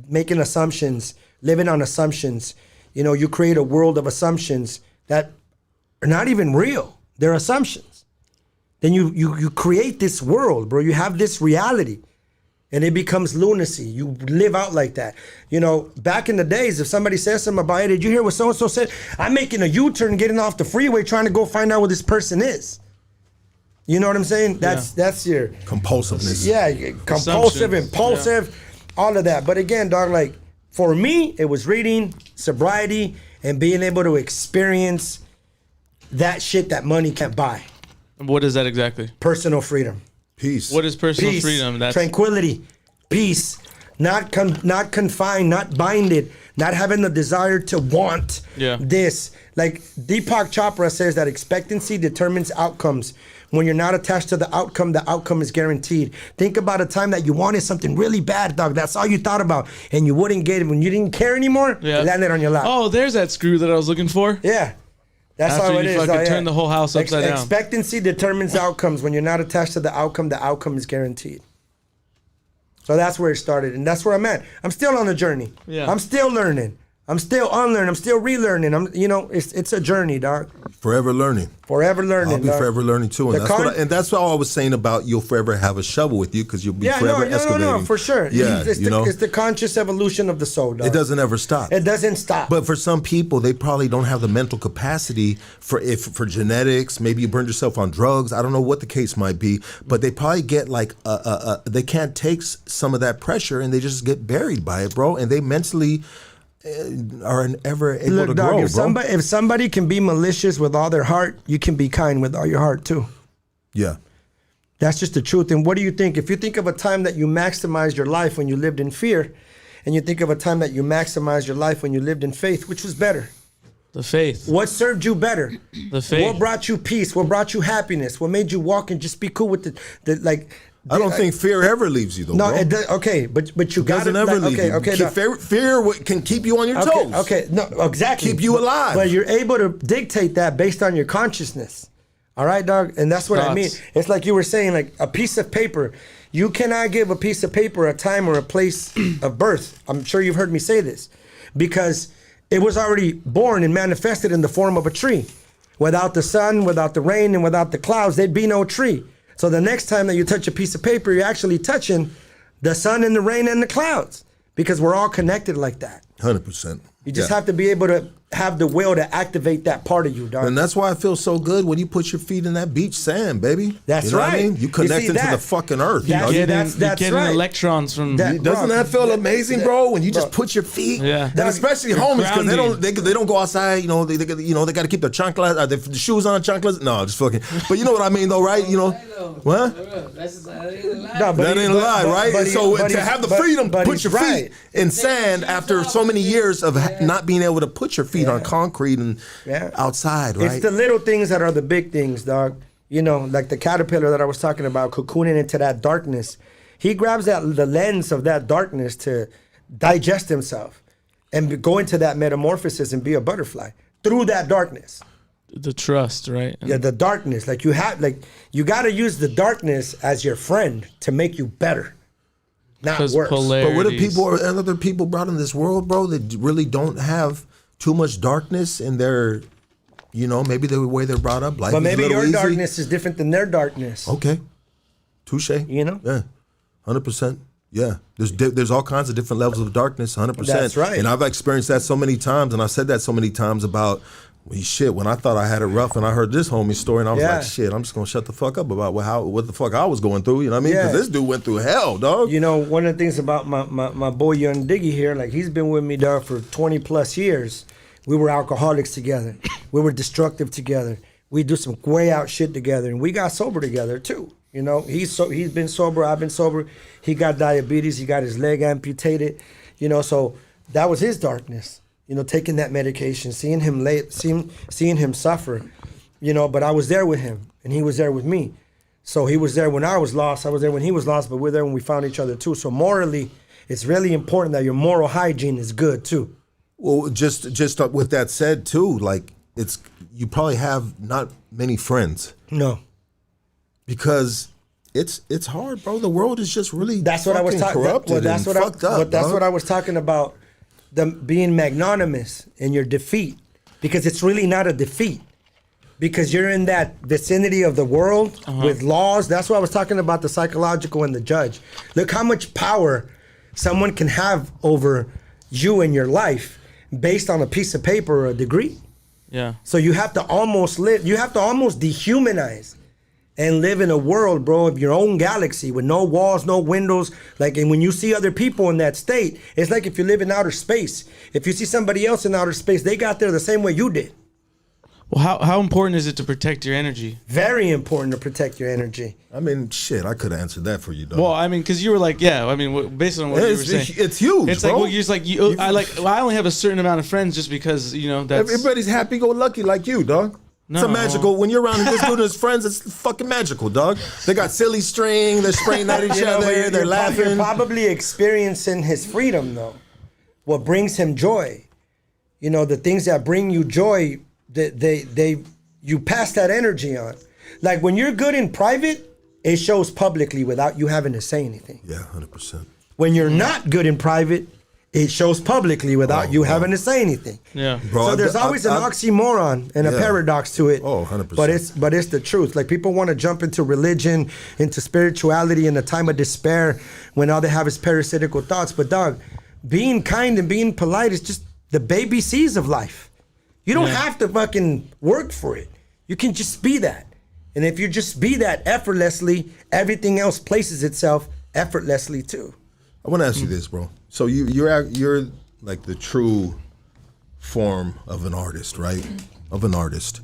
[SPEAKER 2] making assumptions, living on assumptions. You know, you create a world of assumptions that are not even real. They're assumptions. Then you create this world, bro. You have this reality. And it becomes lunacy. You live out like that. You know, back in the days, if somebody says something about, hey, did you hear what so-and-so said? I'm making a U-turn, getting off the freeway, trying to go find out where this person is. You know what I'm saying? That's your
[SPEAKER 1] compulsiveness.
[SPEAKER 2] Yeah, compulsive, impulsive, all of that. But again, dog, like for me, it was reading, sobriety, and being able to experience that shit that money can't buy.
[SPEAKER 4] What is that exactly?
[SPEAKER 2] Personal freedom.
[SPEAKER 1] Peace.
[SPEAKER 4] What is personal
[SPEAKER 2] Peace,
[SPEAKER 4] freedom? That's
[SPEAKER 2] tranquility, peace, not confined, not binded, not having the desire to want this. Like Deepak Chopra says that expectancy determines outcomes. When you're not attached to the outcome is guaranteed. Think about a time that you wanted something really bad, dog. That's all you thought about, and you wouldn't get it. When you didn't care anymore, it landed on your lap.
[SPEAKER 4] Oh, there's that screw that I was looking for.
[SPEAKER 2] Yeah. That's
[SPEAKER 4] After
[SPEAKER 2] how it
[SPEAKER 4] you
[SPEAKER 2] is.
[SPEAKER 4] fucking turn the whole house upside down.
[SPEAKER 2] Expectancy determines outcomes. When you're not attached to the outcome is guaranteed. So that's where it started, and that's where I'm at. I'm still on the journey.
[SPEAKER 4] Yeah.
[SPEAKER 2] I'm still learning. I'm still unlearning. I'm still relearning. It's a journey, dog.
[SPEAKER 1] Forever learning.
[SPEAKER 2] Forever learning.
[SPEAKER 1] I'll be
[SPEAKER 2] dog.
[SPEAKER 1] forever learning too, and that's what I was saying about you'll forever have a shovel with you because you'll be forever excavating.
[SPEAKER 2] No, for sure.
[SPEAKER 1] Yeah,
[SPEAKER 2] it's the conscious evolution of the soul, dog.
[SPEAKER 1] It doesn't ever stop.
[SPEAKER 2] It doesn't stop.
[SPEAKER 1] But for some people, they probably don't have the mental capacity for genetics. Maybe you burned yourself on drugs. I don't know what the case might be, but they probably get like they can't take some of that pressure, and they just get buried by it, bro. And they mentally are never able to grow, bro.
[SPEAKER 2] If somebody can be malicious with all their heart, you can be kind with all your heart too.
[SPEAKER 1] Yeah.
[SPEAKER 2] That's just the truth. And what do you think? If you think of a time that you maximized your life when you lived in fear, and you think of a time that you maximized your life when you lived in faith, which was better?
[SPEAKER 4] The faith.
[SPEAKER 2] What served you better?
[SPEAKER 4] The faith.
[SPEAKER 2] What brought you peace? What brought you happiness? What made you walk and just be cool with the like?
[SPEAKER 1] I don't think fear ever leaves you, though.
[SPEAKER 2] No,
[SPEAKER 1] bro.
[SPEAKER 2] it does, okay, but you got to
[SPEAKER 1] doesn't ever leave you.
[SPEAKER 2] Okay,
[SPEAKER 1] Fear can keep you on your toes.
[SPEAKER 2] Okay, no, exactly.
[SPEAKER 1] Keep you alive.
[SPEAKER 2] But you're able to dictate that based on your consciousness. All right, dog, and that's what I mean. It's like you were saying, like a piece of paper. You cannot give a piece of paper a time or a place of birth. I'm sure you've heard me say this, because it was already born and manifested in the form of a tree. Without the sun, without the rain, and without the clouds, there'd be no tree. So the next time that you touch a piece of paper, you're actually touching the sun and the rain and the clouds, because we're all connected like that.
[SPEAKER 1] 100%.
[SPEAKER 2] You just have to be able to have the will to activate that part of you, dog.
[SPEAKER 1] And that's why I feel so good when you put your feet in that beach sand, baby.
[SPEAKER 2] That's
[SPEAKER 1] you know
[SPEAKER 2] right.
[SPEAKER 1] What I mean? You connect into the fucking earth.
[SPEAKER 2] That's
[SPEAKER 4] getting
[SPEAKER 2] right.
[SPEAKER 4] electrons from.
[SPEAKER 1] Doesn't that feel amazing, bro? When you just put your feet, and especially homies, because they don't go outside. You know, they got to keep their chanclas, the shoes on, chanclas. No, just fucking. But you know what I mean, though, right? You know, what? That ain't a lie, right? So to have the freedom to put your feet in sand after so many years of not being able to put your feet on concrete and outside, right?
[SPEAKER 2] It's the little things that are the big things, dog. You know, like the caterpillar that I was talking about, cocooning into that darkness. He grabs the lens of that darkness to digest himself and go into that metamorphosis and be a butterfly through that darkness.
[SPEAKER 4] The trust, right?
[SPEAKER 2] Yeah, the darkness. You got to use the darkness as your friend to make you better, not worse.
[SPEAKER 1] But what if other people brought in this world, bro, that really don't have too much darkness in their, maybe the way they're brought up. Life
[SPEAKER 2] but maybe your
[SPEAKER 1] easy.
[SPEAKER 2] darkness is different than their darkness.
[SPEAKER 1] Okay. Touche.
[SPEAKER 2] Yeah.
[SPEAKER 1] 100%. Yeah. There's all kinds of different levels of darkness, 100%.
[SPEAKER 2] That's right.
[SPEAKER 1] And I've experienced that so many times, and I've said that so many times about, when I thought I had it rough and I heard this homie story, and I was like, shit, I'm just going to shut the fuck up about what the fuck I was going through, you know what I mean? Because this dude went through hell, dog.
[SPEAKER 2] One of the things about my boy Young Diggy here, like he's been with me, dog, for 20 plus years. We were alcoholics together. We were destructive together. We do some way out shit together, and we got sober together too. He's been sober, I've been sober. He got diabetes, he got his leg amputated, so that was his darkness. Taking that medication, seeing him suffer, but I was there with him and he was there with me. So he was there when I was lost, I was there when he was lost, but we're there when we found each other too. So morally, it's really important that your moral hygiene is good too.
[SPEAKER 1] Well, just with that said too, like you probably have not many friends.
[SPEAKER 2] No.
[SPEAKER 1] Because it's hard, bro. The world is just really
[SPEAKER 2] that's what I was talking about. Well, that's what
[SPEAKER 1] fucked up.
[SPEAKER 2] That's what I was talking about. Being magnanimous in your defeat, because it's really not a defeat. because you're in that vicinity of the world with laws. That's why I was talking about the psychological and the judge. Look how much power someone can have over you and your life based on a piece of paper or a degree.
[SPEAKER 4] Yeah.
[SPEAKER 2] So you have to almost dehumanize and live in a world, bro, of your own galaxy with no walls, no windows. Like, and when you see other people in that state, it's like if you live in outer space. If you see somebody else in outer space, they got there the same way you did.
[SPEAKER 4] Well, how important is it to protect your energy?
[SPEAKER 2] Very important to protect your energy.
[SPEAKER 1] I mean, shit, I could have answered that for you, dog.
[SPEAKER 4] Well, I mean, because you were like, yeah. I mean, based on what you were saying,
[SPEAKER 1] it's huge,
[SPEAKER 4] it's
[SPEAKER 1] bro.
[SPEAKER 4] like, well, you're just like, I only have a certain amount of friends just because, you know, that's
[SPEAKER 1] Everybody's happy-go-lucky like you, dog. It's a
[SPEAKER 4] No.
[SPEAKER 1] magical. When you're around this dude and his friends, it's fucking magical, dog. They got silly string. They're spraying at each
[SPEAKER 2] You know, but
[SPEAKER 1] other. They're
[SPEAKER 2] you're
[SPEAKER 1] laughing.
[SPEAKER 2] probably experiencing his freedom, though. What brings him joy, you know, the things that bring you joy, you pass that energy on. Like when you're good in private, it shows publicly without you having to say anything.
[SPEAKER 1] Yeah, 100%.
[SPEAKER 2] When you're not good in private, it shows publicly without you having to say anything.
[SPEAKER 4] yeah.
[SPEAKER 1] Bro,
[SPEAKER 2] So there's always an oxymoron and a
[SPEAKER 1] Yeah.
[SPEAKER 2] paradox to it.
[SPEAKER 1] Oh, 100%.
[SPEAKER 2] But it's the truth. Like people want to jump into religion, into spirituality in a time of despair when all they have is parasitical thoughts. But dog, being kind and being polite is just the baby C's of life. You don't have to fucking work for it. You can just be that. And if you just be that effortlessly, everything else places itself effortlessly too.
[SPEAKER 1] I want to ask you this, bro. So you're like the true form of an artist, right? Of an artist.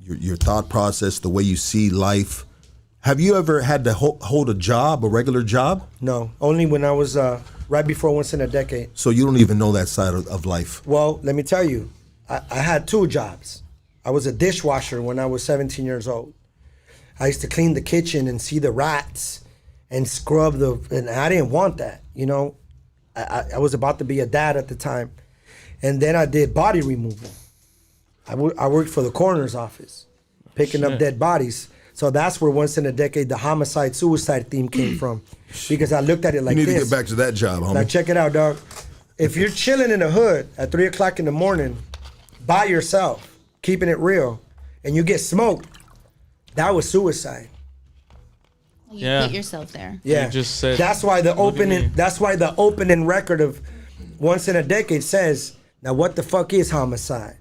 [SPEAKER 1] Your thought process, the way you see life. Have you ever had to hold a job, a regular job?
[SPEAKER 2] No, only when I was right before Once in a Decade.
[SPEAKER 1] So you don't even know that side of life.
[SPEAKER 2] Well, let me tell you, I had 2 jobs. I was a dishwasher when I was 17 years old. I used to clean the kitchen and see the rats and scrub and I didn't want that, you know. I was about to be a dad at the time. And then I did body removal. I worked for the coroner's office, picking up dead bodies. So that's where Once in a Decade, the homicide, suicide theme came from. Because I looked at it like
[SPEAKER 1] You need
[SPEAKER 2] this.
[SPEAKER 1] to get back to that job, homie.
[SPEAKER 2] Now check it out, dog. If you're chilling in the hood at 3 o'clock in the morning by yourself, keeping it real, and you get smoked, that was suicide.
[SPEAKER 5] You
[SPEAKER 4] Yeah.
[SPEAKER 5] put yourself there.
[SPEAKER 2] Yeah,
[SPEAKER 4] You just said,
[SPEAKER 2] that's why the
[SPEAKER 4] "Look at me."
[SPEAKER 2] opening. That's why the opening record of Once in a Decade says, "Now what the fuck is homicide?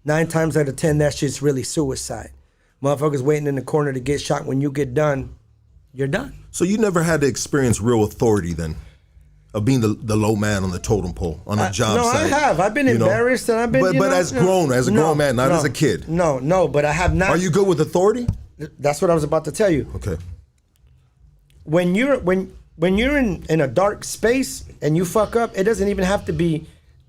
[SPEAKER 2] 9 times out of 10, that shit's really suicide. Motherfuckers waiting in the corner to get shot. When you get done, you're done."
[SPEAKER 1] So you never had to experience real authority then? Of being the low man on the totem pole on a job
[SPEAKER 2] No,
[SPEAKER 1] site.
[SPEAKER 2] I have. I've been
[SPEAKER 1] you know?
[SPEAKER 2] embarrassed, and I've been.
[SPEAKER 1] But
[SPEAKER 2] you know,
[SPEAKER 1] as a grown man, not as a kid.
[SPEAKER 2] No, but I have not.
[SPEAKER 1] Are you good with authority?
[SPEAKER 2] That's what I was about to tell you.
[SPEAKER 1] Okay.
[SPEAKER 2] When you're in a dark space and you fuck up, it doesn't have to be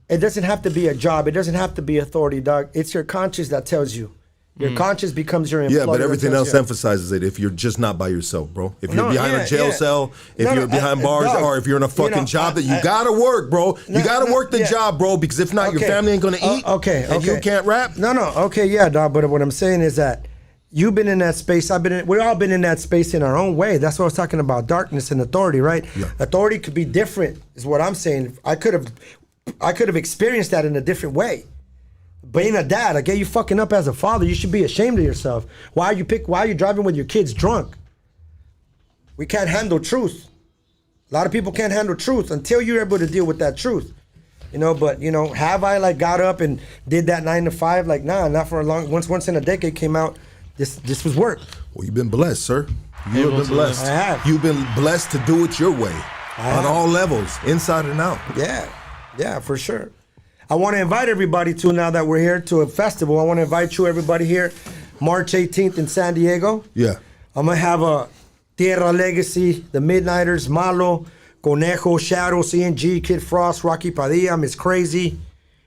[SPEAKER 2] a job. It doesn't have to be authority, dog. It's your conscience that tells you. Your conscience becomes your employer.
[SPEAKER 1] Yeah, but everything
[SPEAKER 2] and tells
[SPEAKER 1] else
[SPEAKER 2] you.
[SPEAKER 1] emphasizes it if you're just not by yourself, bro. If you're
[SPEAKER 2] No,
[SPEAKER 1] behind
[SPEAKER 2] yeah,
[SPEAKER 1] a jail
[SPEAKER 2] yeah.
[SPEAKER 1] cell, if
[SPEAKER 2] No,
[SPEAKER 1] you're
[SPEAKER 2] no,
[SPEAKER 1] behind bars,
[SPEAKER 2] dog,
[SPEAKER 1] or if you're in a fucking job that you gotta work, bro. You gotta work the job, bro, because if not, your
[SPEAKER 2] Okay.
[SPEAKER 1] family ain't gonna eat.
[SPEAKER 2] Okay,
[SPEAKER 1] And you
[SPEAKER 2] okay.
[SPEAKER 1] can't rap.
[SPEAKER 2] No, okay, yeah, dog. But what I'm saying is that you've been in that space. We've all been in that space in our own way. That's what I was talking about, darkness and authority, right?
[SPEAKER 1] Yeah.
[SPEAKER 2] Authority could be different, is what I'm saying. I could have experienced that in a different way. Being a dad, I get you fucking up as a father. You should be ashamed of yourself. Why are you driving with your kids drunk? We can't handle truth. A lot of people can't handle truth until you're able to deal with that truth. You know, but you know, have I like got up and did that 9 to 5? Like, nah, not for a long. Once in a Decade came out, this was work.
[SPEAKER 1] Well, you've been blessed, sir. You have been blessed.
[SPEAKER 2] I have.
[SPEAKER 1] You've been blessed to do it your way, on all levels, inside and out.
[SPEAKER 2] Yeah, for sure. I want to invite everybody to, now that we're here, to a festival. I want to invite you, everybody, here, March 18th in San Diego.
[SPEAKER 1] Yeah.
[SPEAKER 2] I'm going to have a Tierra Legacy, The Midnighters, Malo, Conejo, Shadow, CNG, Kid Frost, Rocky Padilla, Miss Crazy.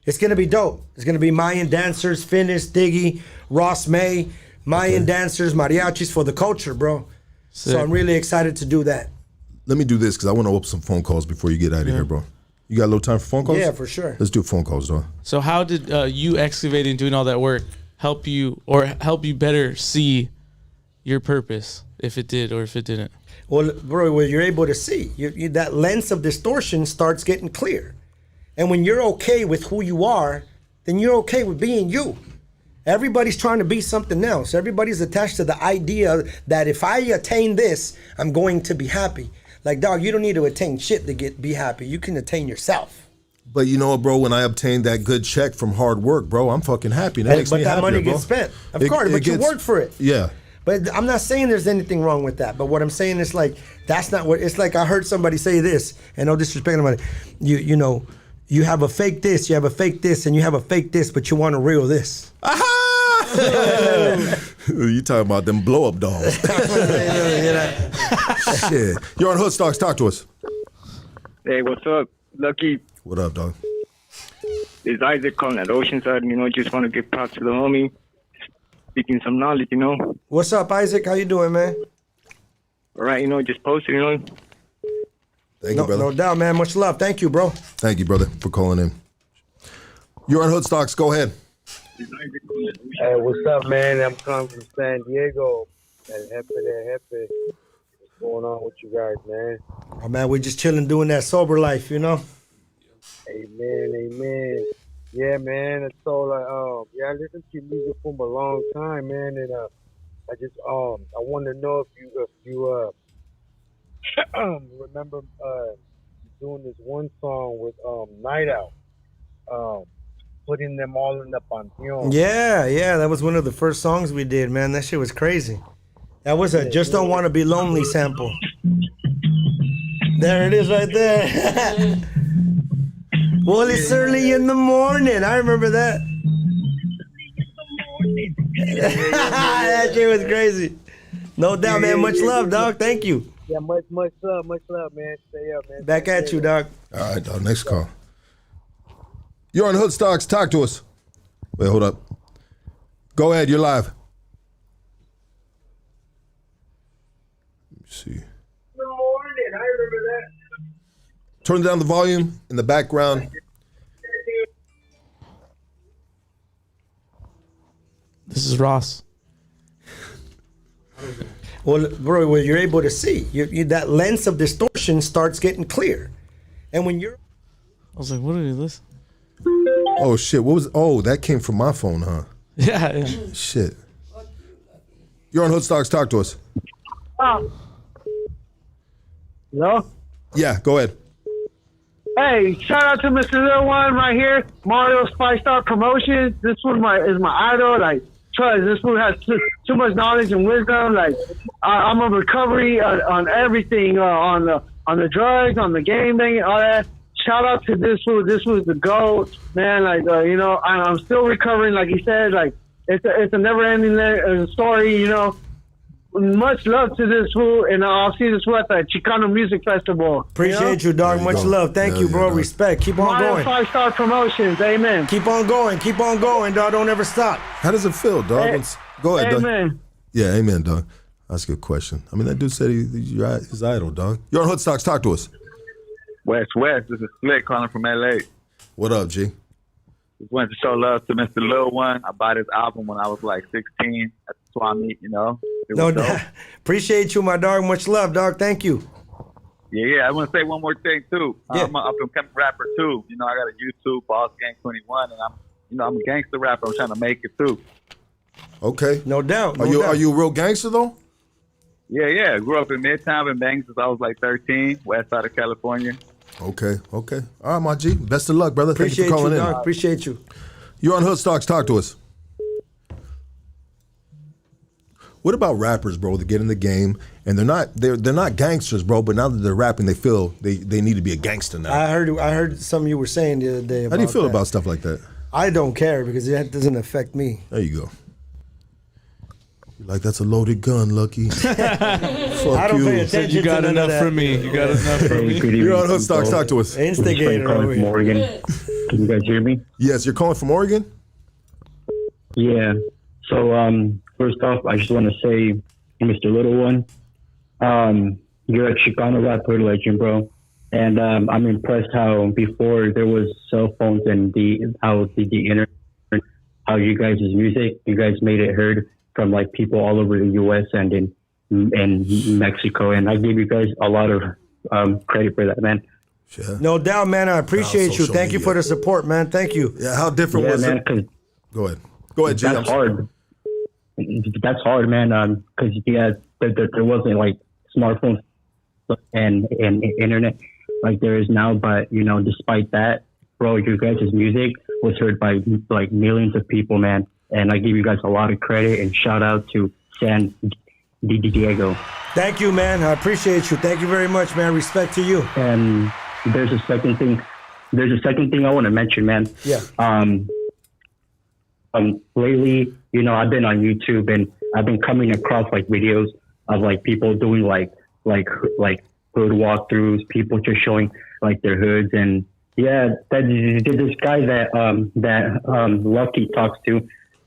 [SPEAKER 2] It's going to be dope. It's going to be Mayan dancers, Finnis, Diggy, Ross May, Mayan dancers, mariachis for the culture, bro.
[SPEAKER 4] Sick.
[SPEAKER 2] So I'm really excited to do that.
[SPEAKER 1] Let me do this because I want to open some phone calls before you get out of here, bro. You got a little time for phone calls?
[SPEAKER 2] Yeah, for sure.
[SPEAKER 1] Let's do phone calls, though.
[SPEAKER 4] So how did you excavating, doing all that work, help you better see your purpose, if it did or if it didn't?
[SPEAKER 2] Well, bro, when you're able to see, that lens of distortion starts getting clear. And when you're okay with who you are, then you're okay with being you. Everybody's trying to be something else. Everybody's attached to the idea that if I attain this, I'm going to be happy. Like, dog, you don't need to attain shit to be happy. You can attain yourself.
[SPEAKER 1] But you know what, bro? When I obtained that good check from hard work, bro, I'm fucking happy. That makes me
[SPEAKER 2] that
[SPEAKER 1] happier,
[SPEAKER 2] money
[SPEAKER 1] bro.
[SPEAKER 2] gets spent. Of course, but you work for it.
[SPEAKER 1] Yeah.
[SPEAKER 2] But I'm not saying there's anything wrong with that. But what I'm saying is like, that's not what, it's like I heard somebody say this, and no disrespect to anybody. You know, you have a fake this, you have a fake this, and you have a fake this, but you want a real this.
[SPEAKER 1] Aha! You talking about them blow-up dolls. Shit. You're on Hoodstocks. Talk to us.
[SPEAKER 7] Hey, what's up, Lucky?
[SPEAKER 1] What up, dog?
[SPEAKER 7] It's Isaac calling at Oceanside. You know, just want to give props to the homie. Speaking some knowledge, you know.
[SPEAKER 2] What's up, Isaac? How you doing, man?
[SPEAKER 7] All right, you know, just posted, you know.
[SPEAKER 1] Thank you, brother.
[SPEAKER 2] No doubt, man. Much love. Thank you, bro.
[SPEAKER 1] Thank you, brother, for calling in. You're on Hoodstocks. Go ahead.
[SPEAKER 8] Hey, what's up, man? I'm coming from San Diego. Happy. What's going on with you guys, man?
[SPEAKER 2] Oh, man, we're just chilling, doing that sober life, you know?
[SPEAKER 8] Amen. Yeah, man. And so, like, I listened to your music for a long time, man. And I just, I want to know if you remember doing this one song with Night Out. Putting them all in the pantheon.
[SPEAKER 2] Yeah, that was one of the first songs we did, man. That shit was crazy. That was a Just Don't Want to Be Lonely sample. There it is right there. Well, it's early in the morning. I remember that. That shit was crazy. No doubt, man. Much love, dog. Thank you.
[SPEAKER 8] Yeah, much love, man. Stay up, man.
[SPEAKER 2] Back at you, dog.
[SPEAKER 1] All right, dog. Next call. You're on Hoodstocks. Talk to us. Wait, hold up. Go ahead. You're live. Let me see.
[SPEAKER 8] In the morning, I remember that.
[SPEAKER 1] Turn down the volume in the background.
[SPEAKER 4] This is Ross.
[SPEAKER 2] Well, bro, you're able to see. That lens of distortion starts getting clear. And when you're...
[SPEAKER 4] I was like, what did he listen?
[SPEAKER 1] Oh, shit. What was... Oh, that came from my phone, huh?
[SPEAKER 4] Yeah.
[SPEAKER 1] Shit. You're on Hoodstocks. Talk to us.
[SPEAKER 8] Hello?
[SPEAKER 1] Yeah, go ahead.
[SPEAKER 8] Hey, shout out to Mr. Lil One right here. Mario's 5-star Promotions. This one is my idol. Like, trust, this one has too much knowledge and wisdom. Like, I'm a recovery on everything, on the drugs, on the game thing, all that. Shout out to this fool. This was the GOAT, man. Like, you know, I'm still recovering. Like he said, like it's a never-ending story. You know, much love to this fool, and I'll see this fool at the Chicano Music Festival.
[SPEAKER 2] Appreciate you, dog. Much love. Thank you, bro. Respect. Keep on going.
[SPEAKER 8] 5-star Promotions. Amen.
[SPEAKER 2] Keep on going, dog. Don't ever stop.
[SPEAKER 1] How does it feel, dog? Go ahead, dog.
[SPEAKER 8] Amen.
[SPEAKER 1] Yeah, amen, dog. That's a good question. I mean, that dude said he's his idol, dog. You're on Hoodstocks. Talk to us.
[SPEAKER 9] West, this is Slick calling from LA.
[SPEAKER 1] What up, G?
[SPEAKER 9] Just wanted to show love to Mr. Lil One. I bought his album when I was like 16 at the Swap Meet, you know.
[SPEAKER 2] No doubt. Appreciate you, my dog. Much love, dog. Thank you.
[SPEAKER 9] Yeah. I want to say one more thing too.
[SPEAKER 2] Yeah.
[SPEAKER 9] I'm an up-and-coming rapper too. You know, I got a YouTube, Boss Gang 21, and I'm a gangster rapper. I'm trying to make it too.
[SPEAKER 1] Okay.
[SPEAKER 2] No doubt.
[SPEAKER 1] Are you a real gangster though?
[SPEAKER 9] Yeah. Grew up in Midtown and banged since I was like 13, west side of California.
[SPEAKER 1] Okay. All right, my G. Best of luck, brother.
[SPEAKER 2] Appreciate
[SPEAKER 1] Thank you for calling
[SPEAKER 2] you, dog.
[SPEAKER 1] in.
[SPEAKER 2] Appreciate you.
[SPEAKER 1] You're on Hoodstocks. Talk to us. What about rappers, bro, that get in the game and they're not gangsters, bro, but now that they're rapping, they feel they need to be a gangster now.
[SPEAKER 2] I heard something you were saying the other day about
[SPEAKER 1] How do you feel
[SPEAKER 2] that.
[SPEAKER 1] about stuff like that?
[SPEAKER 2] I don't care because that doesn't affect me.
[SPEAKER 1] There you go. You're like, that's a loaded gun, Lucky. Fuck
[SPEAKER 2] I don't
[SPEAKER 1] you.
[SPEAKER 2] pay attention
[SPEAKER 4] You got
[SPEAKER 2] to none of
[SPEAKER 4] enough
[SPEAKER 2] that.
[SPEAKER 4] from me. You got enough from me.
[SPEAKER 1] You're on Hoodstocks. Talk to us.
[SPEAKER 2] Instigator
[SPEAKER 8] calling
[SPEAKER 2] over
[SPEAKER 8] from
[SPEAKER 2] here.
[SPEAKER 8] Oregon. Can you guys hear me?
[SPEAKER 1] Yes, you're calling from Oregon?
[SPEAKER 8] Yeah. So, first off, I just want to say, Mr. Little One, you're a Chicano rapper legend, bro. And I'm impressed how before there was cell phones and the internet, how you guys' music, you guys made it heard from like people all over the U.S. and in Mexico. And I give you guys a lot of credit for that, man.
[SPEAKER 1] Sure.
[SPEAKER 2] No doubt, man. I appreciate you.
[SPEAKER 1] social
[SPEAKER 2] Thank you
[SPEAKER 1] media.
[SPEAKER 2] for the support, man. Thank you.
[SPEAKER 1] Yeah, how different
[SPEAKER 8] Yeah,
[SPEAKER 1] was
[SPEAKER 8] man,
[SPEAKER 1] it?
[SPEAKER 8] 'cause
[SPEAKER 1] Go Go ahead, G.
[SPEAKER 10] That's hard. That's hard, man. Because there wasn't like smartphones and internet like there is now. But despite that, bro, your guys' music was heard by like millions of people, man. And I give you guys a lot of credit and shout out to San Diego.
[SPEAKER 2] Thank you, man. I appreciate you. Thank you very much, man. Respect to you.
[SPEAKER 10] And there's a second thing I want to mention, man.
[SPEAKER 2] Yeah.
[SPEAKER 10] Lately, I've been on YouTube and I've been coming across like videos of like people doing like hood walkthroughs, people just showing like their hoods. And yeah, this guy that Lucky talks to,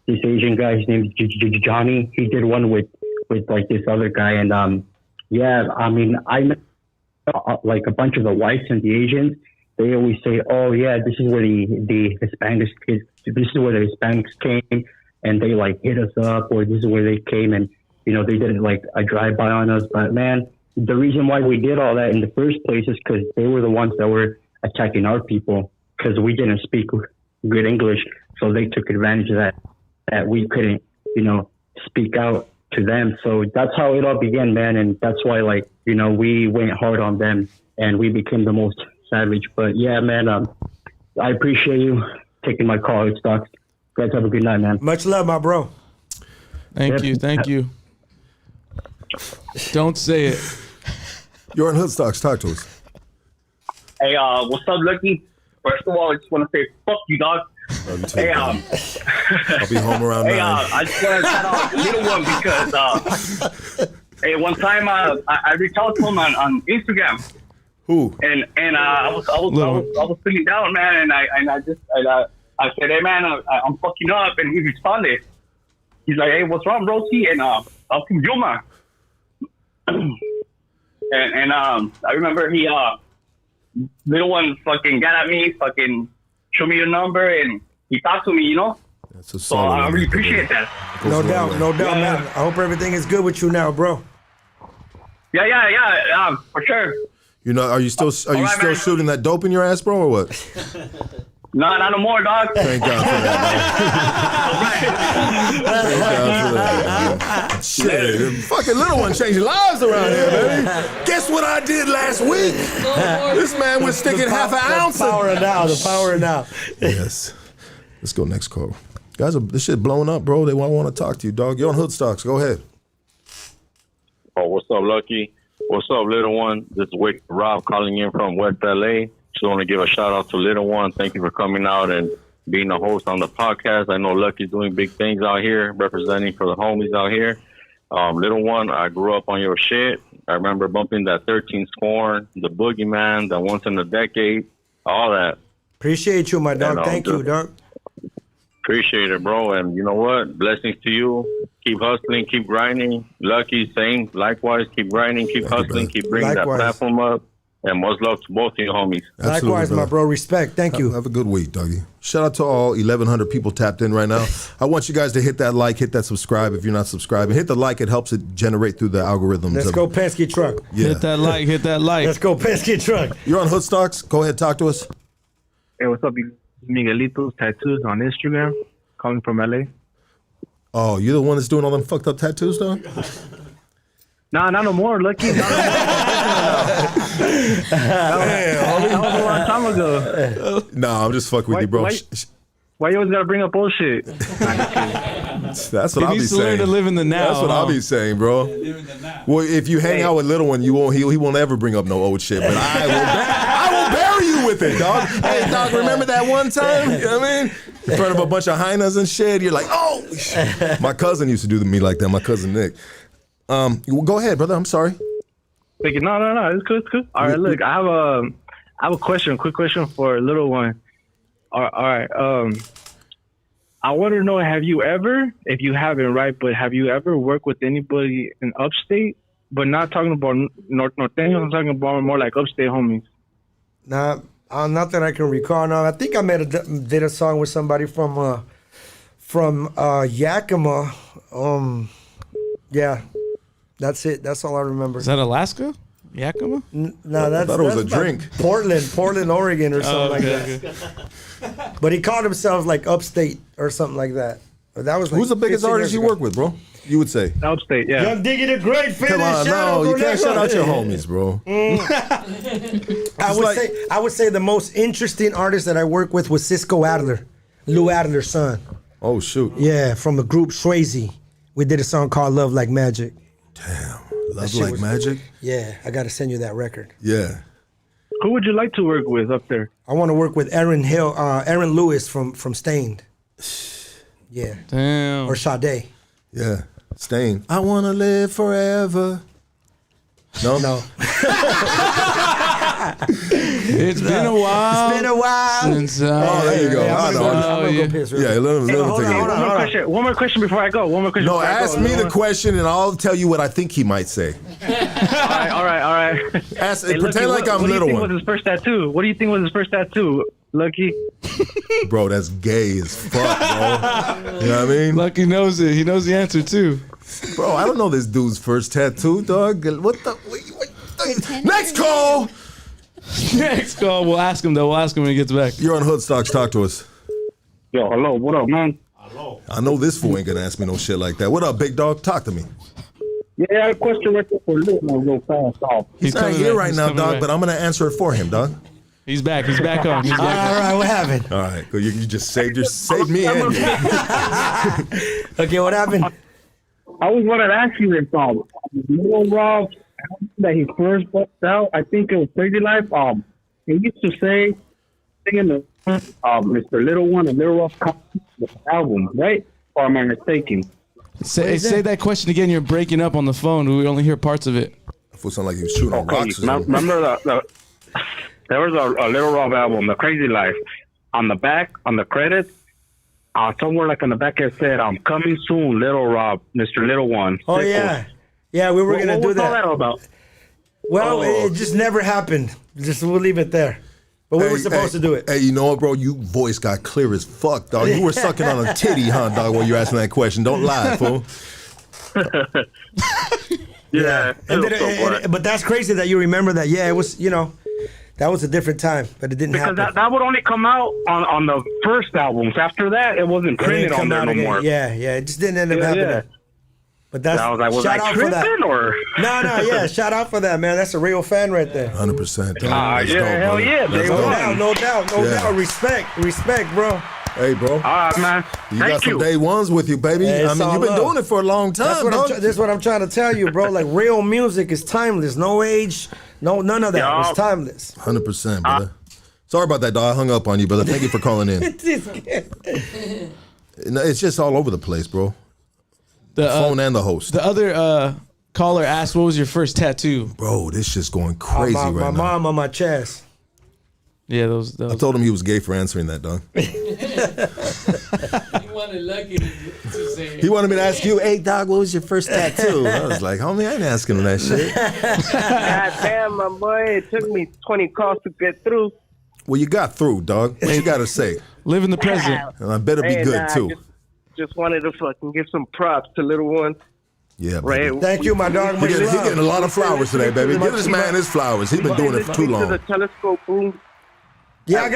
[SPEAKER 10] this Asian guy, his name is Johnny. He did one with like this other guy. And I met like a bunch of the whites and the Asians. They always say, oh yeah, this is where the Hispanics kids, this is where the Hispanics came and they like hit us up, or this is where they came and they did like a drive-by on us. But man, the reason why we did all that in the first place is because they were the ones that were attacking our people because we didn't speak good English. So they took advantage of that we couldn't, speak out to them. So that's how it all began, man. And that's why we went hard on them and we became the most savage. But yeah, man, I appreciate you taking my call. It sucks. Guys, have a good night, man.
[SPEAKER 2] Much love, my bro.
[SPEAKER 4] Thank you. Don't say it.
[SPEAKER 1] You're on Hoodstocks. Talk to us.
[SPEAKER 11] Hey, what's up, Lucky? First of all, I just want to say, fuck you, dog. Hey,
[SPEAKER 1] I'll be home around 9.
[SPEAKER 11] I just want to shout out Little One because, hey, one time I reached out to him on Instagram.
[SPEAKER 1] Who?
[SPEAKER 11] And I was feeling down, man, and I said, hey, man, I'm fucking up, and he responded. He's like, hey, what's wrong, Rosie? And I'm from Yuma. and I remember he Little One fucking got at me, fucking showed me your number, and he talked to me,
[SPEAKER 1] That's a
[SPEAKER 11] so I really appreciate that.
[SPEAKER 2] No doubt, man. I hope everything is good with you now, bro.
[SPEAKER 11] Yeah, for sure.
[SPEAKER 1] Are you still
[SPEAKER 11] man.
[SPEAKER 1] shooting that dope in your ass, bro, or what?
[SPEAKER 11] No, not no more, dog.
[SPEAKER 1] Thank God for that, man. Shit, fucking Little One changing lives around here, baby. Guess what I did last week? This man was sticking half an ounce.
[SPEAKER 2] The power now.
[SPEAKER 1] Yes. Let's go next call. Guys, this shit blowing up, bro. They want to talk to you, dog. You're on Hoodstocks. Go ahead.
[SPEAKER 12] Oh, what's up, Lucky? What's up, Little One? This is Wick Rob calling in from West LA. Just want to give a shout out to Little One. Thank you for coming out and being a host on the podcast. I know Lucky's doing big things out here, representing for the homies out here. Little One, I grew up on your shit. I remember bumping that 13 Scorn, the Boogeyman, the Once in a Decade, all that.
[SPEAKER 2] Appreciate you, my dog. Thank you, dog.
[SPEAKER 12] Appreciate it, bro. And you know what? Blessings to you. Keep hustling, keep grinding. Lucky, same. Likewise, keep grinding, keep hustling, keep bringing that platform up. And much love to both of you homies.
[SPEAKER 1] Absolutely,
[SPEAKER 2] likewise, my bro. Respect. Thank you.
[SPEAKER 1] Have a good week, Dougie. Shout out to all 1,100 people tapped in right now. I want you guys to hit that like, hit that subscribe if you're not subscribing. Hit the like. It helps it generate through the algorithms.
[SPEAKER 2] Let's go Penske truck.
[SPEAKER 1] Yeah.
[SPEAKER 4] Hit that like.
[SPEAKER 2] Let's go Penske truck.
[SPEAKER 1] You're on Hoodstocks. Go ahead, talk to us.
[SPEAKER 13] Hey, what's up? Miguelito's Tattoos on Instagram. Calling from LA.
[SPEAKER 1] Oh, you're the one that's doing all them fucked up tattoos, though?
[SPEAKER 13] Nah, not no more, Lucky. That was a long time ago.
[SPEAKER 1] No, I'm just fucking with you, bro.
[SPEAKER 13] Why you always gotta bring up bullshit?
[SPEAKER 1] That's what I'll be saying.
[SPEAKER 4] Learn to live in the now.
[SPEAKER 1] That's what I'll be saying, bro. Well, if you hang out with Little One, he won't ever bring up no old shit. But I will bury you with it, dog. Hey, dog, remember that one time? You know what I mean? In front of a bunch of hyenas and shit. You're like, oh. My cousin used to do to me like that. My cousin Nick. Go ahead, brother. I'm sorry.
[SPEAKER 13] No. It's good. All right, look, I have a quick question for Little One. All right. I want to know, have you ever, if you haven't, right, but have you ever worked with anybody in upstate, but not talking about norteños, I'm talking about more like upstate homies?
[SPEAKER 2] Nah, not that I can recall. No, I think I did a song with somebody from Yakima. Yeah, that's it. That's all I remember.
[SPEAKER 4] Is that Alaska? Yakima?
[SPEAKER 2] No, that's
[SPEAKER 1] I thought it was a drink.
[SPEAKER 2] Portland, Oregon, or something like that.
[SPEAKER 4] Okay.
[SPEAKER 2] But he called himself like upstate or something like that. That was like
[SPEAKER 1] Who's the biggest
[SPEAKER 2] 15
[SPEAKER 1] artist
[SPEAKER 2] years
[SPEAKER 1] you
[SPEAKER 2] ago.
[SPEAKER 1] work with, bro? You would say.
[SPEAKER 13] Upstate, yeah.
[SPEAKER 2] Young Diggy the Great, finish.
[SPEAKER 1] Come on, no, you can't shout out your homies, bro.
[SPEAKER 2] I would say the most interesting artist that I work with was Cisco Adler, Lou Adler's son.
[SPEAKER 1] Oh shoot.
[SPEAKER 2] Yeah, from the group Swayze. We did a song called Love Like Magic.
[SPEAKER 1] Love Like Magic?
[SPEAKER 2] Yeah, I got to send you that record.
[SPEAKER 1] Yeah.
[SPEAKER 13] Who would you like to work with up there?
[SPEAKER 2] I want to work with Aaron Lewis from Stained. Yeah.
[SPEAKER 4] Damn.
[SPEAKER 2] Or Sade.
[SPEAKER 1] Yeah. Stained. I want to live forever. No?
[SPEAKER 2] No.
[SPEAKER 4] It's been a while.
[SPEAKER 2] It's been a while.
[SPEAKER 4] Since
[SPEAKER 1] there you go.
[SPEAKER 2] I'm gonna go piss real quick.
[SPEAKER 1] Let him take it.
[SPEAKER 13] One more question before I go.
[SPEAKER 1] No, ask me the question and I'll tell you what I think he might say.
[SPEAKER 13] All right.
[SPEAKER 1] Ask,
[SPEAKER 13] Hey,
[SPEAKER 1] pretend
[SPEAKER 13] Lucky,
[SPEAKER 1] like I'm
[SPEAKER 13] what do you
[SPEAKER 1] Little
[SPEAKER 13] think
[SPEAKER 1] One.
[SPEAKER 13] was his first tattoo? What do you think was his first tattoo, Lucky?
[SPEAKER 1] Bro, that's gay as fuck, bro. You know what I mean?
[SPEAKER 4] Lucky knows it. He knows the answer too.
[SPEAKER 1] Bro, I don't know this dude's first tattoo, dog. What the? Next call!
[SPEAKER 4] Next call. We'll ask him though. We'll ask him when he gets back.
[SPEAKER 1] You're on Hoodstocks. Talk to us.
[SPEAKER 11] Yo, hello, what up, man?
[SPEAKER 1] I know this fool ain't gonna ask me no shit like that. What up, big dog? Talk to me.
[SPEAKER 11] Yeah, I have a question right there for Lil One real fast off.
[SPEAKER 1] He's not here right now, dog, but I'm gonna answer it for him, dog.
[SPEAKER 4] He's back. He's back on. He's back
[SPEAKER 2] All right, what happened?
[SPEAKER 1] All right, good. You just saved me and you.
[SPEAKER 2] Okay, what happened?
[SPEAKER 11] I was wanted to ask you this, Lil Rob, that he first bust out, I think it was Crazy Life. He used to say, singing the Mr. Little One and Lil Rob album, right? Or am I mistaken?
[SPEAKER 4] Say that question again. You're breaking up on the phone. We only hear parts of it.
[SPEAKER 1] Fool sound like he was shooting on rocks. Or something.
[SPEAKER 11] Remember there was a Lil Rob album, The Crazy Life. On the back, on the credits, somewhere like on the back it said, "I'm coming soon, Little Rob, Mr. Little One."
[SPEAKER 2] Oh yeah, we were gonna do that.
[SPEAKER 11] What's all that about?
[SPEAKER 2] Well, it just never happened. We'll leave it there. But we were supposed to do it.
[SPEAKER 1] Hey, you know what, bro? Your voice got clear as fuck, dog. You were sucking on a titty, huh, dog, when you were asking that question. Don't lie, fool.
[SPEAKER 11] Yeah.
[SPEAKER 2] But that's crazy that you remember that. Yeah, it was, that was a different time, but it didn't happen.
[SPEAKER 11] Because that would only come out on the first albums. After that, it wasn't printed on there no more.
[SPEAKER 2] Yeah, it just didn't end up happening.
[SPEAKER 11] Yeah.
[SPEAKER 2] But that's
[SPEAKER 11] I was like, was
[SPEAKER 2] shout
[SPEAKER 11] I
[SPEAKER 2] out for that.
[SPEAKER 11] tripping or?
[SPEAKER 2] No, shout out for that, man. That's a real fan right there.
[SPEAKER 1] 100%.
[SPEAKER 11] Yeah, hell yeah,
[SPEAKER 1] Let's
[SPEAKER 11] no
[SPEAKER 1] go.
[SPEAKER 11] doubt.
[SPEAKER 2] No doubt. Respect, bro.
[SPEAKER 1] Hey, bro.
[SPEAKER 11] All right, man.
[SPEAKER 1] You got some day ones with you, baby.
[SPEAKER 2] Hey,
[SPEAKER 1] I mean, you've been doing it for a long time, dog.
[SPEAKER 2] This is what I'm trying to tell you, bro. Like, real music is timeless. No age, none of that.
[SPEAKER 11] Yeah.
[SPEAKER 2] It's timeless.
[SPEAKER 1] 100%, brother. Sorry about that, dog. I hung up on you, brother. Thank you for calling in. It's just all over the place, bro. The phone and the host.
[SPEAKER 4] The other caller asked, "What was your first tattoo?"
[SPEAKER 1] Bro, this shit's going crazy right now.
[SPEAKER 2] My mom on my chest.
[SPEAKER 4] Yeah, those.
[SPEAKER 1] I told him he was gay for answering that, dog.
[SPEAKER 6] He wanted Lucky to say.
[SPEAKER 1] He wanted me to ask you, "Hey, dog, what was your first tattoo?" I was like, "Homie, I ain't asking him that shit."
[SPEAKER 14] God damn, my boy, it took me 20 calls to get through.
[SPEAKER 1] Well, you got through, dog. What you got to say?
[SPEAKER 4] Live in the present.
[SPEAKER 1] And I better be good, too.
[SPEAKER 14] Just wanted to fucking give some props to Little One.
[SPEAKER 1] Yeah,
[SPEAKER 14] Right.
[SPEAKER 1] baby.
[SPEAKER 2] Thank you, my dog.
[SPEAKER 1] He getting a lot of flowers today, baby. Give this man his flowers. He's been doing it for too
[SPEAKER 14] To the
[SPEAKER 1] long.
[SPEAKER 14] telescope room.
[SPEAKER 2] Yeah, I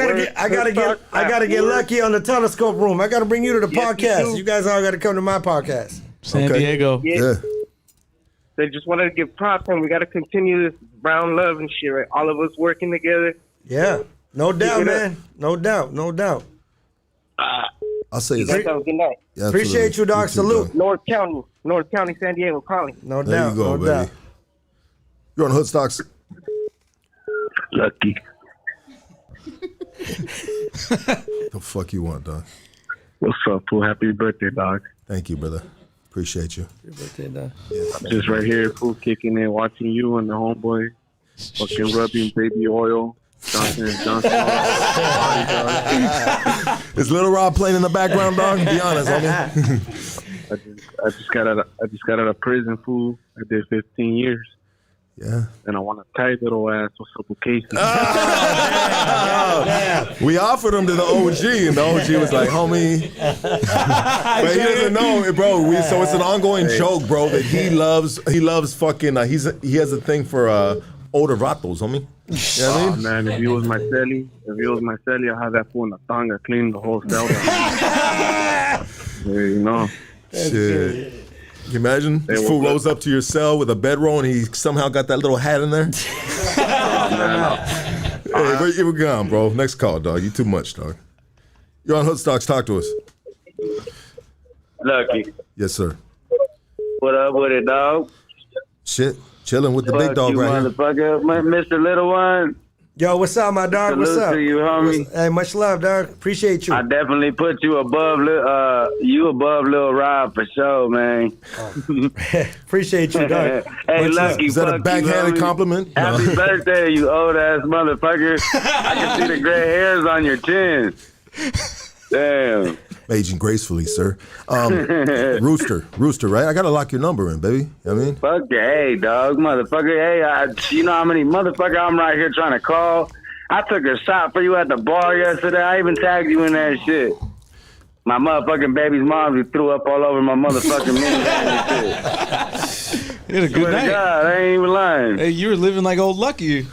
[SPEAKER 2] gotta get Lucky on the telescope room. I gotta bring you to the podcast. You guys all gotta come to my podcast.
[SPEAKER 4] San Diego.
[SPEAKER 14] Yeah. They just wanted to give props, and we gotta continue this brown love and shit. Right? All of us working together.
[SPEAKER 2] Yeah, no doubt, man. No doubt.
[SPEAKER 1] I'll say
[SPEAKER 14] You guys have a good night.
[SPEAKER 1] Yeah,
[SPEAKER 2] Appreciate
[SPEAKER 1] absolutely.
[SPEAKER 2] you, dog.
[SPEAKER 1] You too,
[SPEAKER 2] Salute.
[SPEAKER 1] dog.
[SPEAKER 14] North County, San Diego calling.
[SPEAKER 2] No
[SPEAKER 1] There
[SPEAKER 2] doubt.
[SPEAKER 1] you go,
[SPEAKER 2] No
[SPEAKER 1] baby.
[SPEAKER 2] doubt.
[SPEAKER 1] You're on Hoodstocks.
[SPEAKER 11] Lucky.
[SPEAKER 1] The fuck you want, dog?
[SPEAKER 11] What's up, fool? Happy birthday, dog.
[SPEAKER 1] Thank you, brother. Appreciate you.
[SPEAKER 2] Happy birthday, dog.
[SPEAKER 11] I'm just right here, fool, kicking in, watching you and the homeboy, fucking rubbing baby oil. Johnson & Johnson.
[SPEAKER 1] Is Little Rob playing in the background, dog? Be honest, homie.
[SPEAKER 11] I just got out of prison, fool. I did 15 years.
[SPEAKER 1] Yeah.
[SPEAKER 11] And I want to tie little ass with some cases.
[SPEAKER 1] We offered him to the OG, and the OG was like, homie. But he doesn't know, bro. So it's an ongoing joke, bro, that he loves fucking, he has a thing for older vatos, homie. You know what I mean?
[SPEAKER 11] Man, if he was my celly, I'll have that fool in the thonga clean the whole cell down.
[SPEAKER 12] you know.
[SPEAKER 1] Shit. Can you imagine? This fool rolls up to your cell with a bedroll and he somehow got that little hat in there? Hey, where you gone, bro? Next call, dog. You too much, dog. You're on Hood Stocks. Talk to us.
[SPEAKER 9] Lucky.
[SPEAKER 1] Yes, sir.
[SPEAKER 9] What up with it, dog?
[SPEAKER 1] Shit. Chilling with the big dog
[SPEAKER 9] you,
[SPEAKER 1] right here.
[SPEAKER 9] Motherfucker. Mr. Little One.
[SPEAKER 2] Yo, what's up, my dog? What's
[SPEAKER 9] Salute
[SPEAKER 2] up?
[SPEAKER 9] to you, homie.
[SPEAKER 2] Hey, much love, dog. Appreciate you.
[SPEAKER 9] I definitely put you above Lil Rob for sure, man.
[SPEAKER 2] Appreciate you, dog.
[SPEAKER 9] Hey, Lucky,
[SPEAKER 1] Is that a
[SPEAKER 9] fuck
[SPEAKER 1] backhanded
[SPEAKER 9] you, homie.
[SPEAKER 1] compliment?
[SPEAKER 9] Happy
[SPEAKER 1] No.
[SPEAKER 9] birthday, you old ass motherfucker. I can see the gray hairs on your chin. Damn.
[SPEAKER 1] Aging gracefully, sir. Rooster, right? I gotta lock your number in, baby. You know what I mean?
[SPEAKER 9] Fuck yeah, hey, dog, motherfucker. Hey, you know how many motherfucker I'm right here trying to call? I took a shot for you at the bar yesterday. I even tagged you in that shit. My motherfucking baby's mom threw up all over my motherfucking minivan and shit.
[SPEAKER 4] You had a good night.
[SPEAKER 9] God, I ain't even lying.
[SPEAKER 4] Hey, you were living like old Lucky.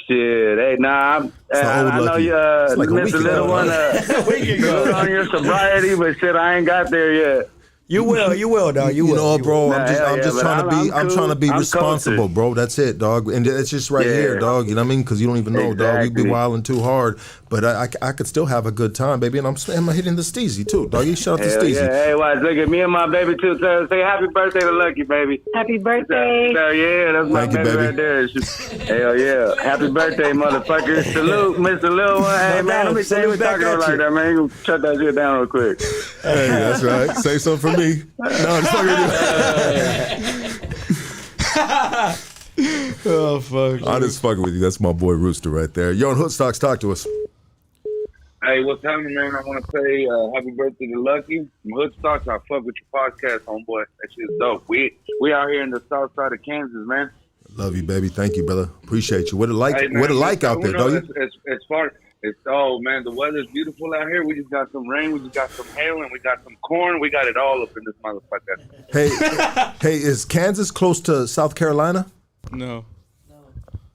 [SPEAKER 9] Shit, hey, nah, I know you,
[SPEAKER 1] like
[SPEAKER 9] Mr. Little One, good on your sobriety, but shit, I ain't got there yet.
[SPEAKER 2] You will, dog. You will.
[SPEAKER 1] You know, bro.
[SPEAKER 9] Nah,
[SPEAKER 1] I'm just
[SPEAKER 9] but
[SPEAKER 1] trying to be. I'm
[SPEAKER 9] cool.
[SPEAKER 1] trying to be
[SPEAKER 9] I'm
[SPEAKER 1] responsible,
[SPEAKER 9] cultured.
[SPEAKER 1] bro. That's it, dog. And it's just right here, dog. You know what I mean? Because you don't even know, dog. We be
[SPEAKER 9] Exactly.
[SPEAKER 1] wilding too hard, but I could still have a good time, baby. And I'm hitting the steezy too, dog. You shout out to
[SPEAKER 9] Hell
[SPEAKER 1] Steezy.
[SPEAKER 9] yeah. Hey, watch, look at me and my baby too. Say happy birthday to Lucky, baby.
[SPEAKER 15] Happy birthday.
[SPEAKER 9] Hell yeah, that's my
[SPEAKER 1] Thank you,
[SPEAKER 9] baby,
[SPEAKER 1] baby.
[SPEAKER 9] right there. Hell yeah. Happy birthday, motherfucker. Salute, Mr. Lil One. Hey, man, let me tell you what talking about like that, man. You gonna shut that shit down real quick.
[SPEAKER 1] Hey, that's right. Say something for me. No, just fucking
[SPEAKER 4] Oh, fuck.
[SPEAKER 1] I'm just fucking with you. That's my boy Rooster right there. You're on Hood Stocks. Talk to us.
[SPEAKER 12] Hey, what's happening, man? I want to say happy birthday to Lucky. From Hood Stocks, I fuck with your podcast, homeboy. That shit's dope. We out here in the south side of Kansas, man.
[SPEAKER 1] Love you, baby. Thank you, brother. Appreciate you. What it like?
[SPEAKER 12] Hey, man,
[SPEAKER 1] what it like out there, dog?
[SPEAKER 12] As far as oh man, the weather's beautiful out here. We just got some rain, we just got some hail, and we got some corn. We got it all up in this motherfucker.
[SPEAKER 1] Hey, is Kansas close to South Carolina?
[SPEAKER 4] No.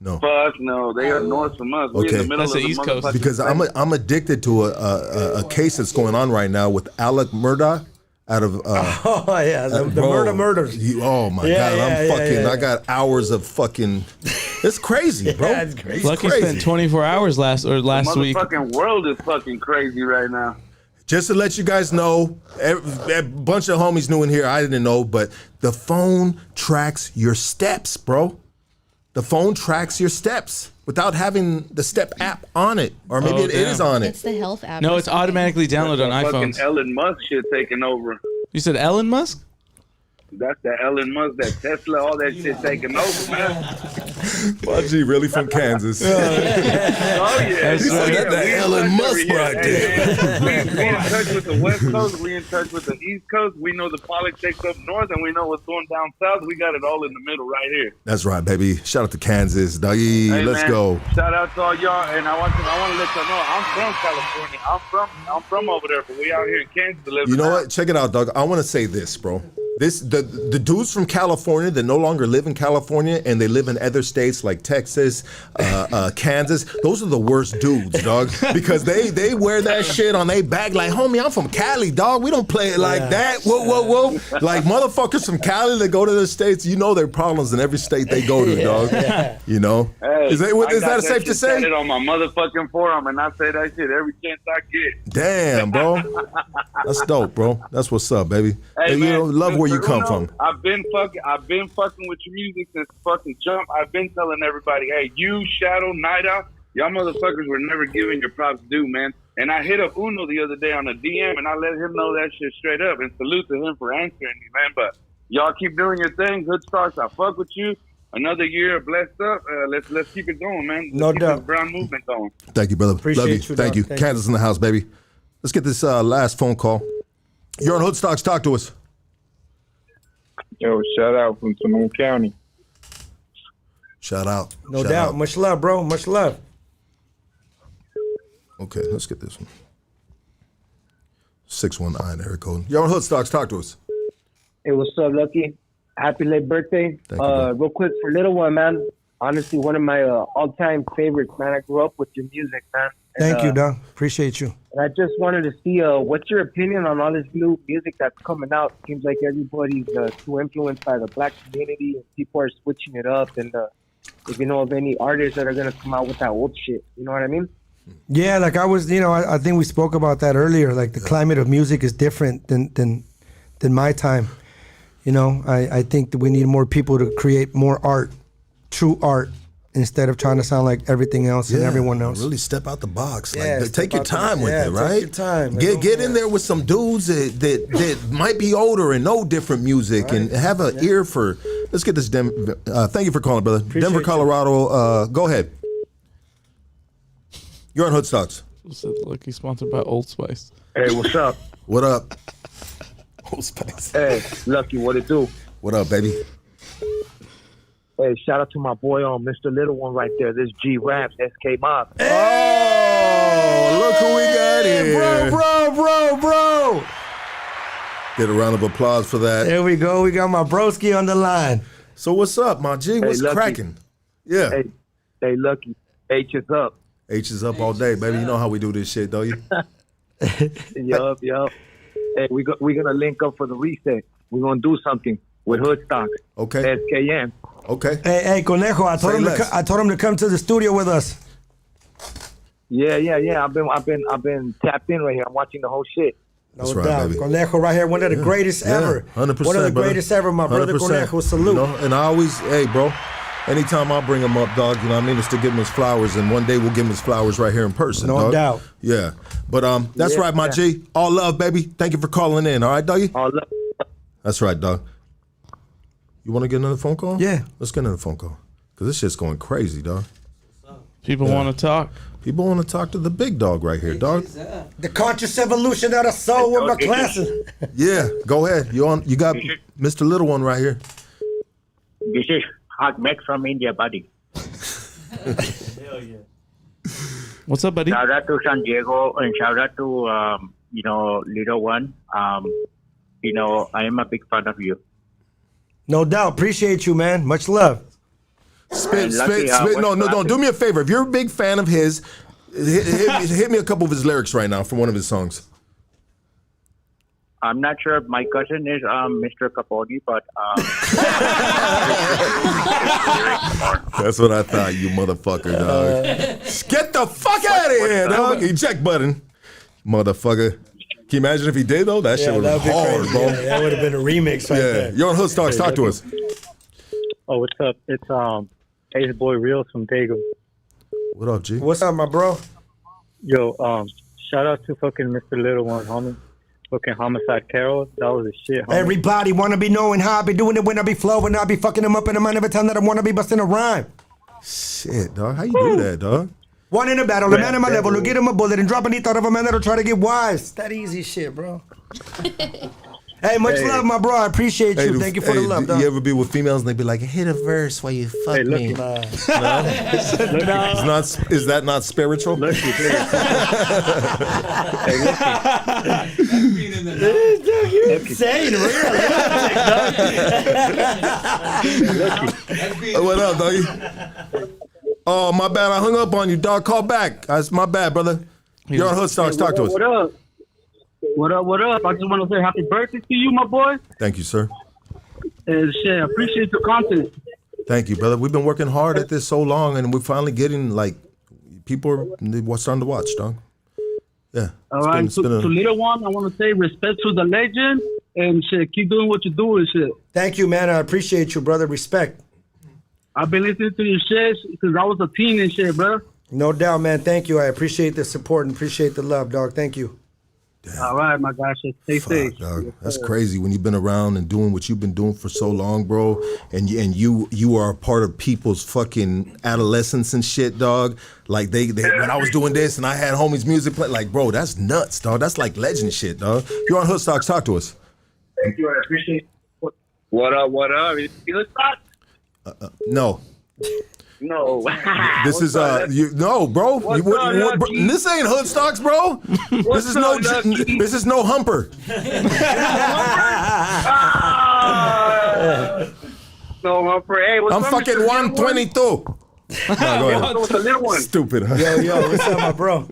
[SPEAKER 1] No.
[SPEAKER 12] Fuck no, they are north from us. We're in the middle
[SPEAKER 4] That's
[SPEAKER 12] of
[SPEAKER 4] the East Coast.
[SPEAKER 1] Because I'm addicted to a case that's going on right now with Alec Murdaugh out of
[SPEAKER 2] Oh yeah, the
[SPEAKER 1] bro,
[SPEAKER 2] murders.
[SPEAKER 1] oh my
[SPEAKER 2] Yeah,
[SPEAKER 1] god, I'm
[SPEAKER 2] yeah,
[SPEAKER 1] fucking.
[SPEAKER 2] yeah.
[SPEAKER 1] I got hours of fucking. It's crazy, bro.
[SPEAKER 2] Yeah, it's crazy.
[SPEAKER 1] It's
[SPEAKER 4] Lucky
[SPEAKER 1] crazy.
[SPEAKER 4] spent 24 hours last
[SPEAKER 12] The
[SPEAKER 4] week.
[SPEAKER 12] motherfucking world is fucking crazy right now.
[SPEAKER 1] Just to let you guys know, a bunch of homies knew in here. I didn't know, but the phone tracks your steps, bro. The phone tracks your steps without having the step app on it, or maybe it is on
[SPEAKER 5] It's
[SPEAKER 1] it.
[SPEAKER 5] the health app.
[SPEAKER 4] No,
[SPEAKER 5] or
[SPEAKER 4] it's
[SPEAKER 5] something.
[SPEAKER 4] automatically downloaded on
[SPEAKER 12] Fucking
[SPEAKER 4] iPhones.
[SPEAKER 12] Elon Musk shit taking over.
[SPEAKER 4] You said Elon Musk?
[SPEAKER 12] That's the Elon Musk, that Tesla, all that shit taking over, man.
[SPEAKER 1] G really from Kansas.
[SPEAKER 12] Oh yeah,
[SPEAKER 4] That's right.
[SPEAKER 1] That's the Elon Musk right there.
[SPEAKER 12] We in touch with the West Coast. We in touch with the East Coast. We know the politics up north, and we know what's going down south. We got it all in the middle right here.
[SPEAKER 1] That's right, baby. Shout out to Kansas, doggy.
[SPEAKER 12] Hey,
[SPEAKER 1] Let's
[SPEAKER 12] man,
[SPEAKER 1] go.
[SPEAKER 12] Shout out to all y'all, and I want to let y'all know I'm from California. I'm from over there, but we out here in Kansas living.
[SPEAKER 1] You know what? Check it out, dog. I want to say this, bro. The dudes from California that no longer live in California and they live in other states like Texas, Kansas. Those are the worst dudes, dog, because they wear that shit on their back like, homie, I'm from Cali, dog. We don't play it like that. Whoa. Like motherfuckers from Cali that go to the states, you know their problems in every state they go to, dog. You know,
[SPEAKER 12] Hey,
[SPEAKER 1] is that safe to
[SPEAKER 12] shit
[SPEAKER 1] say?
[SPEAKER 12] tatted on my motherfucking forearm, and I say that shit every chance I get.
[SPEAKER 1] Damn, bro. That's dope, bro. That's what's up, baby.
[SPEAKER 12] Hey,
[SPEAKER 1] And,
[SPEAKER 12] man,
[SPEAKER 1] you know, love where you
[SPEAKER 12] Mr.
[SPEAKER 1] come
[SPEAKER 12] Uno,
[SPEAKER 1] from.
[SPEAKER 12] I've been fucking with your music since fucking jump. I've been telling everybody, hey, you, Shadow, Night Out, y'all motherfuckers were never giving your props due, man. And I hit up Uno the other day on a DM, and I let him know that shit straight up. And salute to him for answering me, man. But y'all keep doing your thing. Good starts. I fuck with you. Another year blessed up. Let's keep it going, man.
[SPEAKER 2] No
[SPEAKER 12] keep
[SPEAKER 2] doubt.
[SPEAKER 12] this brown movement going.
[SPEAKER 1] Thank you, brother.
[SPEAKER 2] Appreciate
[SPEAKER 1] Love you.
[SPEAKER 2] you,
[SPEAKER 1] Thank
[SPEAKER 2] dog.
[SPEAKER 1] you.
[SPEAKER 2] Thank
[SPEAKER 1] Kansas in the house, baby. Let's get this last phone call. You're on Hood Stocks. Talk to us.
[SPEAKER 16] Yo, shout out from Sonoma County.
[SPEAKER 1] Shout out.
[SPEAKER 2] No
[SPEAKER 1] Shout
[SPEAKER 2] doubt.
[SPEAKER 1] out.
[SPEAKER 2] Much love, bro. Much love.
[SPEAKER 1] Okay, let's get this one. 619 area code. You're on Hood Stocks. Talk to us.
[SPEAKER 8] Hey, what's up, Lucky? Happy late birthday.
[SPEAKER 1] Thank you, bro.
[SPEAKER 8] Real quick for Little One, man.
[SPEAKER 14] honestly one of my all-time favorites, man. I grew up with your music, man. And,
[SPEAKER 2] Thank you, dog. Appreciate you.
[SPEAKER 14] And I just wanted to see what's your opinion on all this new music that's coming out. Seems like everybody's too influenced by the black community, and people are switching it up. And if you know of any artists that are gonna come out with that old shit, you know what I mean?
[SPEAKER 2] Yeah, like I was, I think we spoke about that earlier. Like the climate of music is different than my time. I think that we need more people to create more art, true art, instead of trying to sound like everything else and everyone else.
[SPEAKER 1] Really step out the box.
[SPEAKER 2] Yeah,
[SPEAKER 1] Like, take your time with it,
[SPEAKER 2] take
[SPEAKER 1] right?
[SPEAKER 2] your time.
[SPEAKER 1] Get in there with some dudes that might be older and know different music and have an ear for. Let's get this. Thank you for calling, brother. Denver, Colorado. Go ahead. You're on Hoodstocks.
[SPEAKER 4] Lucky sponsored by Old Spice.
[SPEAKER 14] Hey, what's up?
[SPEAKER 1] What up? Old Spice.
[SPEAKER 14] Hey, Lucky, what it do?
[SPEAKER 1] What up, baby?
[SPEAKER 14] Hey, shout out to my boy Mr. Little One right there. This G Raps, SK Mob.
[SPEAKER 1] Oh, look who we got here.
[SPEAKER 2] Bro.
[SPEAKER 1] Get a round of applause for that.
[SPEAKER 2] There we go. We got my broski on the line.
[SPEAKER 1] So what's up, my G? What's cracking? Yeah.
[SPEAKER 14] Hey, Lucky. H is up.
[SPEAKER 1] H is up all day, baby. You know how we do this shit, don't you?
[SPEAKER 14] Yup. Hey, we're gonna link up for the reset. We're gonna do something with Hoodstocks.
[SPEAKER 1] Okay.
[SPEAKER 14] SKM.
[SPEAKER 1] Okay.
[SPEAKER 2] Hey, Conejo, I told him to come to the studio with us.
[SPEAKER 14] Yeah. I've been tapped in right here. I'm watching the whole shit.
[SPEAKER 1] That's right, baby.
[SPEAKER 2] Conejo right here, one of the greatest ever.
[SPEAKER 1] 100%.
[SPEAKER 2] One of the greatest ever, my brother
[SPEAKER 1] 100%.
[SPEAKER 2] Conejo. Salute.
[SPEAKER 1] And I always, hey, bro, anytime I bring him up, dog, you know what I mean? It's to give him his flowers, and one day we'll give him his flowers right here in person,
[SPEAKER 2] No
[SPEAKER 1] dog.
[SPEAKER 2] doubt.
[SPEAKER 1] Yeah. But that's right, my G. All love, baby. Thank you for calling in, all right, doggy?
[SPEAKER 14] All love.
[SPEAKER 1] That's right, dog. You want to get another phone call?
[SPEAKER 2] Yeah.
[SPEAKER 1] Let's get another phone call. Because this shit's going crazy, dog.
[SPEAKER 4] People want to talk.
[SPEAKER 1] People want to talk to the big dog right here, dog.
[SPEAKER 2] The conscious evolution of the soul with my classes.
[SPEAKER 1] Yeah, go ahead. You got Mr. Little One right here.
[SPEAKER 15] This is Ahmed from India, buddy.
[SPEAKER 3] Hell yeah.
[SPEAKER 4] What's up, buddy?
[SPEAKER 15] Shout out to San Diego and shout out to Little One. I am a big fan of you.
[SPEAKER 2] No doubt. Appreciate you, man. Much love.
[SPEAKER 1] Spit. No. Do me a favor. If you're a big fan of his, hit me a couple of his lyrics right now from one of his songs.
[SPEAKER 15] I'm not sure if my cousin is Mr. Capote, but
[SPEAKER 1] that's what I thought, you motherfucker, dog. Get the fuck out of here, dog. Eject button, motherfucker. Can you imagine if he did though? That shit would have been hard, bro.
[SPEAKER 2] Yeah, that would have been a remix right there.
[SPEAKER 1] You're on Hoodstocks. Talk to us.
[SPEAKER 17] Oh, what's up? It's Ace Boy Reels from Dago.
[SPEAKER 1] What up, G?
[SPEAKER 2] What's up, my bro?
[SPEAKER 17] Yo, shout out to fucking Mr. Little One, homie. Fucking Homicide Carol. That was a shit, homie.
[SPEAKER 2] Everybody wanna be knowing how I be doing it when I be flowing. I be fucking them up in the mind every time that I wanna be busting a rhyme.
[SPEAKER 1] Shit, dog. How you do that, dog?
[SPEAKER 2] One in a battle, a man in my level, who get him a bullet and drop any thought of a man that'll try to get wise. That easy shit, bro. Hey, much love, my bro. I appreciate you. Thank you for the love, dog.
[SPEAKER 1] You ever be with females and they be like, hit a verse while you fuck me?
[SPEAKER 2] Nah.
[SPEAKER 1] No? It's not, is that not spiritual?
[SPEAKER 17] Lucky,
[SPEAKER 2] You're insane,
[SPEAKER 1] What up, doggy? Oh, my bad. I hung up on you, dog. Call back. That's my bad, brother. You're on Hoodstocks. Talk to us.
[SPEAKER 11] What up? What up? I just want to say happy birthday to you, my boy.
[SPEAKER 1] Thank you, sir.
[SPEAKER 11] And shit, I appreciate the content.
[SPEAKER 1] Thank you, brother. We've been working hard at this so long, and we're finally getting, like, people are starting to watch, dog. Yeah.
[SPEAKER 11] All right, to Little One, I want to say respect to the legend, and shit, keep doing what you do and shit.
[SPEAKER 2] Thank you, man. I appreciate you, brother. Respect.
[SPEAKER 11] I've been listening to your shit because I was a teen and shit, bro.
[SPEAKER 2] No doubt, man. Thank you. I appreciate the support and appreciate the love, dog. Thank you.
[SPEAKER 1] Damn.
[SPEAKER 11] All right, my guy. Stay safe.
[SPEAKER 1] Dog. That's crazy when you've been around and doing what you've been doing for so long, bro. And you are a part of people's fucking adolescence and shit, dog. Like they when I was doing this and I had homies music play, like, bro, that's nuts, dog. That's like legend shit, dog. You're on Hoodstocks. Talk to us.
[SPEAKER 11] Thank you. I appreciate it.
[SPEAKER 14] What up? Is it Hoodstocks?
[SPEAKER 1] No.
[SPEAKER 14] No.
[SPEAKER 1] This is no, bro. This ain't Hoodstocks, bro. This is no humper.
[SPEAKER 9] No, my friend. Hey, what's
[SPEAKER 1] I'm
[SPEAKER 9] up,
[SPEAKER 1] fucking
[SPEAKER 9] Mr. Little One?
[SPEAKER 1] 122. No, go ahead.
[SPEAKER 9] What's the little one?
[SPEAKER 1] Stupid, huh?
[SPEAKER 2] Yo, what's up, my bro?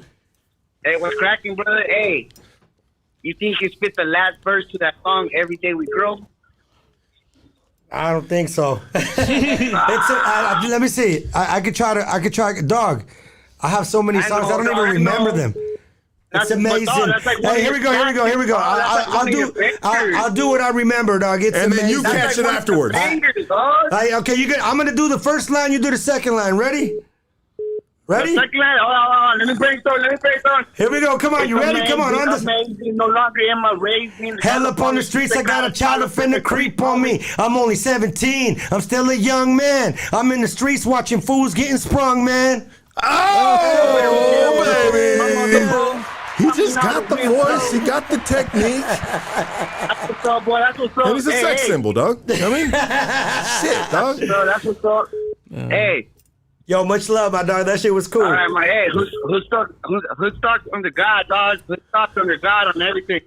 [SPEAKER 9] Hey, what's cracking, brother? Hey, you think you spit the last verse to that song, Every Day We Grow?
[SPEAKER 2] I don't think so. Let me see. I could try. Dog, I have so many songs. I don't even remember them. It's amazing. Hey, here we go. I'll do what I remember, dog. It's
[SPEAKER 1] And then
[SPEAKER 2] amazing.
[SPEAKER 1] you catch it afterwards.
[SPEAKER 2] Okay, you good. I'm gonna do the first line. You do the second line. Ready? Ready?
[SPEAKER 9] The second line. Hold on. Let me brainstorm.
[SPEAKER 2] Here we go. Come on. You ready? Come on.
[SPEAKER 9] Amazing. No longer am I raising.
[SPEAKER 2] Hell up on the streets, I got a child offender creep on me. I'm only 17, I'm still a young man. I'm in the streets watching fools getting sprung, man.
[SPEAKER 1] Oh, baby. He just got the voice, he got the technique.
[SPEAKER 9] That's what's up, boy. That's what's up.
[SPEAKER 1] And he's a sex symbol, dog. You know what I mean? Shit, dog.
[SPEAKER 9] That's what's up. Hey.
[SPEAKER 2] Yo, much love, my dog. That shit was cool.
[SPEAKER 9] All right, my hey, who starts under God, dog? Who starts under God on everything?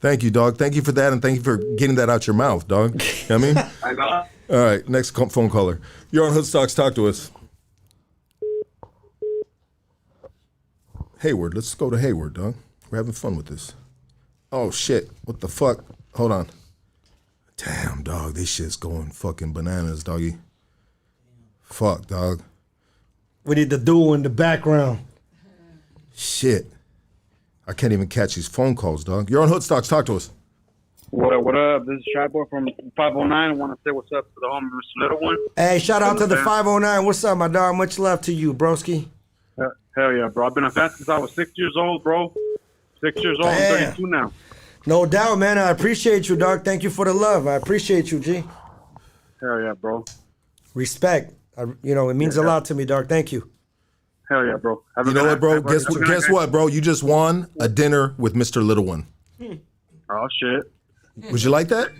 [SPEAKER 1] Thank you, dog. Thank you for that, and thank you for getting that out your mouth, dog. You know what I mean?
[SPEAKER 9] I know.
[SPEAKER 1] All right, next phone caller. You're on Hoodstocks. Talk to us. Hayward. Let's go to Hayward, dog. We're having fun with this. Oh, shit. What the fuck? Hold on. Damn, dog. This shit's going fucking bananas, doggy. Fuck, dog.
[SPEAKER 2] We need the duo in the background.
[SPEAKER 1] Shit. I can't even catch these phone calls, dog. You're on Hoodstocks. Talk to us.
[SPEAKER 15] What up? This is Shy Boy from 509. I want to say what's up to the homie, Mr. Little One.
[SPEAKER 2] Hey, shout out to the 509. What's up, my dog? Much love to you, broski.
[SPEAKER 15] Hell yeah, bro. I've been a fan since I was 6 years old, bro. 6 years old.
[SPEAKER 2] Damn.
[SPEAKER 15] I'm 32 now.
[SPEAKER 2] No doubt, man. I appreciate you, dog. Thank you for the love. I appreciate you, G.
[SPEAKER 15] Hell yeah, bro.
[SPEAKER 2] Respect. It means a lot to me, dog. Thank you.
[SPEAKER 15] Hell yeah, bro.
[SPEAKER 1] You know what, bro? Guess what, bro? You just won a dinner with Mr. Little One.
[SPEAKER 15] Oh, shit.
[SPEAKER 1] Would you like that?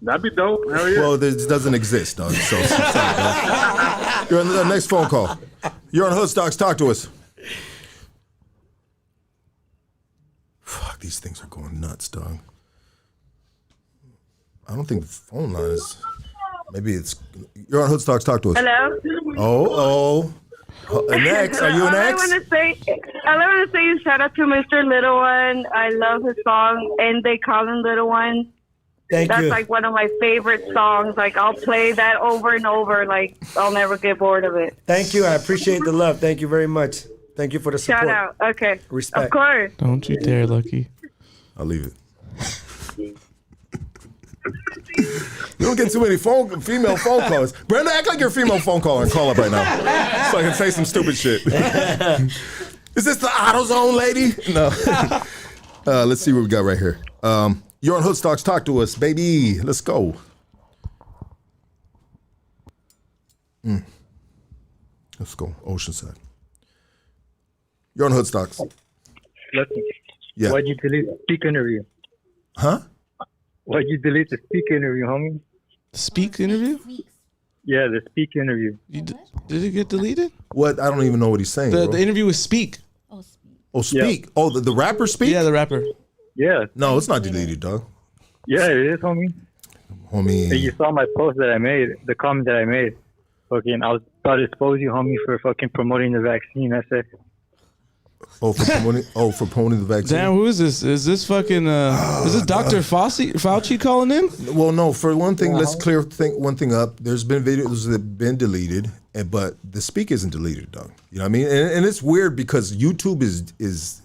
[SPEAKER 15] That'd be dope. Hell yeah.
[SPEAKER 1] Well, this doesn't exist, dog. So, sorry, dog. You're on the next phone call. You're on Hoodstocks. Talk to us. Fuck, these things are going nuts, dog. I don't think the phone line is. Maybe it's. You're on Hoodstocks. Talk to us.
[SPEAKER 18] Hello.
[SPEAKER 1] Oh. An ex? Are you an ex?
[SPEAKER 18] I want to say shout out to Mr. Little One. I love his song, and they call him Little One. That's
[SPEAKER 2] you.
[SPEAKER 18] like one of my favorite songs. Like I'll play that over and over. Like I'll never get bored of it.
[SPEAKER 2] Thank you. I appreciate the love. Thank you very much. Thank you for the support.
[SPEAKER 18] Shout out. Okay.
[SPEAKER 2] Respect.
[SPEAKER 18] Of course.
[SPEAKER 4] Don't you dare, Lucky.
[SPEAKER 1] I'll leave it. You don't get too many female phone calls. Brenda, act like you're a female phone caller and call up right now. So I can say some stupid shit. Is this the AutoZone lady? No. Let's see what we got right here. You're on Hoodstocks. Talk to us, baby. Let's go. Let's go. Oceanside. You're on Hoodstocks.
[SPEAKER 17] Lucky.
[SPEAKER 1] Yeah.
[SPEAKER 17] Why'd you delete the speak interview?
[SPEAKER 1] Huh?
[SPEAKER 17] Why'd you delete the speak interview, homie?
[SPEAKER 4] Speak interview?
[SPEAKER 17] Yeah, the speak interview.
[SPEAKER 4] Did it get deleted?
[SPEAKER 1] What? I don't even know what he's saying.
[SPEAKER 4] The
[SPEAKER 1] bro.
[SPEAKER 4] interview was Speak.
[SPEAKER 1] Oh, Speak. Yeah. Oh, the rapper Speak?
[SPEAKER 4] Yeah, the rapper.
[SPEAKER 17] Yeah.
[SPEAKER 1] No, it's not deleted, dog.
[SPEAKER 17] Yeah, it is, homie.
[SPEAKER 1] Homie.
[SPEAKER 17] Hey, you saw my post that I made, the comment that I made. Fucking, I was about to expose you, homie, for fucking promoting the vaccine. That's it.
[SPEAKER 1] For promoting the vaccine.
[SPEAKER 4] Damn, who is this? Is this fucking? Is this Dr. Fauci calling in?
[SPEAKER 1] Well, no. For one thing, let's clear one thing up. There's been videos that have been deleted, but the Speak isn't deleted, dog. You know what I mean? And it's weird because YouTube is.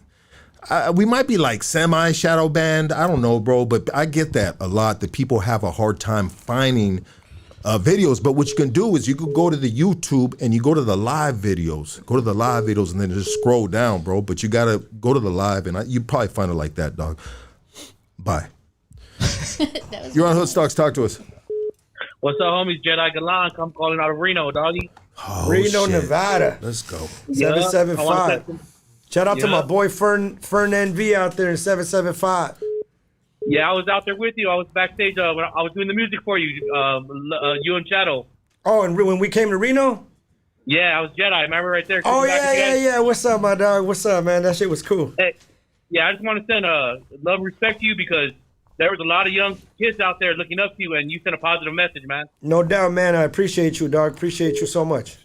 [SPEAKER 1] We might be like semi-shadow banned. I don't know, bro, but I get that a lot. That people have a hard time finding videos. But what you can do is you can go to the YouTube and you go to the live videos. Go to the live videos and then just scroll down, bro. But you gotta go to the live, and you probably find it like that, dog. Bye. You're on Hoodstocks. Talk to us.
[SPEAKER 3] What's up, homies? Jedi Galan. I'm calling out of Reno, doggy.
[SPEAKER 1] Oh,
[SPEAKER 2] Reno,
[SPEAKER 1] shit.
[SPEAKER 2] Nevada.
[SPEAKER 1] Let's go.
[SPEAKER 2] 775. Shout out to my boy Fern NV out there in 775.
[SPEAKER 3] Yeah, I was out there with you. I was backstage when I was doing the music for you, you and Shadow.
[SPEAKER 2] Oh, and when we came to Reno?
[SPEAKER 3] Yeah, I was Jedi. I remember right there.
[SPEAKER 2] Oh, yeah. What's up, my dog? What's up, man? That shit was cool.
[SPEAKER 3] Hey, yeah, I just want to send love and respect to you because there was a lot of young kids out there looking up to you, and you sent a positive message, man.
[SPEAKER 2] No doubt, man. I appreciate you, dog. Appreciate you so much.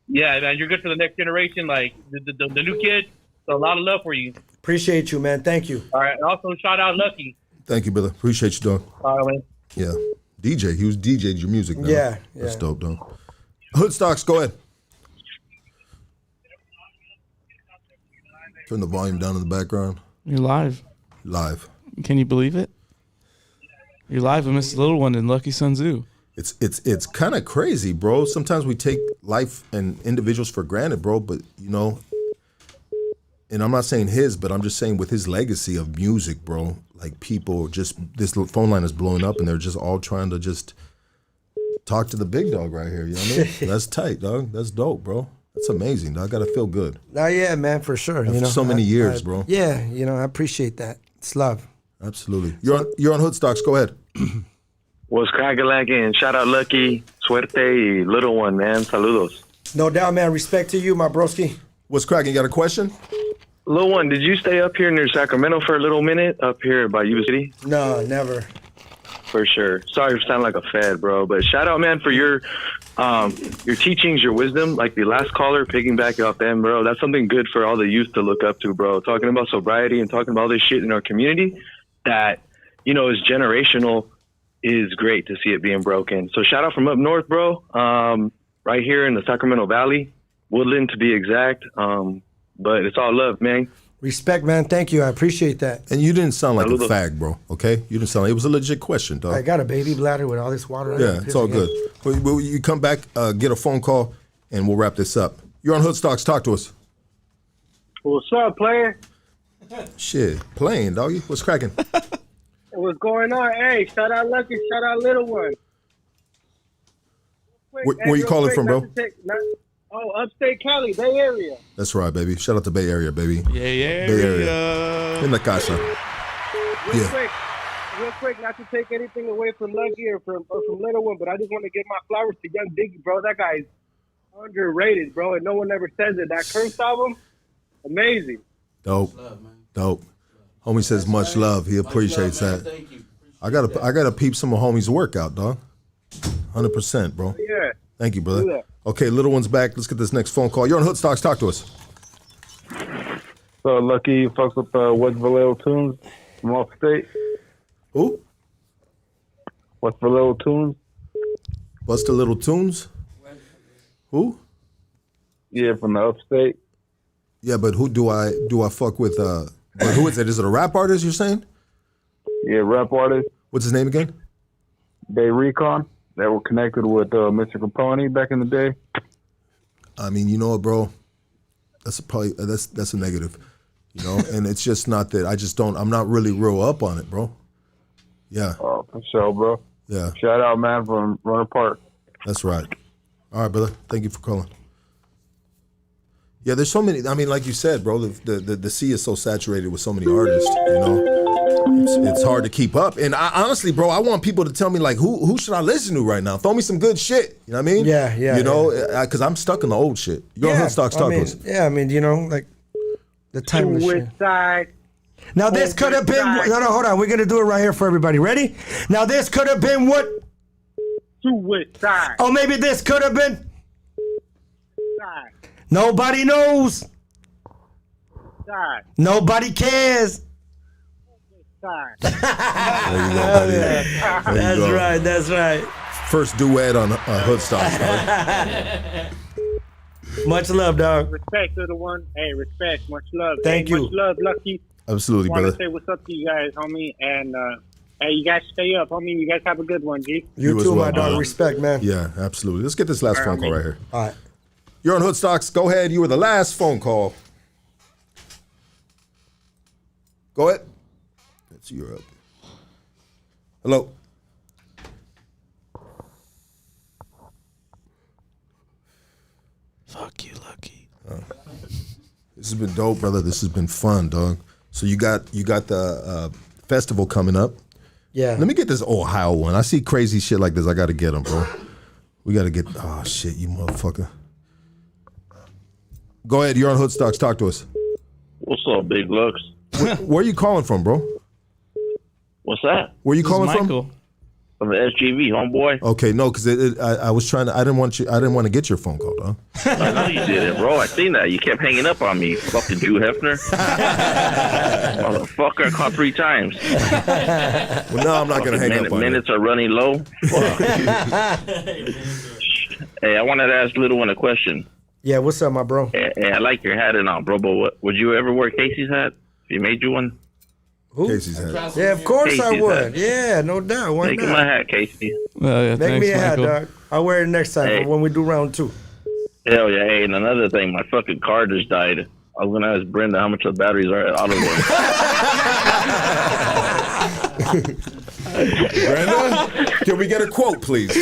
[SPEAKER 3] Yeah, man, you're good for the next generation. Like the new kids, so a lot of love for you.
[SPEAKER 2] Appreciate you, man. Thank you.
[SPEAKER 3] All right. Also, shout out Lucky.
[SPEAKER 1] Thank you, brother. Appreciate you, dog.
[SPEAKER 3] All right, man.
[SPEAKER 1] Yeah. DJ. He was DJ'd your music, dog.
[SPEAKER 2] Yeah,
[SPEAKER 1] That's
[SPEAKER 2] yeah.
[SPEAKER 1] dope, dog. Hoodstocks, go ahead. Turn the volume down in the background.
[SPEAKER 4] You're live.
[SPEAKER 1] Live.
[SPEAKER 4] Can you believe it? You're live with Mr. Little One and Lucky Sun Zoo.
[SPEAKER 1] It's kind of crazy, bro. Sometimes we take life and individuals for granted, bro. But you know, and I'm not saying his, but I'm just saying with his legacy of music, bro. Like people just this little phone line is blowing up, and they're just all trying to just talk to the big dog right here. You know what I mean? That's tight, dog. That's dope, bro. That's amazing, dog. I gotta feel good.
[SPEAKER 2] Oh, yeah, man, for sure.
[SPEAKER 1] After so many years, bro.
[SPEAKER 2] Yeah, I appreciate that. It's love.
[SPEAKER 1] Absolutely. You're on Hoodstocks. Go ahead.
[SPEAKER 12] What's crackalacking? Shout out Lucky, Suerte, Little One, man. Saludos.
[SPEAKER 2] No doubt, man. Respect to you, my broski.
[SPEAKER 1] What's cracking? You got a question?
[SPEAKER 12] Little One, did you stay up here near Sacramento for a little minute up here by Yuba City?
[SPEAKER 2] No, never.
[SPEAKER 12] For sure. Sorry for sounding like a fad, bro. But shout out, man, for your teachings, your wisdom. Like the last caller, piggyback off them, bro. That's something good for all the youth to look up to, bro. Talking about sobriety and talking about all this shit in our community that, is generational is great to see it being broken. So shout out from up north, bro. Right here in the Sacramento Valley, Woodland to be exact. But it's all love, man.
[SPEAKER 2] Respect, man. Thank you. I appreciate that.
[SPEAKER 1] And you didn't sound like a fag, bro. Okay, you didn't sound like it was a legit question, dog.
[SPEAKER 2] I got a baby bladder with all this water.
[SPEAKER 1] Yeah, it's all good. Will you come back, get a phone call, and we'll wrap this up. You're on Hoodstocks. Talk to us.
[SPEAKER 11] What's up, player?
[SPEAKER 1] Shit, playing, doggy. What's cracking?
[SPEAKER 11] What's going on? Hey, shout out Lucky, shout out Little One.
[SPEAKER 1] Where you calling from, bro?
[SPEAKER 11] Upstate Cali, Bay Area.
[SPEAKER 1] That's right, baby. Shout out to Bay Area, baby.
[SPEAKER 4] Yeah.
[SPEAKER 1] Bay Area. In la casa.
[SPEAKER 11] Real quick, not to take anything away from Lucky or from Little One, but I just want to give my flowers to Young Diggy, bro. That guy's underrated, bro, and no one ever says it. That Curse album, amazing.
[SPEAKER 1] Dope. Dope. Homie says much love. He appreciates that.
[SPEAKER 6] Thank you.
[SPEAKER 1] I gotta peep some of homie's workout, dog. 100%, bro.
[SPEAKER 11] Yeah.
[SPEAKER 1] Thank you, brother. Okay, Little One's back. Let's get this next phone call. You're on Hoodstocks. Talk to us.
[SPEAKER 16] So Lucky, you fucks with West Vallejo Tunes from upstate.
[SPEAKER 1] Who?
[SPEAKER 16] West Vallejo Tunes.
[SPEAKER 1] Busta Little Tunes. Who?
[SPEAKER 16] Yeah, from the upstate.
[SPEAKER 1] Yeah, but who do I fuck with? But who is it? Is it a rap artist? You're saying?
[SPEAKER 16] Yeah, rap artist.
[SPEAKER 1] What's his name again?
[SPEAKER 16] Bay Recon. That were connected with Mr. Capone back in the day.
[SPEAKER 1] I mean, you know what, bro? That's a negative, and it's just not that I'm not really real up on it, bro. Yeah.
[SPEAKER 16] Oh, for sure, bro.
[SPEAKER 1] Yeah.
[SPEAKER 16] Shout out, man, from Runner Park.
[SPEAKER 1] That's right. All right, brother. Thank you for calling. Yeah, there's so many. I mean, like you said, bro, the sea is so saturated with so many artists, It's hard to keep up. And I honestly, bro, I want people to tell me, like, who should I listen to right now? Throw me some good shit. You know what I mean?
[SPEAKER 2] Yeah.
[SPEAKER 1] Because I'm stuck in the old shit. You're on Hoodstocks. Talk to us.
[SPEAKER 2] Yeah, I mean, like the time machine.
[SPEAKER 11] Side.
[SPEAKER 2] Now this could have been. No, hold on. We're gonna do it right here for everybody. Ready? Now this could have been what?
[SPEAKER 11] Suicide.
[SPEAKER 2] Oh, maybe this could have been.
[SPEAKER 11] Side.
[SPEAKER 2] Nobody knows.
[SPEAKER 11] Side.
[SPEAKER 2] Nobody cares.
[SPEAKER 11] Side.
[SPEAKER 1] There you go, buddy. There you go.
[SPEAKER 2] That's right.
[SPEAKER 1] First duet on Hoodstocks, dog.
[SPEAKER 2] Much love, dog.
[SPEAKER 11] Respect, Little One. Hey, respect. Much love.
[SPEAKER 2] Thank you.
[SPEAKER 11] Much love, Lucky.
[SPEAKER 1] Absolutely,
[SPEAKER 11] I want
[SPEAKER 1] brother.
[SPEAKER 11] to say what's up to you guys, homie. And, hey, you guys stay up, homie. You guys have a good one, G.
[SPEAKER 2] You too, my dog. Respect, man.
[SPEAKER 1] Yeah, absolutely. Let's get this last phone call right here.
[SPEAKER 2] All right.
[SPEAKER 1] You're on Hoodstocks. Go ahead. You were the last phone call. Go ahead. It's Europe. Hello.
[SPEAKER 4] Fuck you, Lucky.
[SPEAKER 1] This has been dope, brother. This has been fun, dog. So you got the festival coming up.
[SPEAKER 2] Yeah.
[SPEAKER 1] Let me get this Ohio one. I see crazy shit like this. I got to get them, bro. We got to get. Oh shit, you motherfucker. Go ahead. You're on Hoodstocks. Talk to us.
[SPEAKER 12] What's up, Big Lux?
[SPEAKER 1] Where are you calling from, bro?
[SPEAKER 12] What's that?
[SPEAKER 1] Where you
[SPEAKER 4] This is
[SPEAKER 1] calling from?
[SPEAKER 4] Michael.
[SPEAKER 12] From the SGV, homeboy.
[SPEAKER 1] Okay, no, because I was trying to. I didn't want to get your phone call, huh?
[SPEAKER 12] I know you did it, bro. I seen that. You kept hanging up on me, fucking Drew Hefner. Motherfucker, I called 3 times.
[SPEAKER 1] Well, no, I'm not gonna hang up on you.
[SPEAKER 12] Minutes are running low. Fuck. Hey, I wanted to ask Little One a question.
[SPEAKER 2] Yeah, what's up, my bro?
[SPEAKER 12] Hey, I like your hat and all, bro. But would you ever wear Casey's hat? If he made you one?
[SPEAKER 2] Who?
[SPEAKER 1] Casey's hat.
[SPEAKER 2] Yeah, of course I
[SPEAKER 12] Casey's
[SPEAKER 2] would.
[SPEAKER 12] hat.
[SPEAKER 2] Yeah, no doubt. Why
[SPEAKER 12] Make
[SPEAKER 2] not?
[SPEAKER 12] him a hat, Casey.
[SPEAKER 2] Make me a hat, dog. I'll wear it next time
[SPEAKER 12] Hey.
[SPEAKER 2] when we do round 2.
[SPEAKER 12] Hell yeah. Hey, and another thing, my fucking car just died. I was going to ask Brenda how much the batteries are at AutoZone.
[SPEAKER 1] Brenda, can we get a quote, please?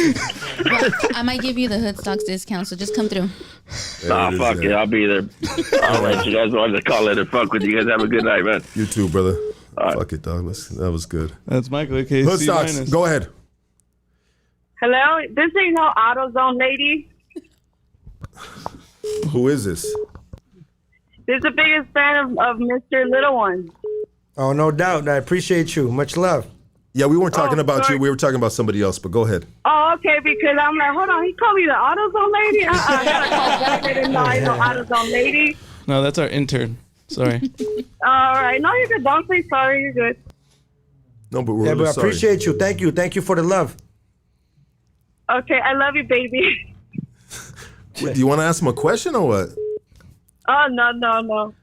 [SPEAKER 5] Well, I might give you the Hood Stocks discount, so just come through.
[SPEAKER 12] Nah, fuck it. I'll be there. All right, you guys want to call it and fuck with you. You guys have a good night, man.
[SPEAKER 1] You too, brother. Fuck it, dog. That was good.
[SPEAKER 4] That's Michael, okay.
[SPEAKER 1] Hood Stocks, go ahead.
[SPEAKER 18] Hello, this ain't no AutoZone lady.
[SPEAKER 1] Who is this?
[SPEAKER 18] This is the biggest fan of Mr. Little One.
[SPEAKER 2] Oh, no doubt. I appreciate you. Much love.
[SPEAKER 1] Yeah, we weren't talking about
[SPEAKER 18] sorry.
[SPEAKER 1] you. We were talking about somebody else, but go ahead.
[SPEAKER 18] Oh, okay, because I'm like, hold on, he called me the AutoZone lady? I gotta call back. I didn't know I know AutoZone lady.
[SPEAKER 4] No, that's our intern. Sorry.
[SPEAKER 18] All right, no, you're good. Don't say sorry. You're good.
[SPEAKER 1] No, but we're
[SPEAKER 2] Yeah,
[SPEAKER 1] really
[SPEAKER 2] but I
[SPEAKER 1] sorry.
[SPEAKER 2] appreciate you. Thank you. Thank you for the love.
[SPEAKER 18] Okay, I love you, baby.
[SPEAKER 1] Wait, do you want to ask him a question or what?
[SPEAKER 18] Oh, no.